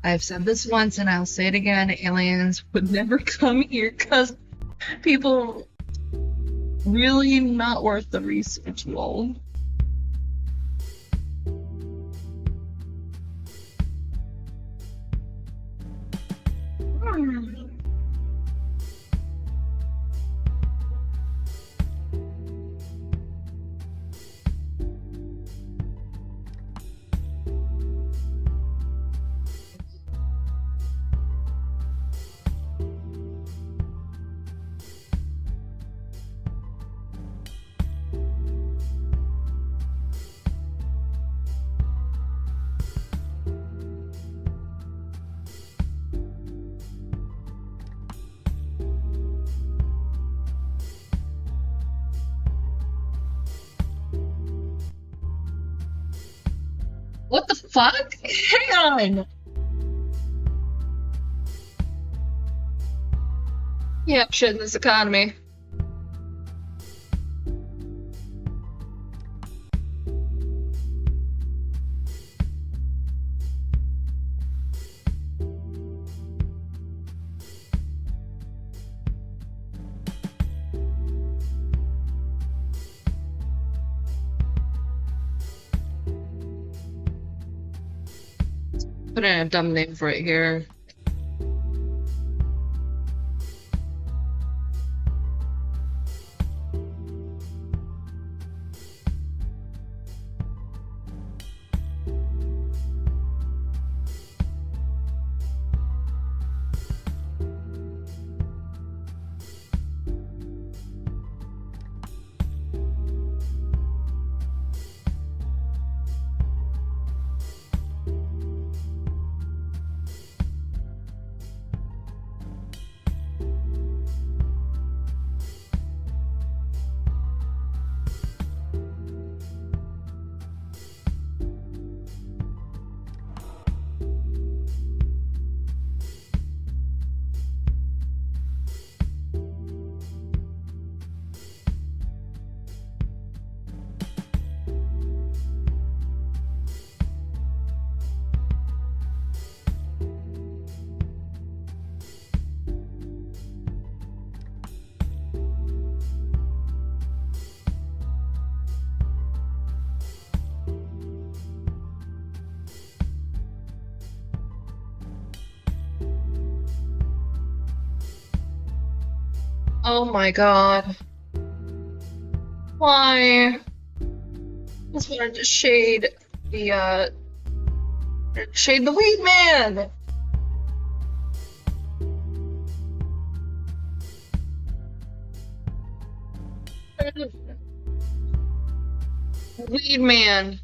I've said this once and I'll say it again, aliens would never come here because people really not worth the research, lol. What the fuck? Hang on! Yeah, shit in this economy. put in a dumb name for it here. Oh my god. Why? Just wanted to shade the weed man! Weed man.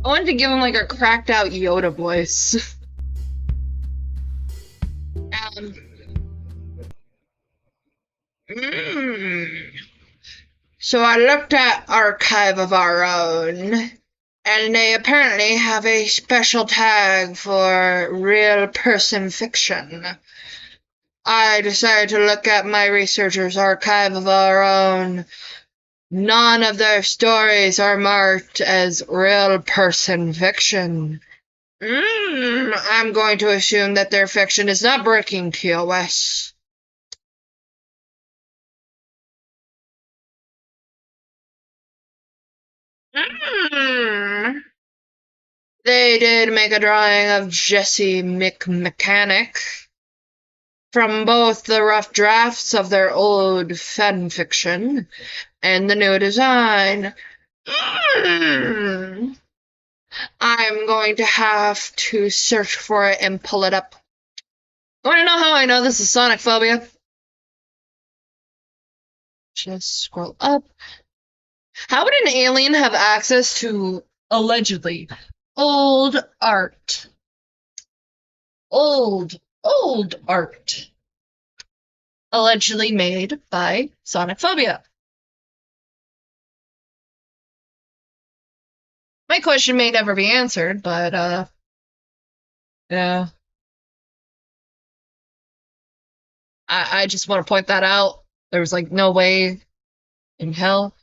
I wanted to give him like a cracked out Yoda voice. So I looked at Archive of Our Own, and they apparently have a special tag for real person fiction. I decided to look at my researchers' Archive of Our Own. None of their stories are marked as real person fiction. I'm going to assume that their fiction is not breaking TOS. They did make a drawing of Jesse McMechanic from both the rough drafts of their old fanfiction and the new design. I'm going to have to search for it and pull it up. Want to know how I know this is Sonic Phobia? Just scroll up. How would an alien have access to, allegedly, old art? Old art. Allegedly made by Sonic Phobia. My question may never be answered, but, yeah. I just want to point that out. There was, like, no way in hell.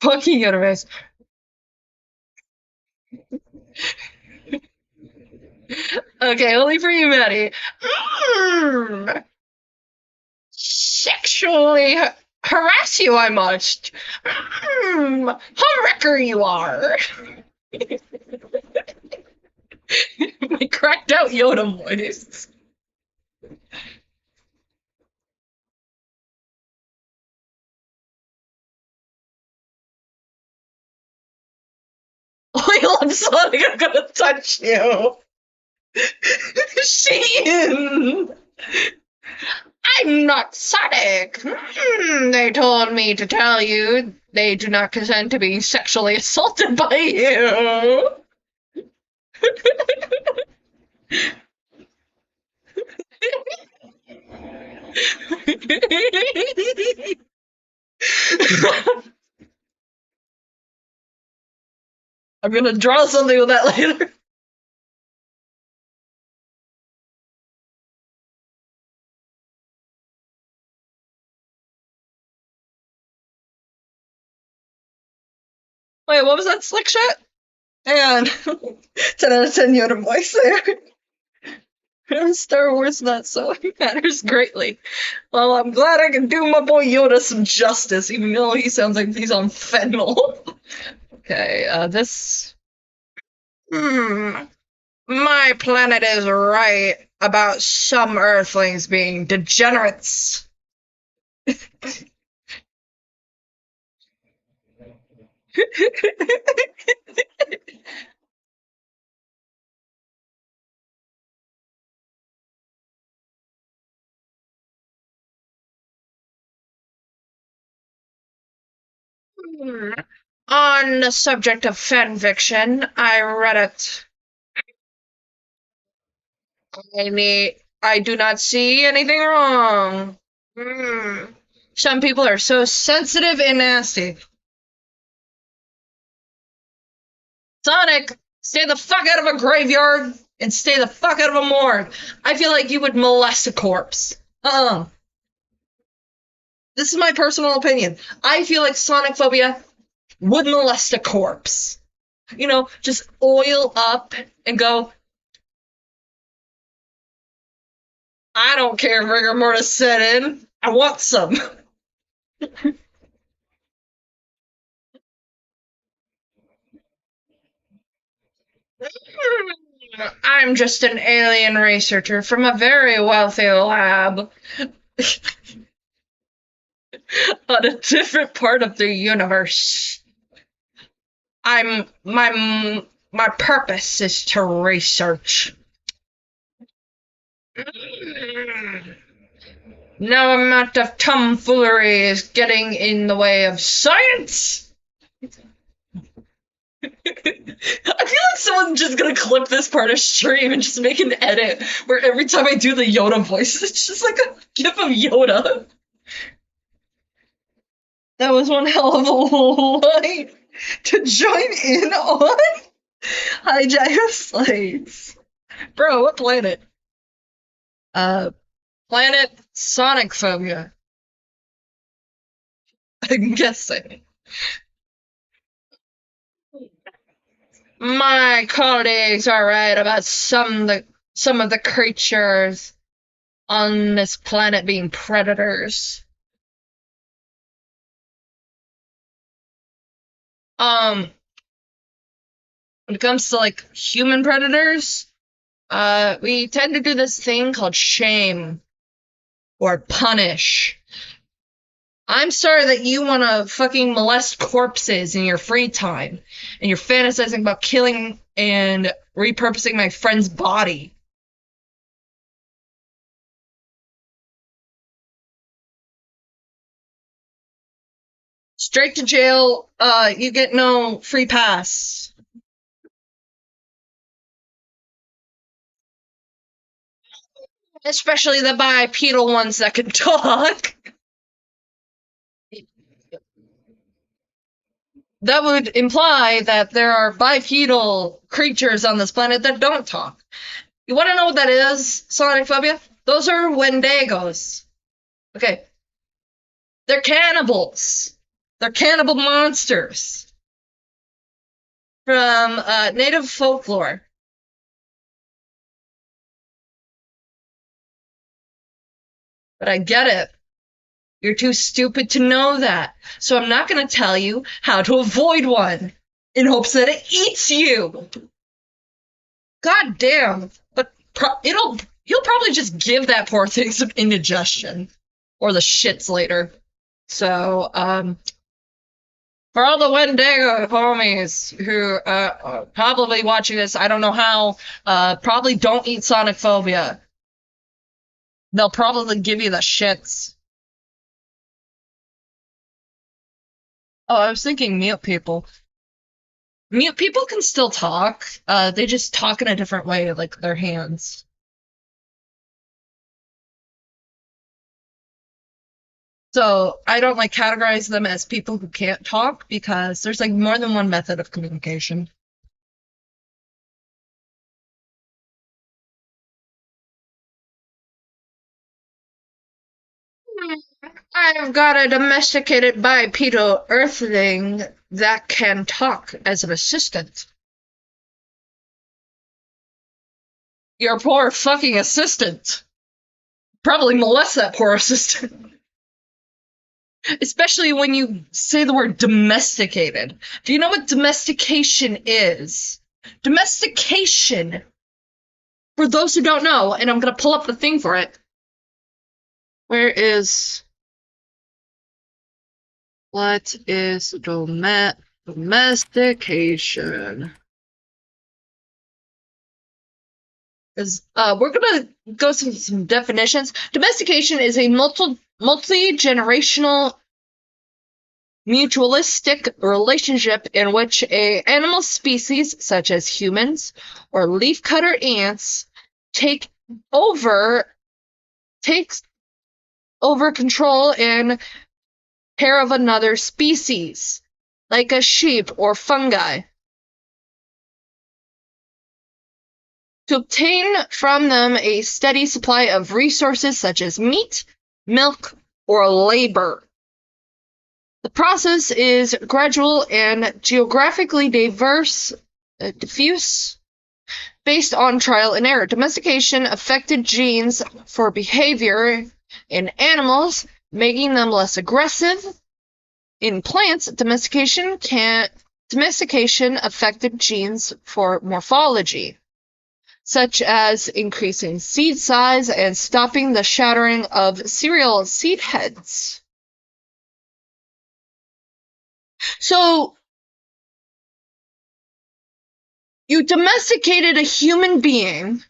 Fucking universe. Okay, only for you, Maddie. Sexually harass you, I must. Homewrecker you are. My cracked out Yoda voice. Oil, I'm Sonic, I'm gonna touch you. Sheen! I'm not Sonic. They told me to tell you they do not consent to being sexually assaulted by you. I'm gonna draw something with that later. Wait, what was that slick shit? Hang on. 10 out of 10 Yoda voice there. Star Wars not so matters greatly. Well, I'm glad I can do my boy Yoda some justice, even though he sounds like he's on fentanyl. Okay, this. My planet is right about some Earthlings being degenerates. On the subject of fanfiction, I read it. I do not see anything wrong. Some people are so sensitive and nasty. Sonic, stay the fuck out of a graveyard and stay the fuck out of a morgue. I feel like you would molest a corpse. This is my personal opinion. I feel like Sonic Phobia would molest a corpse. You know, just oil up and go, I don't care if rigor mortis set in. I want some. I'm just an alien researcher from a very wealthy lab on a different part of the universe. My purpose is to research. No amount of tomfoolery is getting in the way of science. I feel like someone's just gonna clip this part of stream and just make an edit where every time I do the Yoda voice, it's just like a gif of Yoda. That was one hell of a line to join in on. Hijack of slaves. Bro, what planet? Planet Sonic Phobia. I'm guessing. My colleagues are right about some of the creatures on this planet being predators. When it comes to like human predators, we tend to do this thing called shame or punish. I'm sorry that you want to fucking molest corpses in your free time and you're fantasizing about killing and repurposing my friend's body. Straight to jail, you get no free pass. Especially the bipedal ones that can talk. That would imply that there are bipedal creatures on this planet that don't talk. You want to know what that is, Sonic Phobia? Those are Wendigos. Okay. They're cannibals. They're cannibal monsters from native folklore. But I get it. You're too stupid to know that. So I'm not going to tell you how to avoid one in hopes that it eats you. God damn. But you'll probably just give that poor thing some indigestion or the shits later. So, for all the Wendigo homies who are probably watching this, I don't know how, probably don't eat Sonic Phobia. They'll probably give you the shits. Oh, I was thinking mute people. Mute people can still talk. They just talk in a different way, like their hands. So I don't like categorize them as people who can't talk because there's like more than one method of communication. I've got a domesticated bipedal earthling that can talk as an assistant. your poor fucking assistant. Probably molest that poor assistant. Especially when you say the word domesticated. Do you know what domestication is? Domestication, for those who don't know, and I'm going to pull up the thing for it. What is domestication? Because we're going to go through some definitions. Domestication is a multi-generational mutualistic relationship in which a animal species, such as humans or leafcutter ants, takes over control and care of another species, like a sheep or fungi, to obtain from them a steady supply of resources such as meat, milk, or labor. The process is gradual and geographically diffuse, based on trial and error. Domestication affected genes for behavior in animals, making them less aggressive. In plants, domestication affected genes for morphology, such as increasing seed size and stopping the shattering of cereal seed heads. So, you domesticated a human being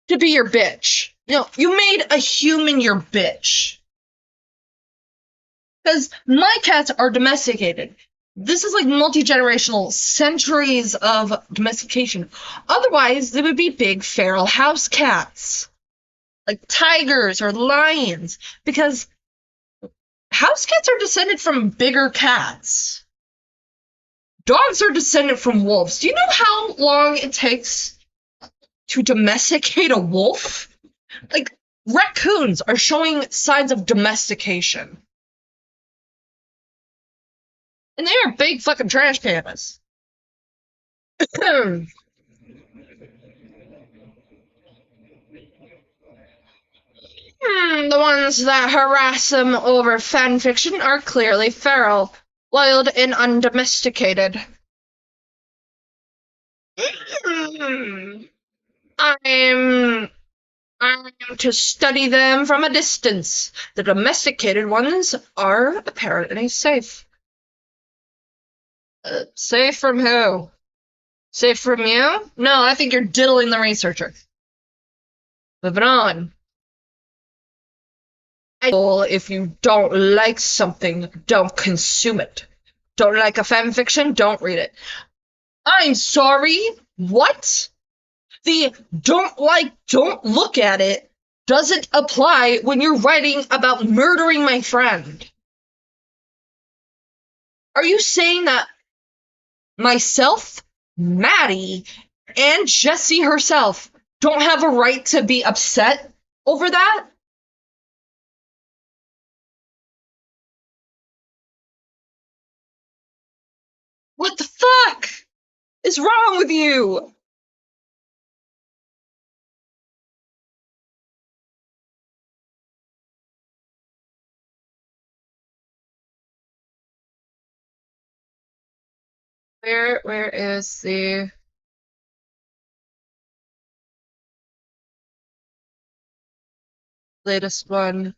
to be your bitch. No, you made a human your bitch. Because my cats are domesticated. This is like multi-generational centuries of domestication. Otherwise, they would be big feral house cats. Like tigers or lions. Because house cats are descended from bigger cats. Dogs are descended from wolves. Do you know how long it takes to domesticate a wolf? Like, raccoons are showing signs of domestication. And they are big fucking trash cans. The ones that harass them over fanfiction are clearly feral, wild, and undomesticated. I'm to study them from a distance. The domesticated ones are apparently safe. Safe from who? Safe from you? No, I think you're diddling the researcher. Moving on. If you don't like something, don't consume it. Don't like a fanfiction? Don't read it. I'm sorry? What? The don't look at it doesn't apply when you're writing about murdering my friend. Are you saying that myself, Maddie, and Jessie herself don't have a right to be upset over that? What the fuck is wrong with you? Where is the latest one?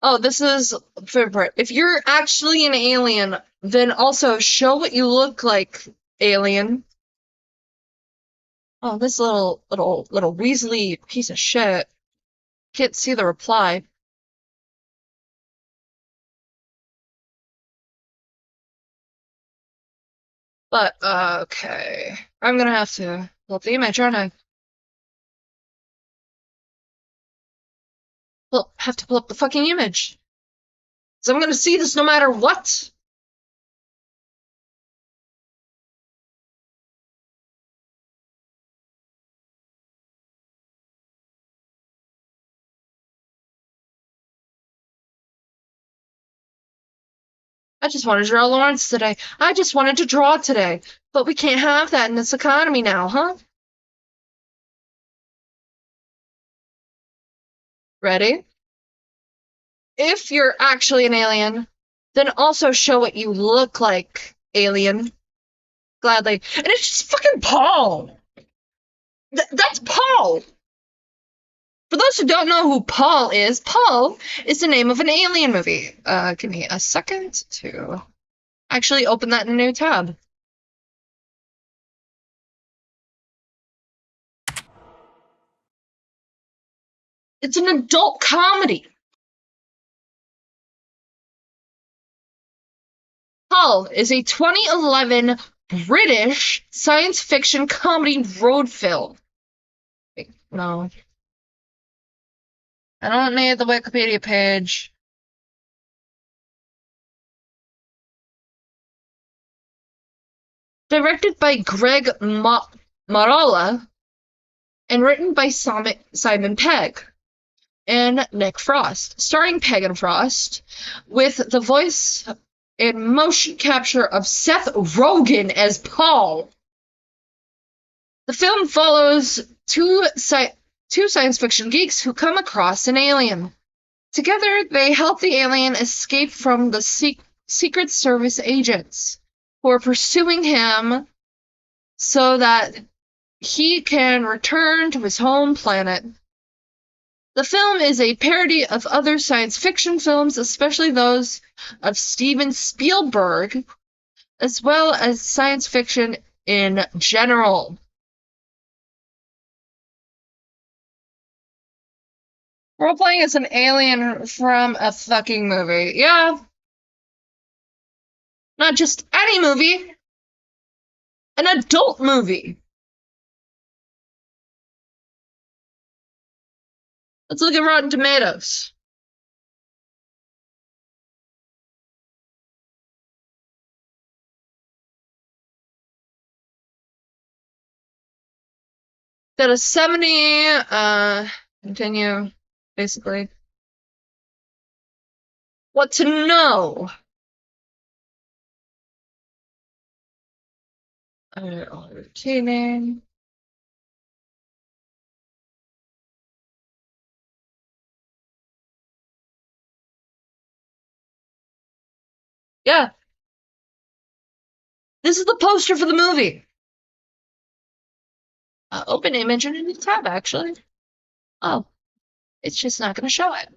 Oh, this is favorite. If you're actually an alien, then also show what you look like, alien. Oh, this little Weasley piece of shit. Can't see the reply. But, okay. I'm gonna have to pull up the image, aren't I? Well, have to pull up the fucking image. So I'm gonna see this no matter what. I just want to draw Lawrence today. I just wanted to draw today. But we can't have that in this economy now, huh? Ready? If you're actually an alien, then also show what you look like, alien. Gladly. And it's just fucking Paul! That's Paul! For those who don't know who Paul is the name of an alien movie. Give me a second to actually open that in a new tab. It's an adult comedy. Paul is a 2011 British science fiction comedy road film. Wait, no. I don't need the Wikipedia page. Directed by Greg Marola and written by Simon Pegg and Nick Frost, starring Pegg and Frost, with the voice and motion capture of Seth Rogen as Paul. The film follows two science fiction geeks who come across an alien. Together, they help the alien escape from the Secret Service agents who are pursuing him so that he can return to his home planet. The film is a parody of other science fiction films, especially those of Steven Spielberg, as well as science fiction in general. Role-playing as an alien from a fucking movie. Yeah. Not just any movie. An adult movie. Let's look at Rotten Tomatoes. Got a 70, continue, basically. What to know? Retaining. Yeah. This is the poster for the movie. Open image in a new tab, actually. Oh. It's just not going to show it.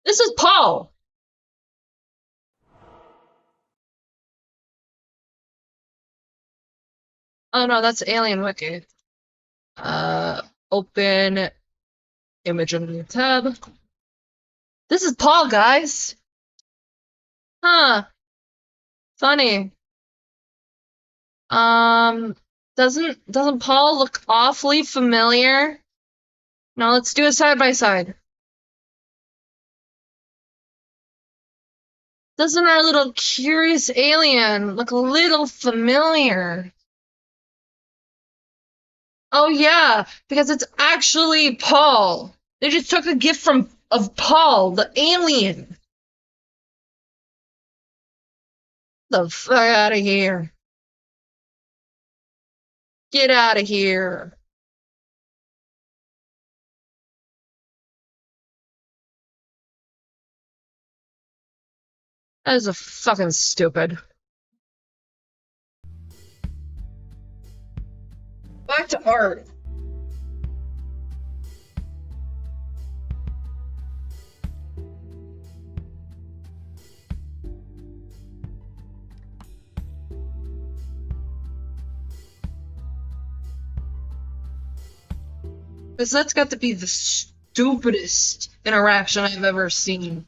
This is Paul. Oh no, that's Alien Wiki. Open image in the tab. This is Paul, guys. Huh. Funny. Doesn't Paul look awfully familiar? Now let's do a side by side. Doesn't our little curious alien look a little familiar? Oh yeah, because it's actually Paul. They just took a gift of Paul, the alien. The fuck out of here. Get out of here. That is a fucking stupid. Back to art. Because that's got to be the stupidest interaction I've ever seen.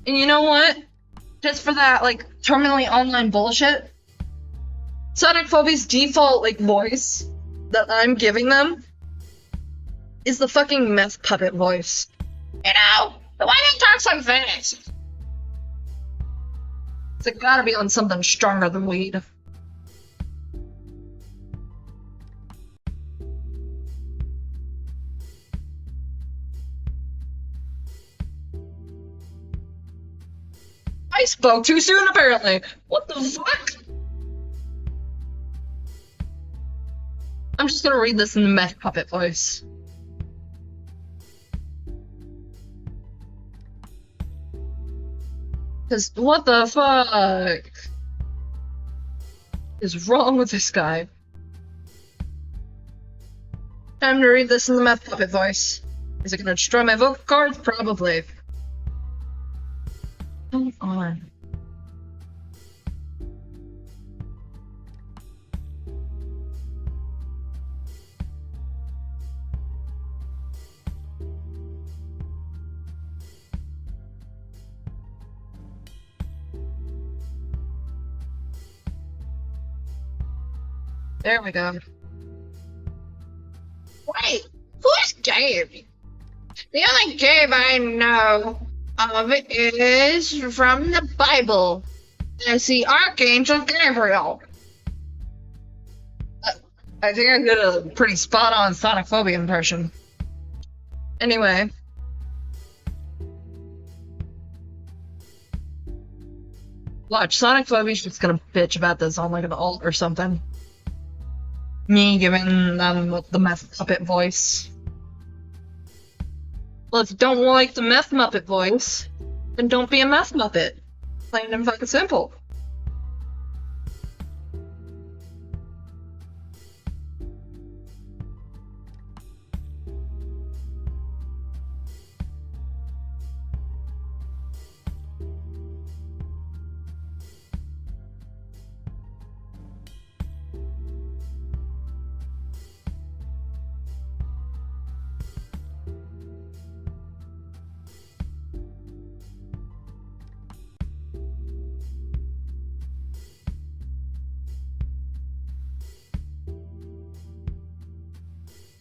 And you know what? Just for that, like, terminally online bullshit, Sonic Phobie's default, like, voice that I'm giving them is the fucking meth puppet voice. You know, the way he talks so fast. It's gotta be on something stronger than weed. I spoke too soon, apparently. What the fuck? I'm just gonna read this in the meth puppet voice. Cause what the fuck is wrong with this guy? Time to read this in the meth puppet voice. Is it gonna destroy my vocal cords? Probably. Come on. There we go. Wait, who's Gabe? The only Gabe I know of is from the Bible as the Archangel Gabriel. I think I did a pretty spot-on Sonic Phobia impression. Anyway. Watch, Sonic Phobia's just gonna bitch about this on like an alt or something. Me giving them the meth puppet voice. Well, if you don't like the meth muppet voice, then don't be a meth muppet. Plain and fucking simple.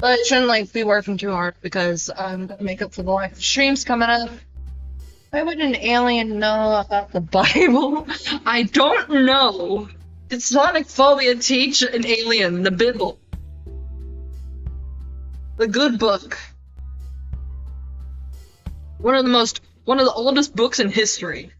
But I shouldn't like be working too hard because I'm gonna make up for the lack of streams coming up. Why would an alien know about the Bible? I don't know. Did Sonic Phobia teach an alien the Bible? The good book. One of the oldest books in history.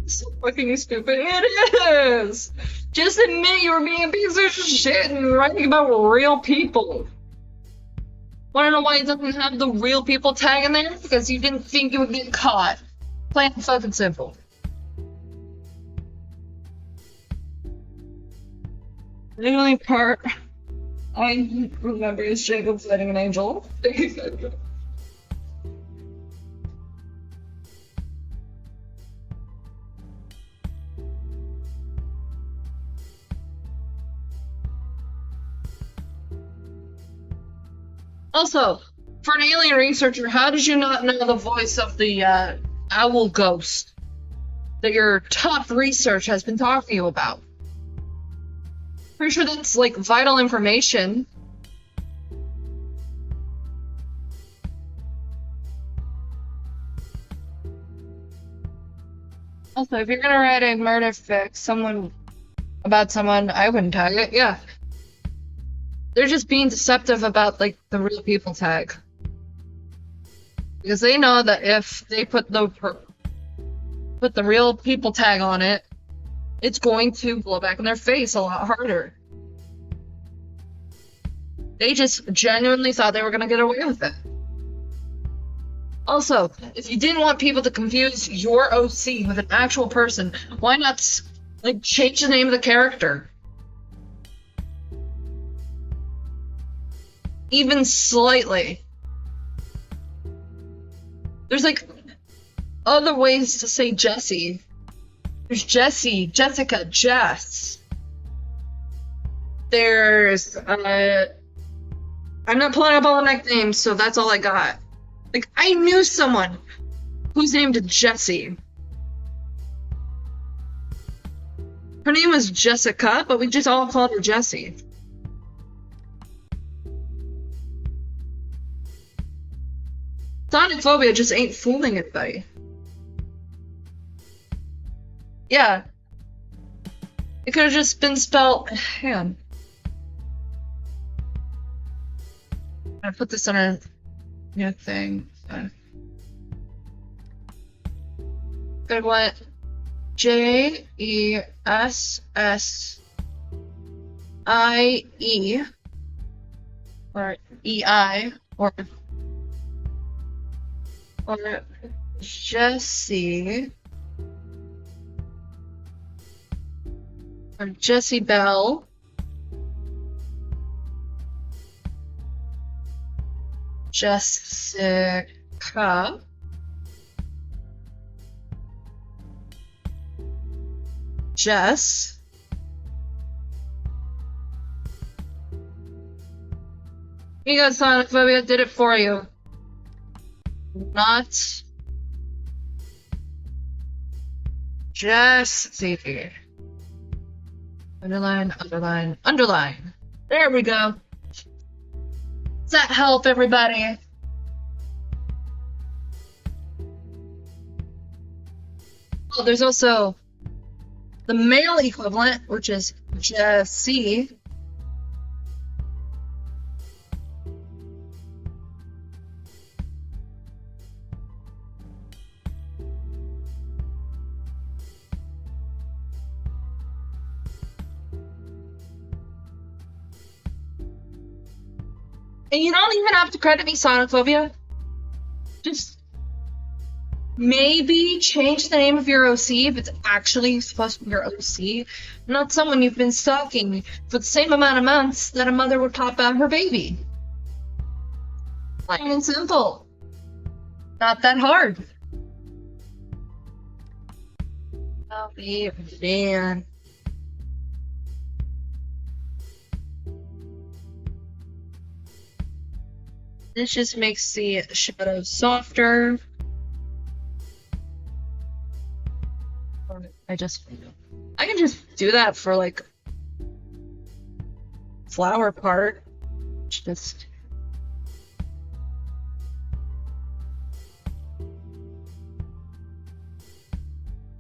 So fucking stupid. It is! Just admit you were being a piece of shit and writing about real people. Wanna know why it doesn't have the real people tag in there? Because you didn't think you would get caught. Plain and fucking simple. The only part I remember is Jacob fighting an angel. Also, for an alien researcher, how did you not know the voice of the owl ghost that your top research has been talking to you about? Pretty sure that's like vital information. Also, if you're gonna write a murder fic about someone, I wouldn't tag it, yeah. They're just being deceptive about, like, the real people tag. Because they know that if they put the real people tag on it, it's going to blow back in their face a lot harder. They just genuinely thought they were gonna get away with it. Also, if you didn't want people to confuse your OC with an actual person, why not, like, change the name of the character? even slightly. There's like other ways to say Jessie. There's Jessie, Jessica, Jess. There's I'm not pulling up all the nicknames, so that's all I got. Like, I knew someone who's named Jessie. Her name was Jessica, but we just all called her Jessie. Sonic phobia just ain't fooling anybody. Yeah. It could have just been spelled. Hang on. I put this on a new thing. Good one. Jesssie or EI or Jessie or Jessie Bell. Jessica. Jess. Here you go, Sonic Phobia did it for you. Not Jessie. Underline, underline, underline. There we go. Does that help, everybody? Oh, there's also the male equivalent, which is Jessie. And you don't even have to credit me, Sonic Phobia. Just maybe change the name of your OC if it's actually supposed to be your OC, not someone you've been stalking for the same amount of months that a mother would pop out her baby. Plain and simple. Not that hard. Oh, man. This just makes the shadow softer. I can just do that for like flower part. Just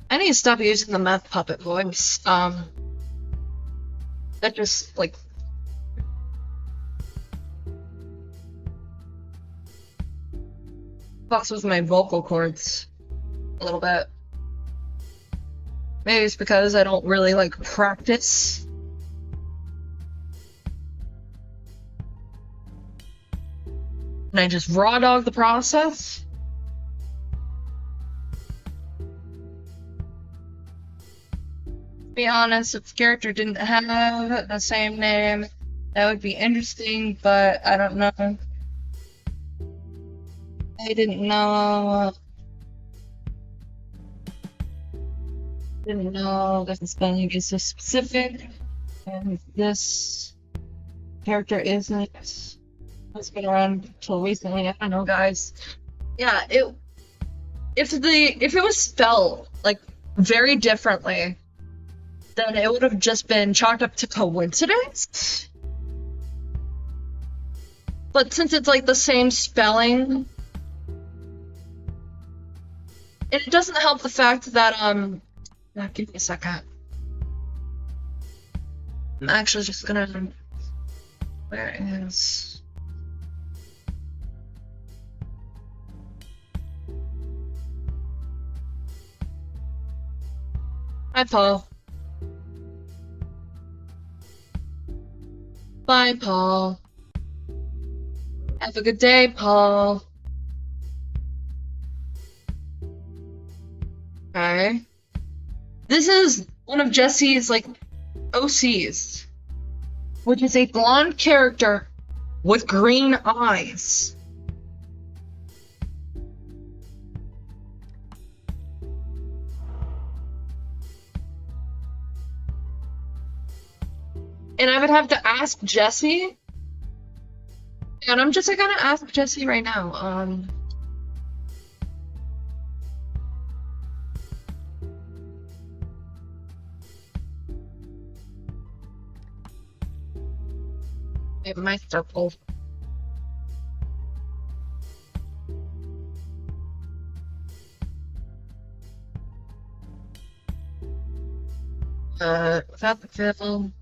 I need to stop using the meth puppet voice. That just like fucks with my vocal cords a little bit. Maybe it's because I don't really like practice. And I just raw dog the process. To be honest, if the character didn't have the same name, that would be interesting, but I don't know. I didn't know that the spelling is so specific, and this character isn't. It's been around until recently. I don't know, guys. Yeah, if it was spelled like very differently, then it would have just been chalked up to coincidence. But since it's like the same spelling, and it doesn't help the fact that give me a second. I'm actually just gonna. Where is? Hi, Paul. Bye, Paul. Have a good day, Paul. Okay. This is one of Jessie's, like, OCs, which is a blonde character with green eyes. And I would have to ask Jesse. And I'm just gonna ask Jesse right now. It might circle. Without the fill.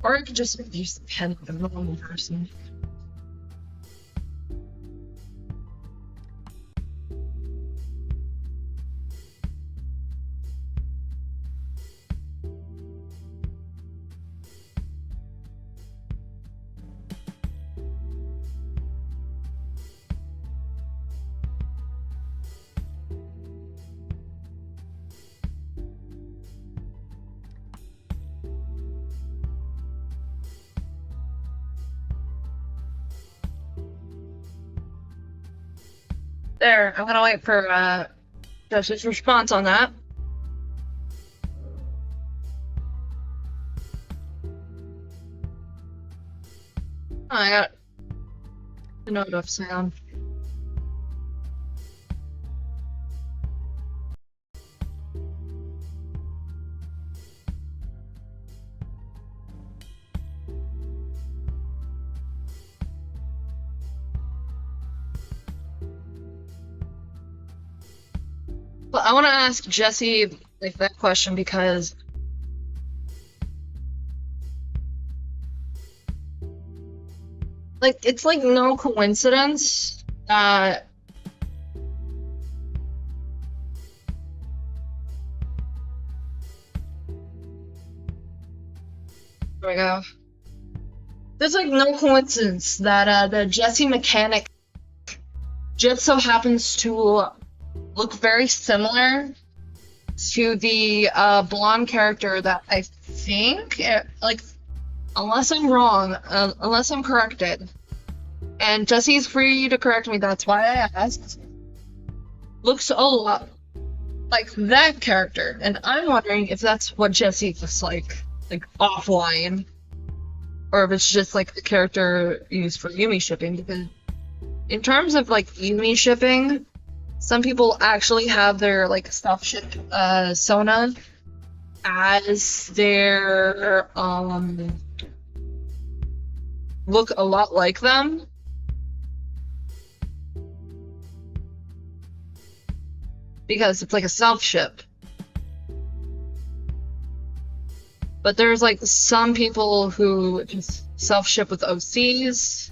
Or I could just use the pen like a normal person. There, I'm gonna wait for Jesse's response on that. Oh, I got the note of sound. But I want to ask Jesse like that question because like it's like no coincidence that there we go. There's like no coincidence that the Jesse mechanic just so happens to look very similar to the blonde character that I think, like, unless I'm wrong, unless I'm corrected, and Jesse's free to correct me, that's why I asked, looks a lot like that character, and I'm wondering if that's what Jesse looks like offline, or if it's just like the character used for Yumi shipping, because in terms of like Yumi shipping, some people actually have their like self-ship Sona as their look a lot like them. Because it's like a self-ship. But there's like some people who just self-ship with OCs.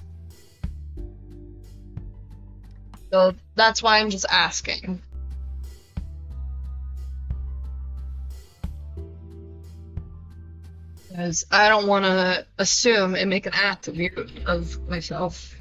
So that's why I'm just asking. Because I don't want to assume and make an act of myself.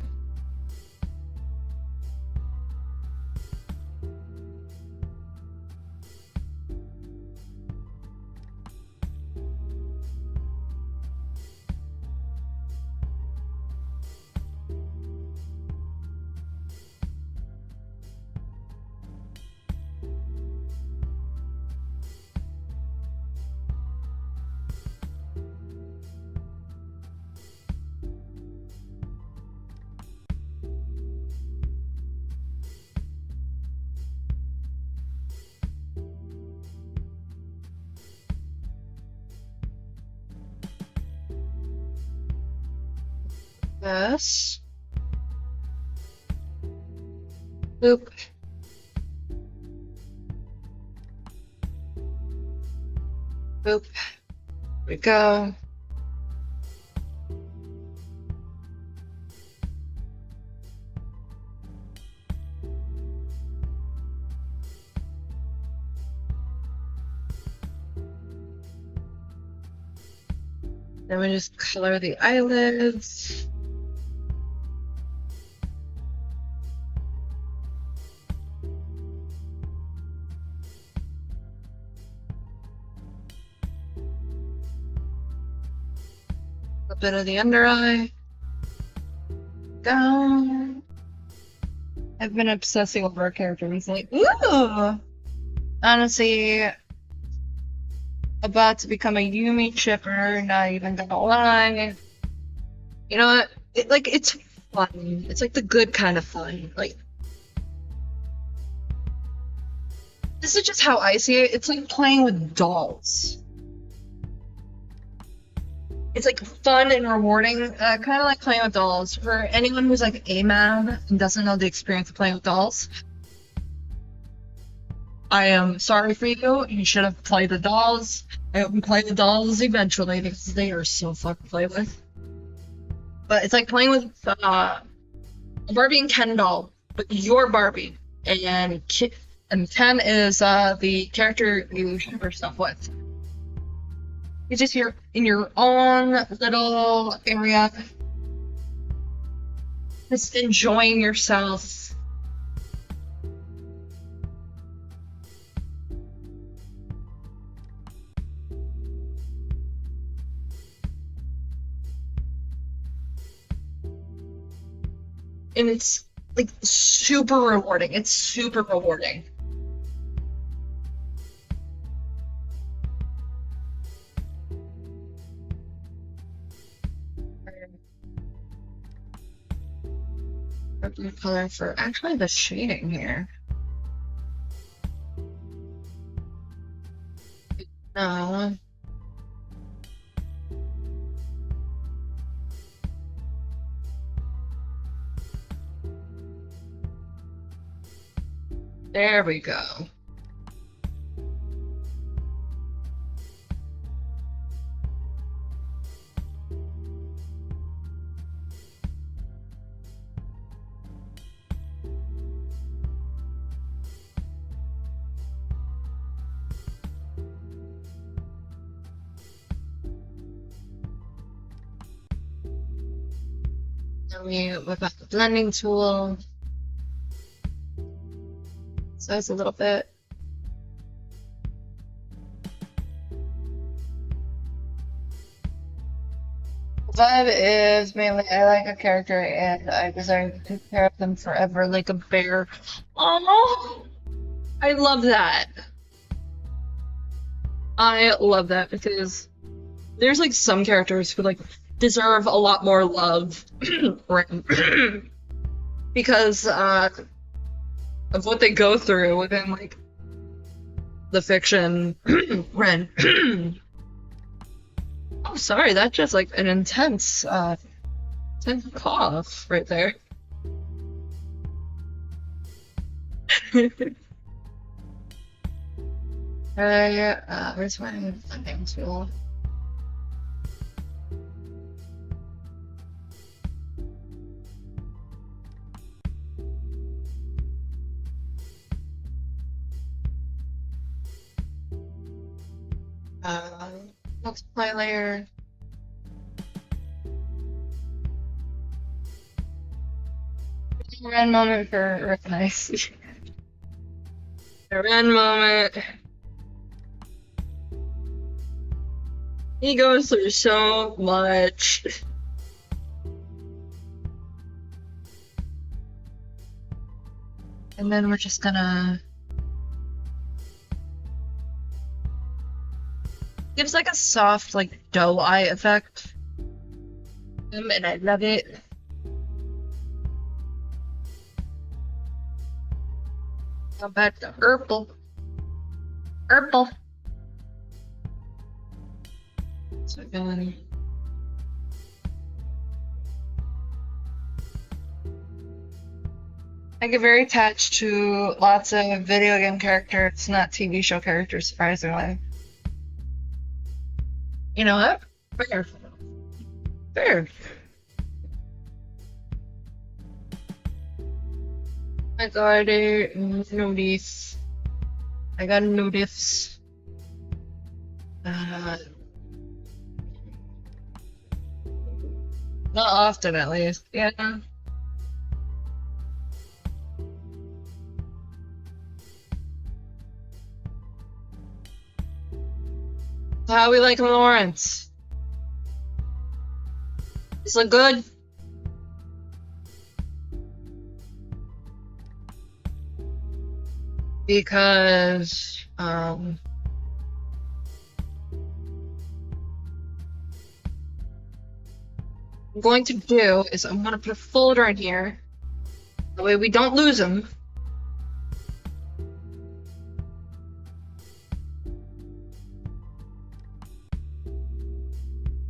Yes. Boop. Boop. There we go. Then we just color the eyelids. A bit of the under eye. go. I've been obsessing over our character recently. Ooh! Honestly, about to become a Yumi chipper, not even gonna lie. You know what? It's fun. It's like the good kind of fun. Like, this is just how I see it. It's like playing with dolls. It's like fun and rewarding, kind of like playing with dolls. For anyone who's like AMAB and doesn't know the experience of playing with dolls, I am sorry for you. You should have played the dolls. I hope you play the dolls eventually because they are so fun to play with. But it's like playing with a Barbie and Ken doll, but your Barbie. And Ken is the character you share stuff with. You're just here in your own little area, just enjoying yourself. And it's like super rewarding. It's super rewarding. Blue color for actually the shading here. No. There we go. Then we whip out the blending tool. Size a little bit. The vibe is mainly I like a character and I desire to take care of them forever like a bear. Oh, I love that. I love that because there's like some characters who like deserve a lot more love because of what they go through within like the fiction. Ren. Oh, sorry, that's just like an intense cough right there. Where's my blending tool? Multiply layer. Ren moment for recognize. A Ren moment. He goes through so much. And then we're just gonna gives like a soft like doe eye effect. And I love it. Go back to purple. Purple. So again. I get very attached to lots of video game characters, not TV show characters, surprisingly. You know what? Fair. Fair. I got a notice. I got a notice. Not often, at least. Yeah. How we like Lawrence? This look good? because I'm going to do is I'm going to put a folder in here. That way we don't lose them.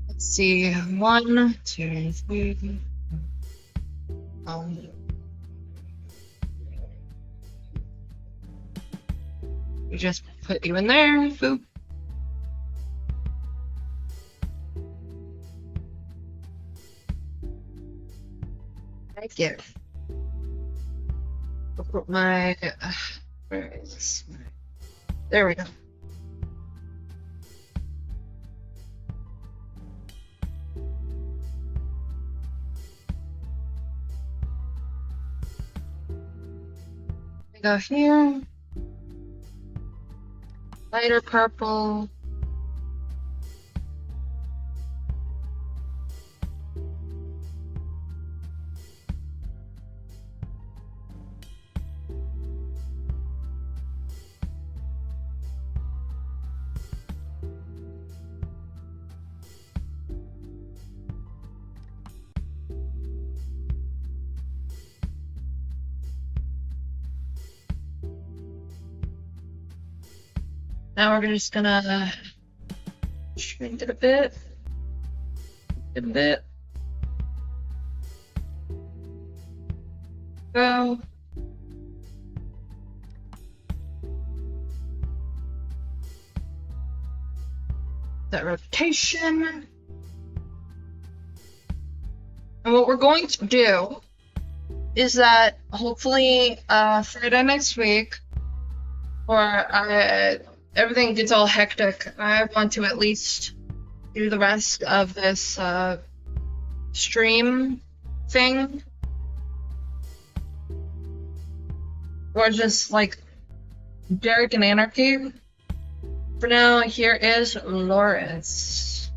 Let's see. 1, 2, 3. We just put you in there. Boop. Thank you. I'll put my. Where is this? There we go. I go here. Lighter purple. Now we're just gonna shrink it a bit. Go. That rotation. And what we're going to do is that hopefully Friday next week, or everything gets all hectic, I want to at least do the rest of this stream thing. Or just like Derek and Anarchy. For now, here is Lawrence.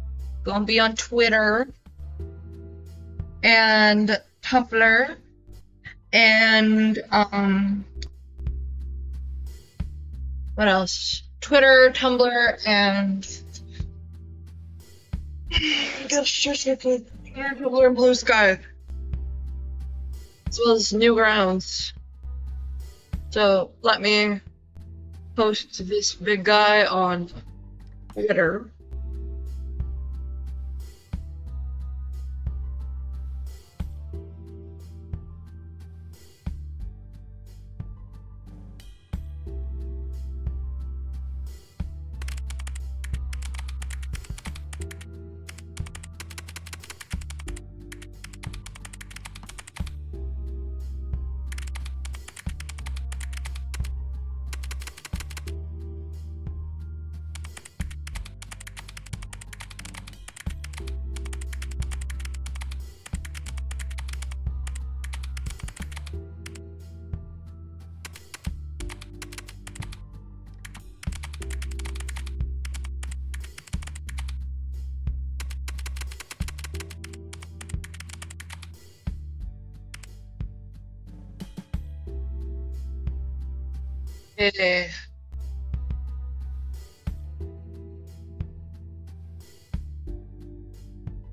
Gonna be on Twitter and Tumblr and what else? Twitter, Tumblr, and Tumblr and Blue Sky, as well as Newgrounds. So let me post this big guy on Twitter.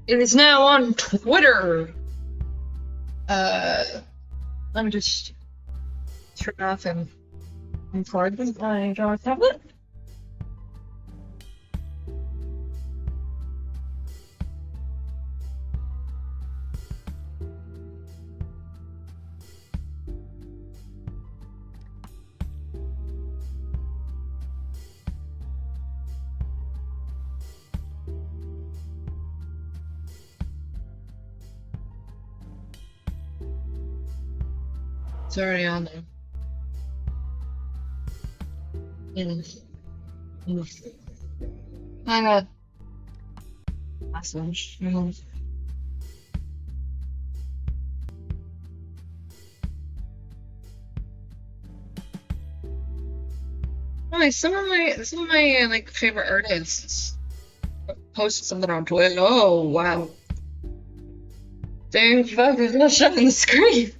It is now on Twitter. Let me just turn off and record with my Java tablet. It's already on there. I got message. Oh, some of my like favorite artists posted something on Twitter. Oh wow! Dang, fuck! It's not showing the screen.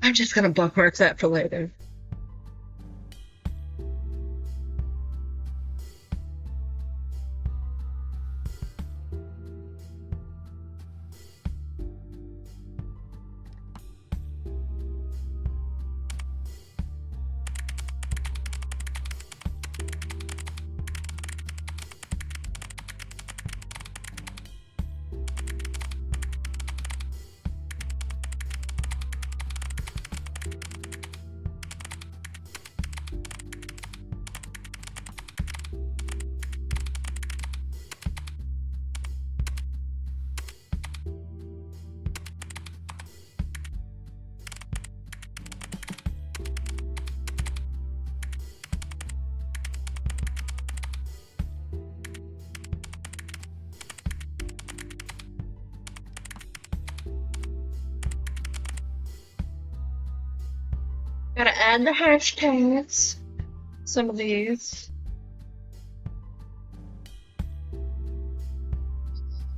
I'm just gonna bookmark that for later. Gotta add the hashtags. Some of these.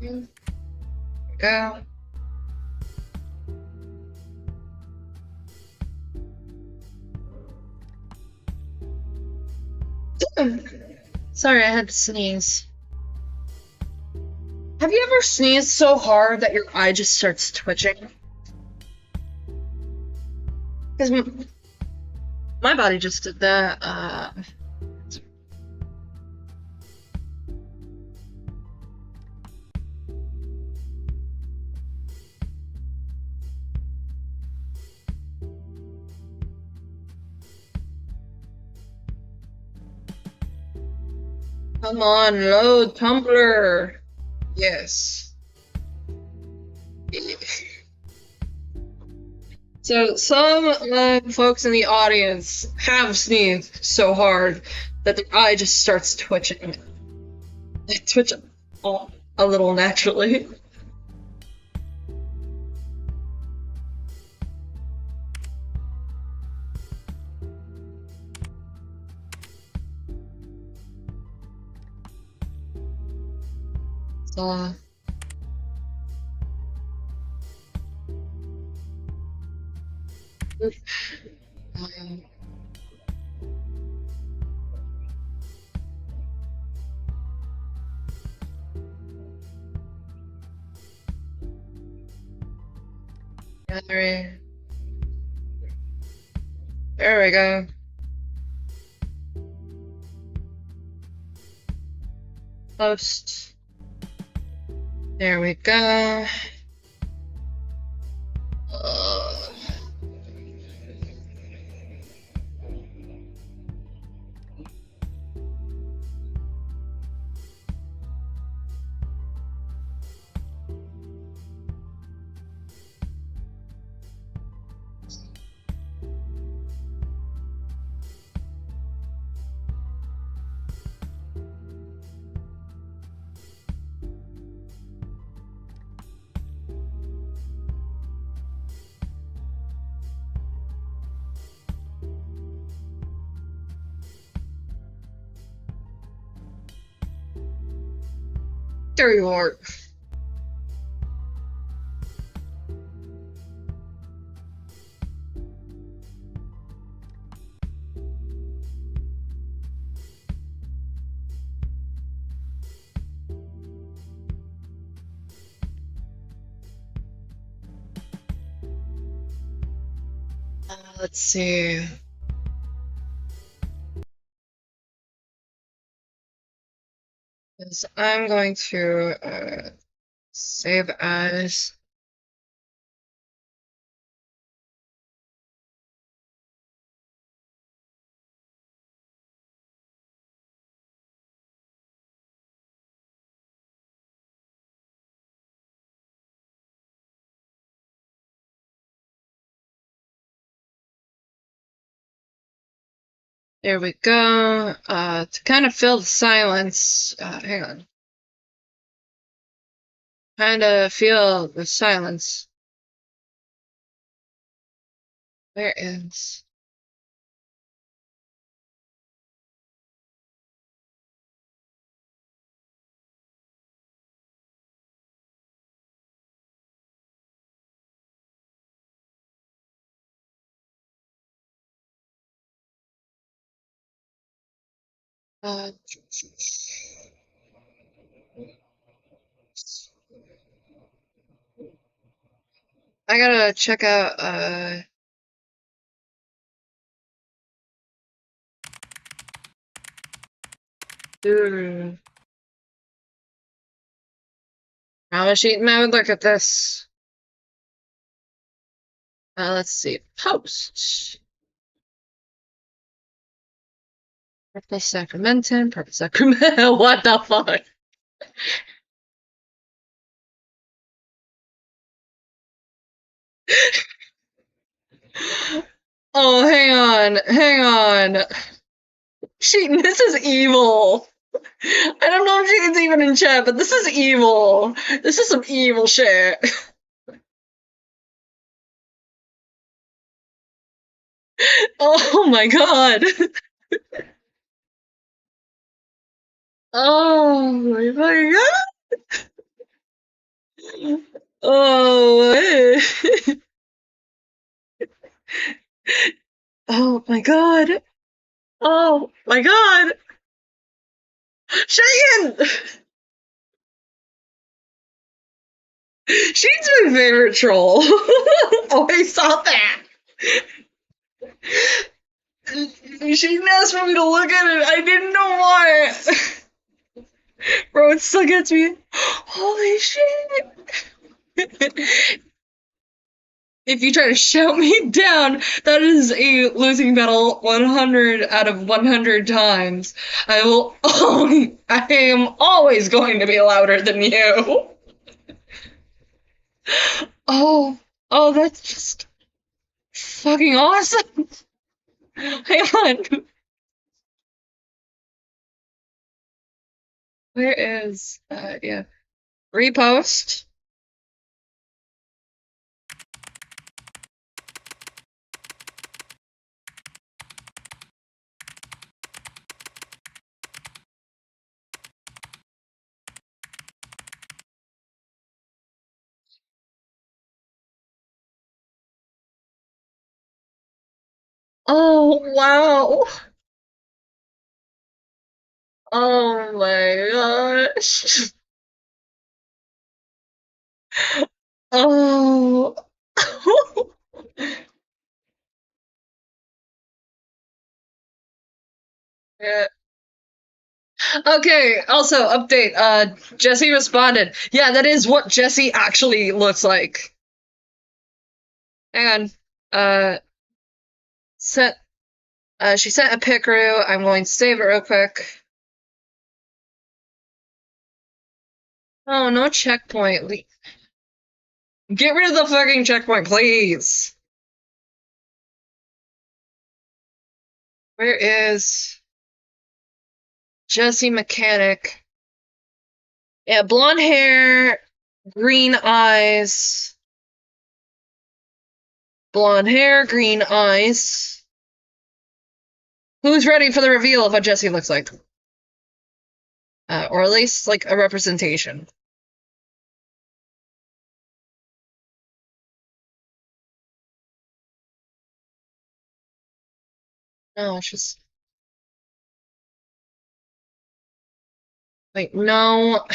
Here we go. Sorry, I had to sneeze. Have you ever sneezed so hard that your eye just starts twitching? Because my body just did that. Come on, load Tumblr. Yes. So some folks in the audience have sneezed so hard that their eye just starts twitching. They twitch a little naturally. So, um, gallery. There we go. Post. There we go. There you are. Let's see. Because I'm going to save as. There we go. To kind of fill the silence, hang on. Kind of feel the silence. Where is? Uh, I gotta check out, How is she? Now look at this. Let's see. Post. Purple Sacramentum, Purple Sacramento. What the fuck? Oh, hang on. This is evil. I don't know if Sheetan's even in chat, but this is evil. This is some evil shit. Oh my god. Oh my fucking god. Oh. Oh my god. Oh my god. Cheyenne! She's my favorite troll. Oh, I saw that. She didn't ask for me to look at it. I didn't know why. Bro, it still gets me. Holy shit. If you try to shout me down, that is a losing battle 100 out of 100 times. I am always going to be louder than you. Oh, that's just fucking awesome. Hang on. Where is, yeah. Repost. Oh, wow. Oh my gosh. Oh. Yeah. Okay, also update. Jesse responded. Yeah, that is what Jesse actually looks like. Hang on. Sent she sent a pickaroo. I'm going to save it real quick. Oh, no checkpoint. Get rid of the fucking checkpoint, please. Where is Jesse Mechanic? Yeah, blonde hair, green eyes. Blonde hair, green eyes. Who's ready for the reveal of what Jesse looks like? Or at least, like, a representation. No, it's just... Wait, no.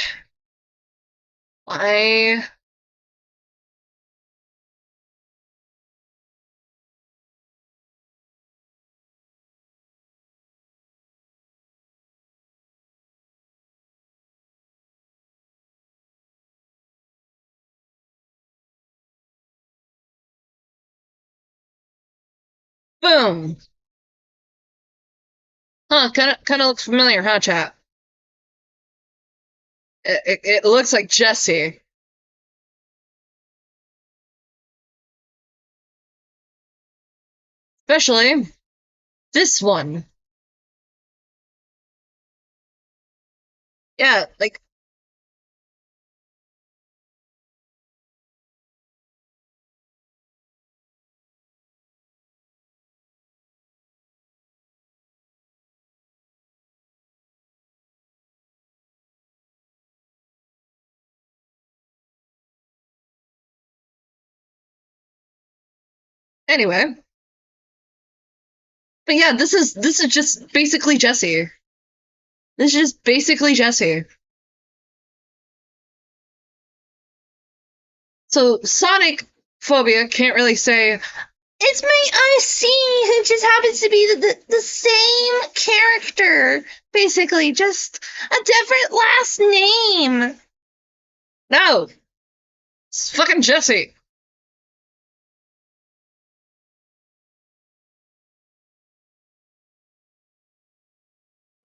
I... Boom! Huh, kinda looks familiar, huh, chat? It looks like Jesse. Especially this one. Yeah, like... Anyway. But yeah, this is just basically Jesse. This is basically Jesse. So Sonic Phobia can't really say, it's my IC who just happens to be the same character. Basically, just a different last name. No. It's fucking Jesse.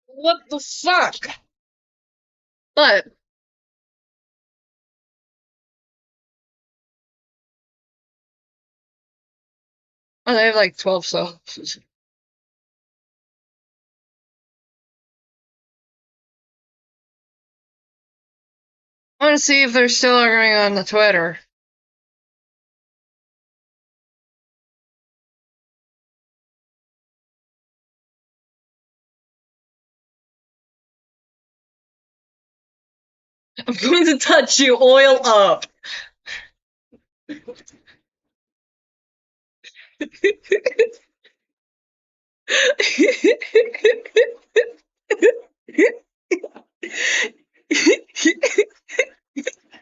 What the fuck? But oh, they have like 12 subs. I want to see if they're still arguing on the Twitter. I'm going to touch you, oil up.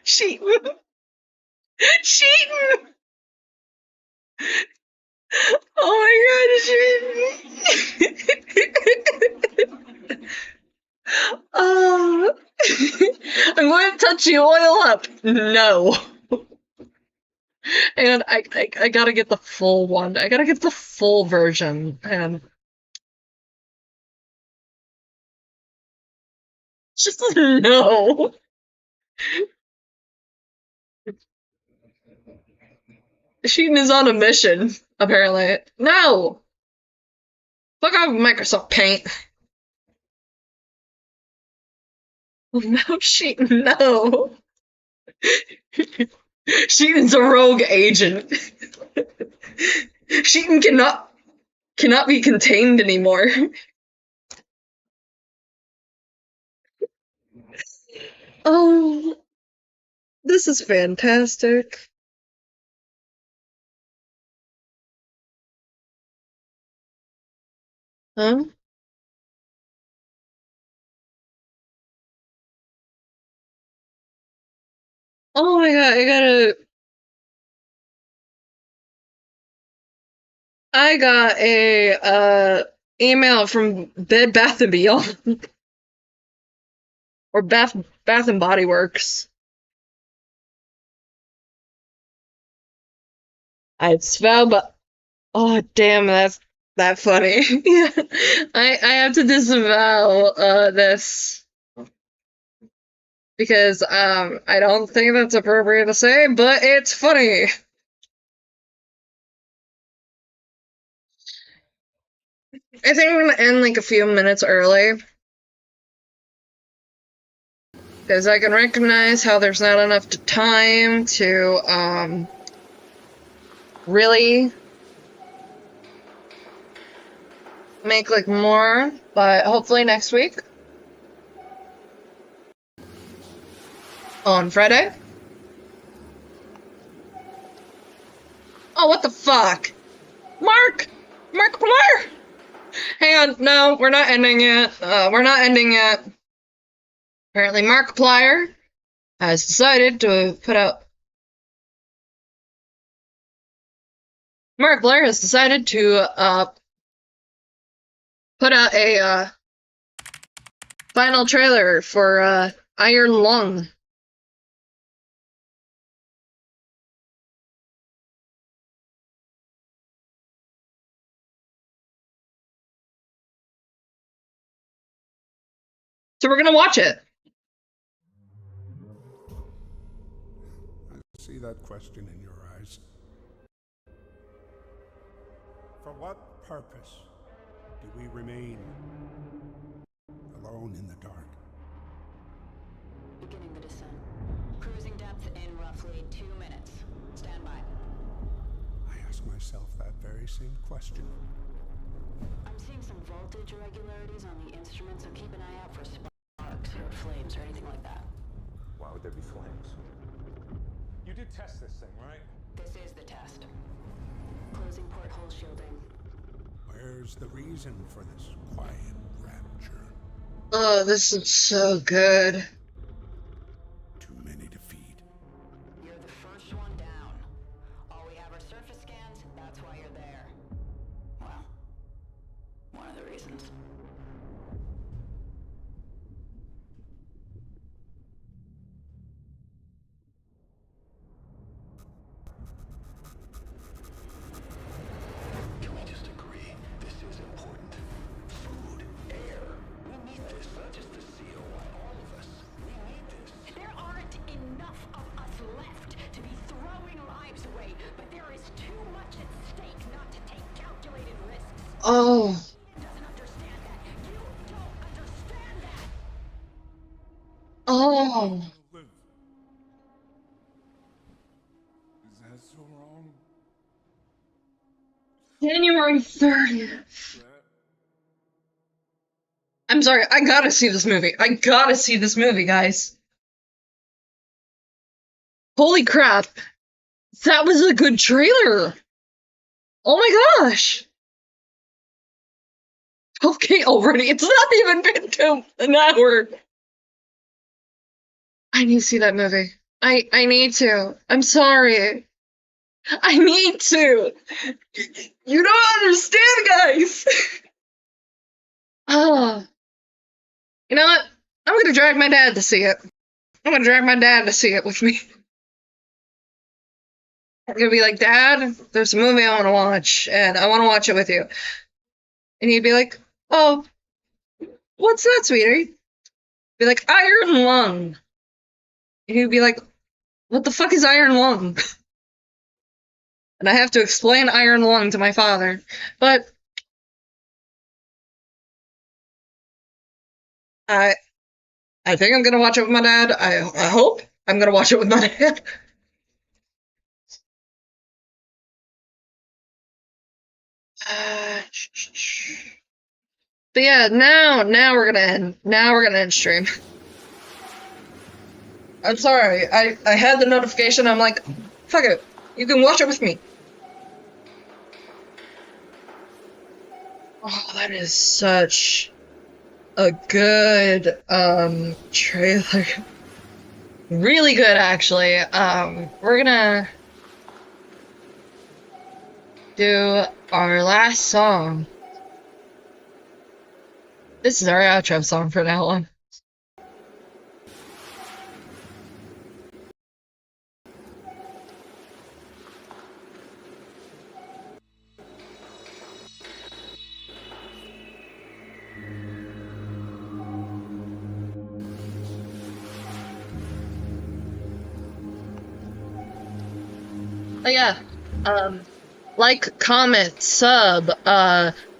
Cheating. Cheating. Oh my god, cheating. I'm going to touch you, oil up. No. And I gotta get the full one. I gotta get the full version. And just no. Sheetan is on a mission, apparently. No! Fuck off Microsoft Paint. No, Sheetan, no. Sheetan's a rogue agent. Sheetan cannot be contained anymore. Oh, this is fantastic. Huh? Oh my god, I got a email from Bed Bath & Beyond. Or Bath and Body Works. I swear, but oh damn, that's that funny. Yeah, I have to disavow this because I don't think that's appropriate to say, but it's funny. I think I'm gonna end like a few minutes early because I can recognize how there's not enough time to really make like more, but hopefully next week on Friday. Oh, what the fuck? Mark Blair! Hang on, no, we're not ending it. We're not ending it. Apparently Markiplier has decided to put out... Markiplier has decided to, put out a, final trailer for, Iron Lung. So we're gonna watch it. I see that question in your eyes. For what purpose do we remain alone in the dark? Beginning the descent. Cruising depth in roughly 2 minutes. Stand by. I ask myself that very same question. I'm seeing some voltage irregularities on the instrument, so keep an eye out for sparks or flames or anything like that. Why would there be flames? You did test this thing, right? This is the test. Closing porthole shielding. Where's the reason for this quiet rapture? Oh, this is so good. Too many to feed. You're the first one down. All we have are surface scans, that's why you're there. Well, one of the reasons. Can we just agree this is important? Food, air. We need this, not just the COI, all of us. We need this. There aren't enough of us left to be throwing lives away, but there is too much at stake not to take calculated risks. Oh, He doesn't understand that. You don't understand that. oh. Live. Is that so wrong? January 30th. That I'm sorry, I gotta see this movie. I gotta see this movie, guys. Holy crap. That was a good trailer. Oh my gosh. Okay, already. It's not even been to an hour. I need to see that movie. I need to. I'm sorry. I need to. You don't understand, guys. Oh. You know what? I'm gonna drag my dad to see it. I'm gonna drag my dad to see it with me. I'm gonna be like, Dad, there's a movie I wanna watch, and I wanna watch it with you. And he'd be like, oh, what's that, sweetie? Be like, Iron Lung. And he'd be like, what the fuck is Iron Lung? And I have to explain Iron Lung to my father. But I think I'm gonna watch it with my dad. I hope I'm gonna watch it with my dad. But yeah, now we're gonna end. Now we're gonna end stream. I'm sorry. I had the notification. I'm like, fuck it. You can watch it with me. Oh, that is such a good trailer. Really good, actually. We're gonna do our last song. This is our outro song for now on. Oh yeah, like, comment, sub.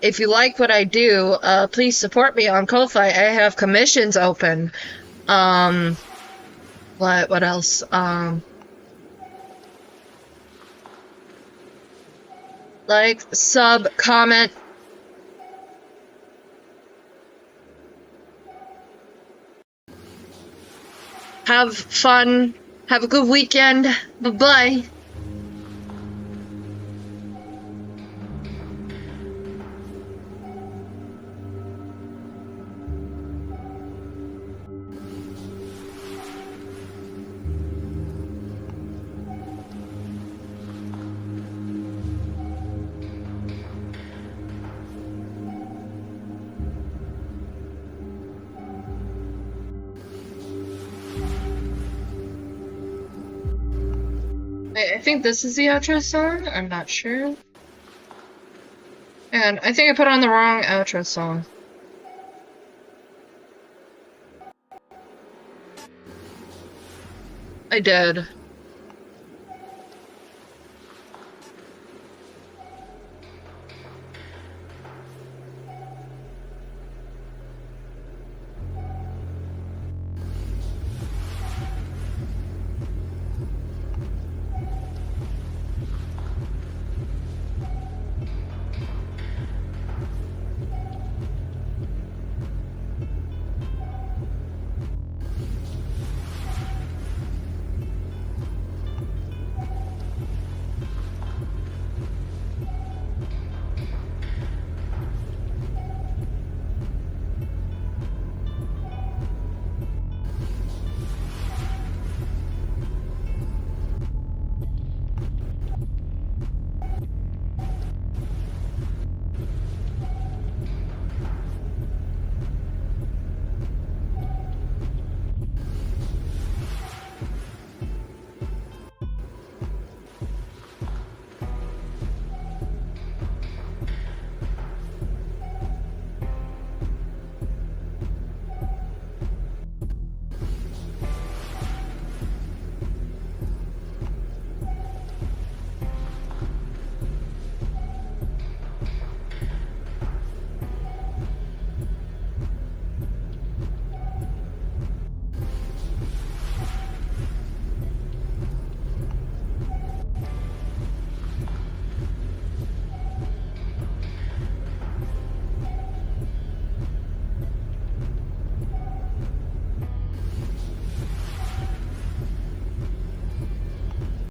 If you like what I do, please support me on Ko-Fi. I have commissions open. What else? Like, sub, comment. Have fun. Have a good weekend. Bye-bye. I think this is the outro song. I'm not sure. And I think I put on the wrong outro song. I did.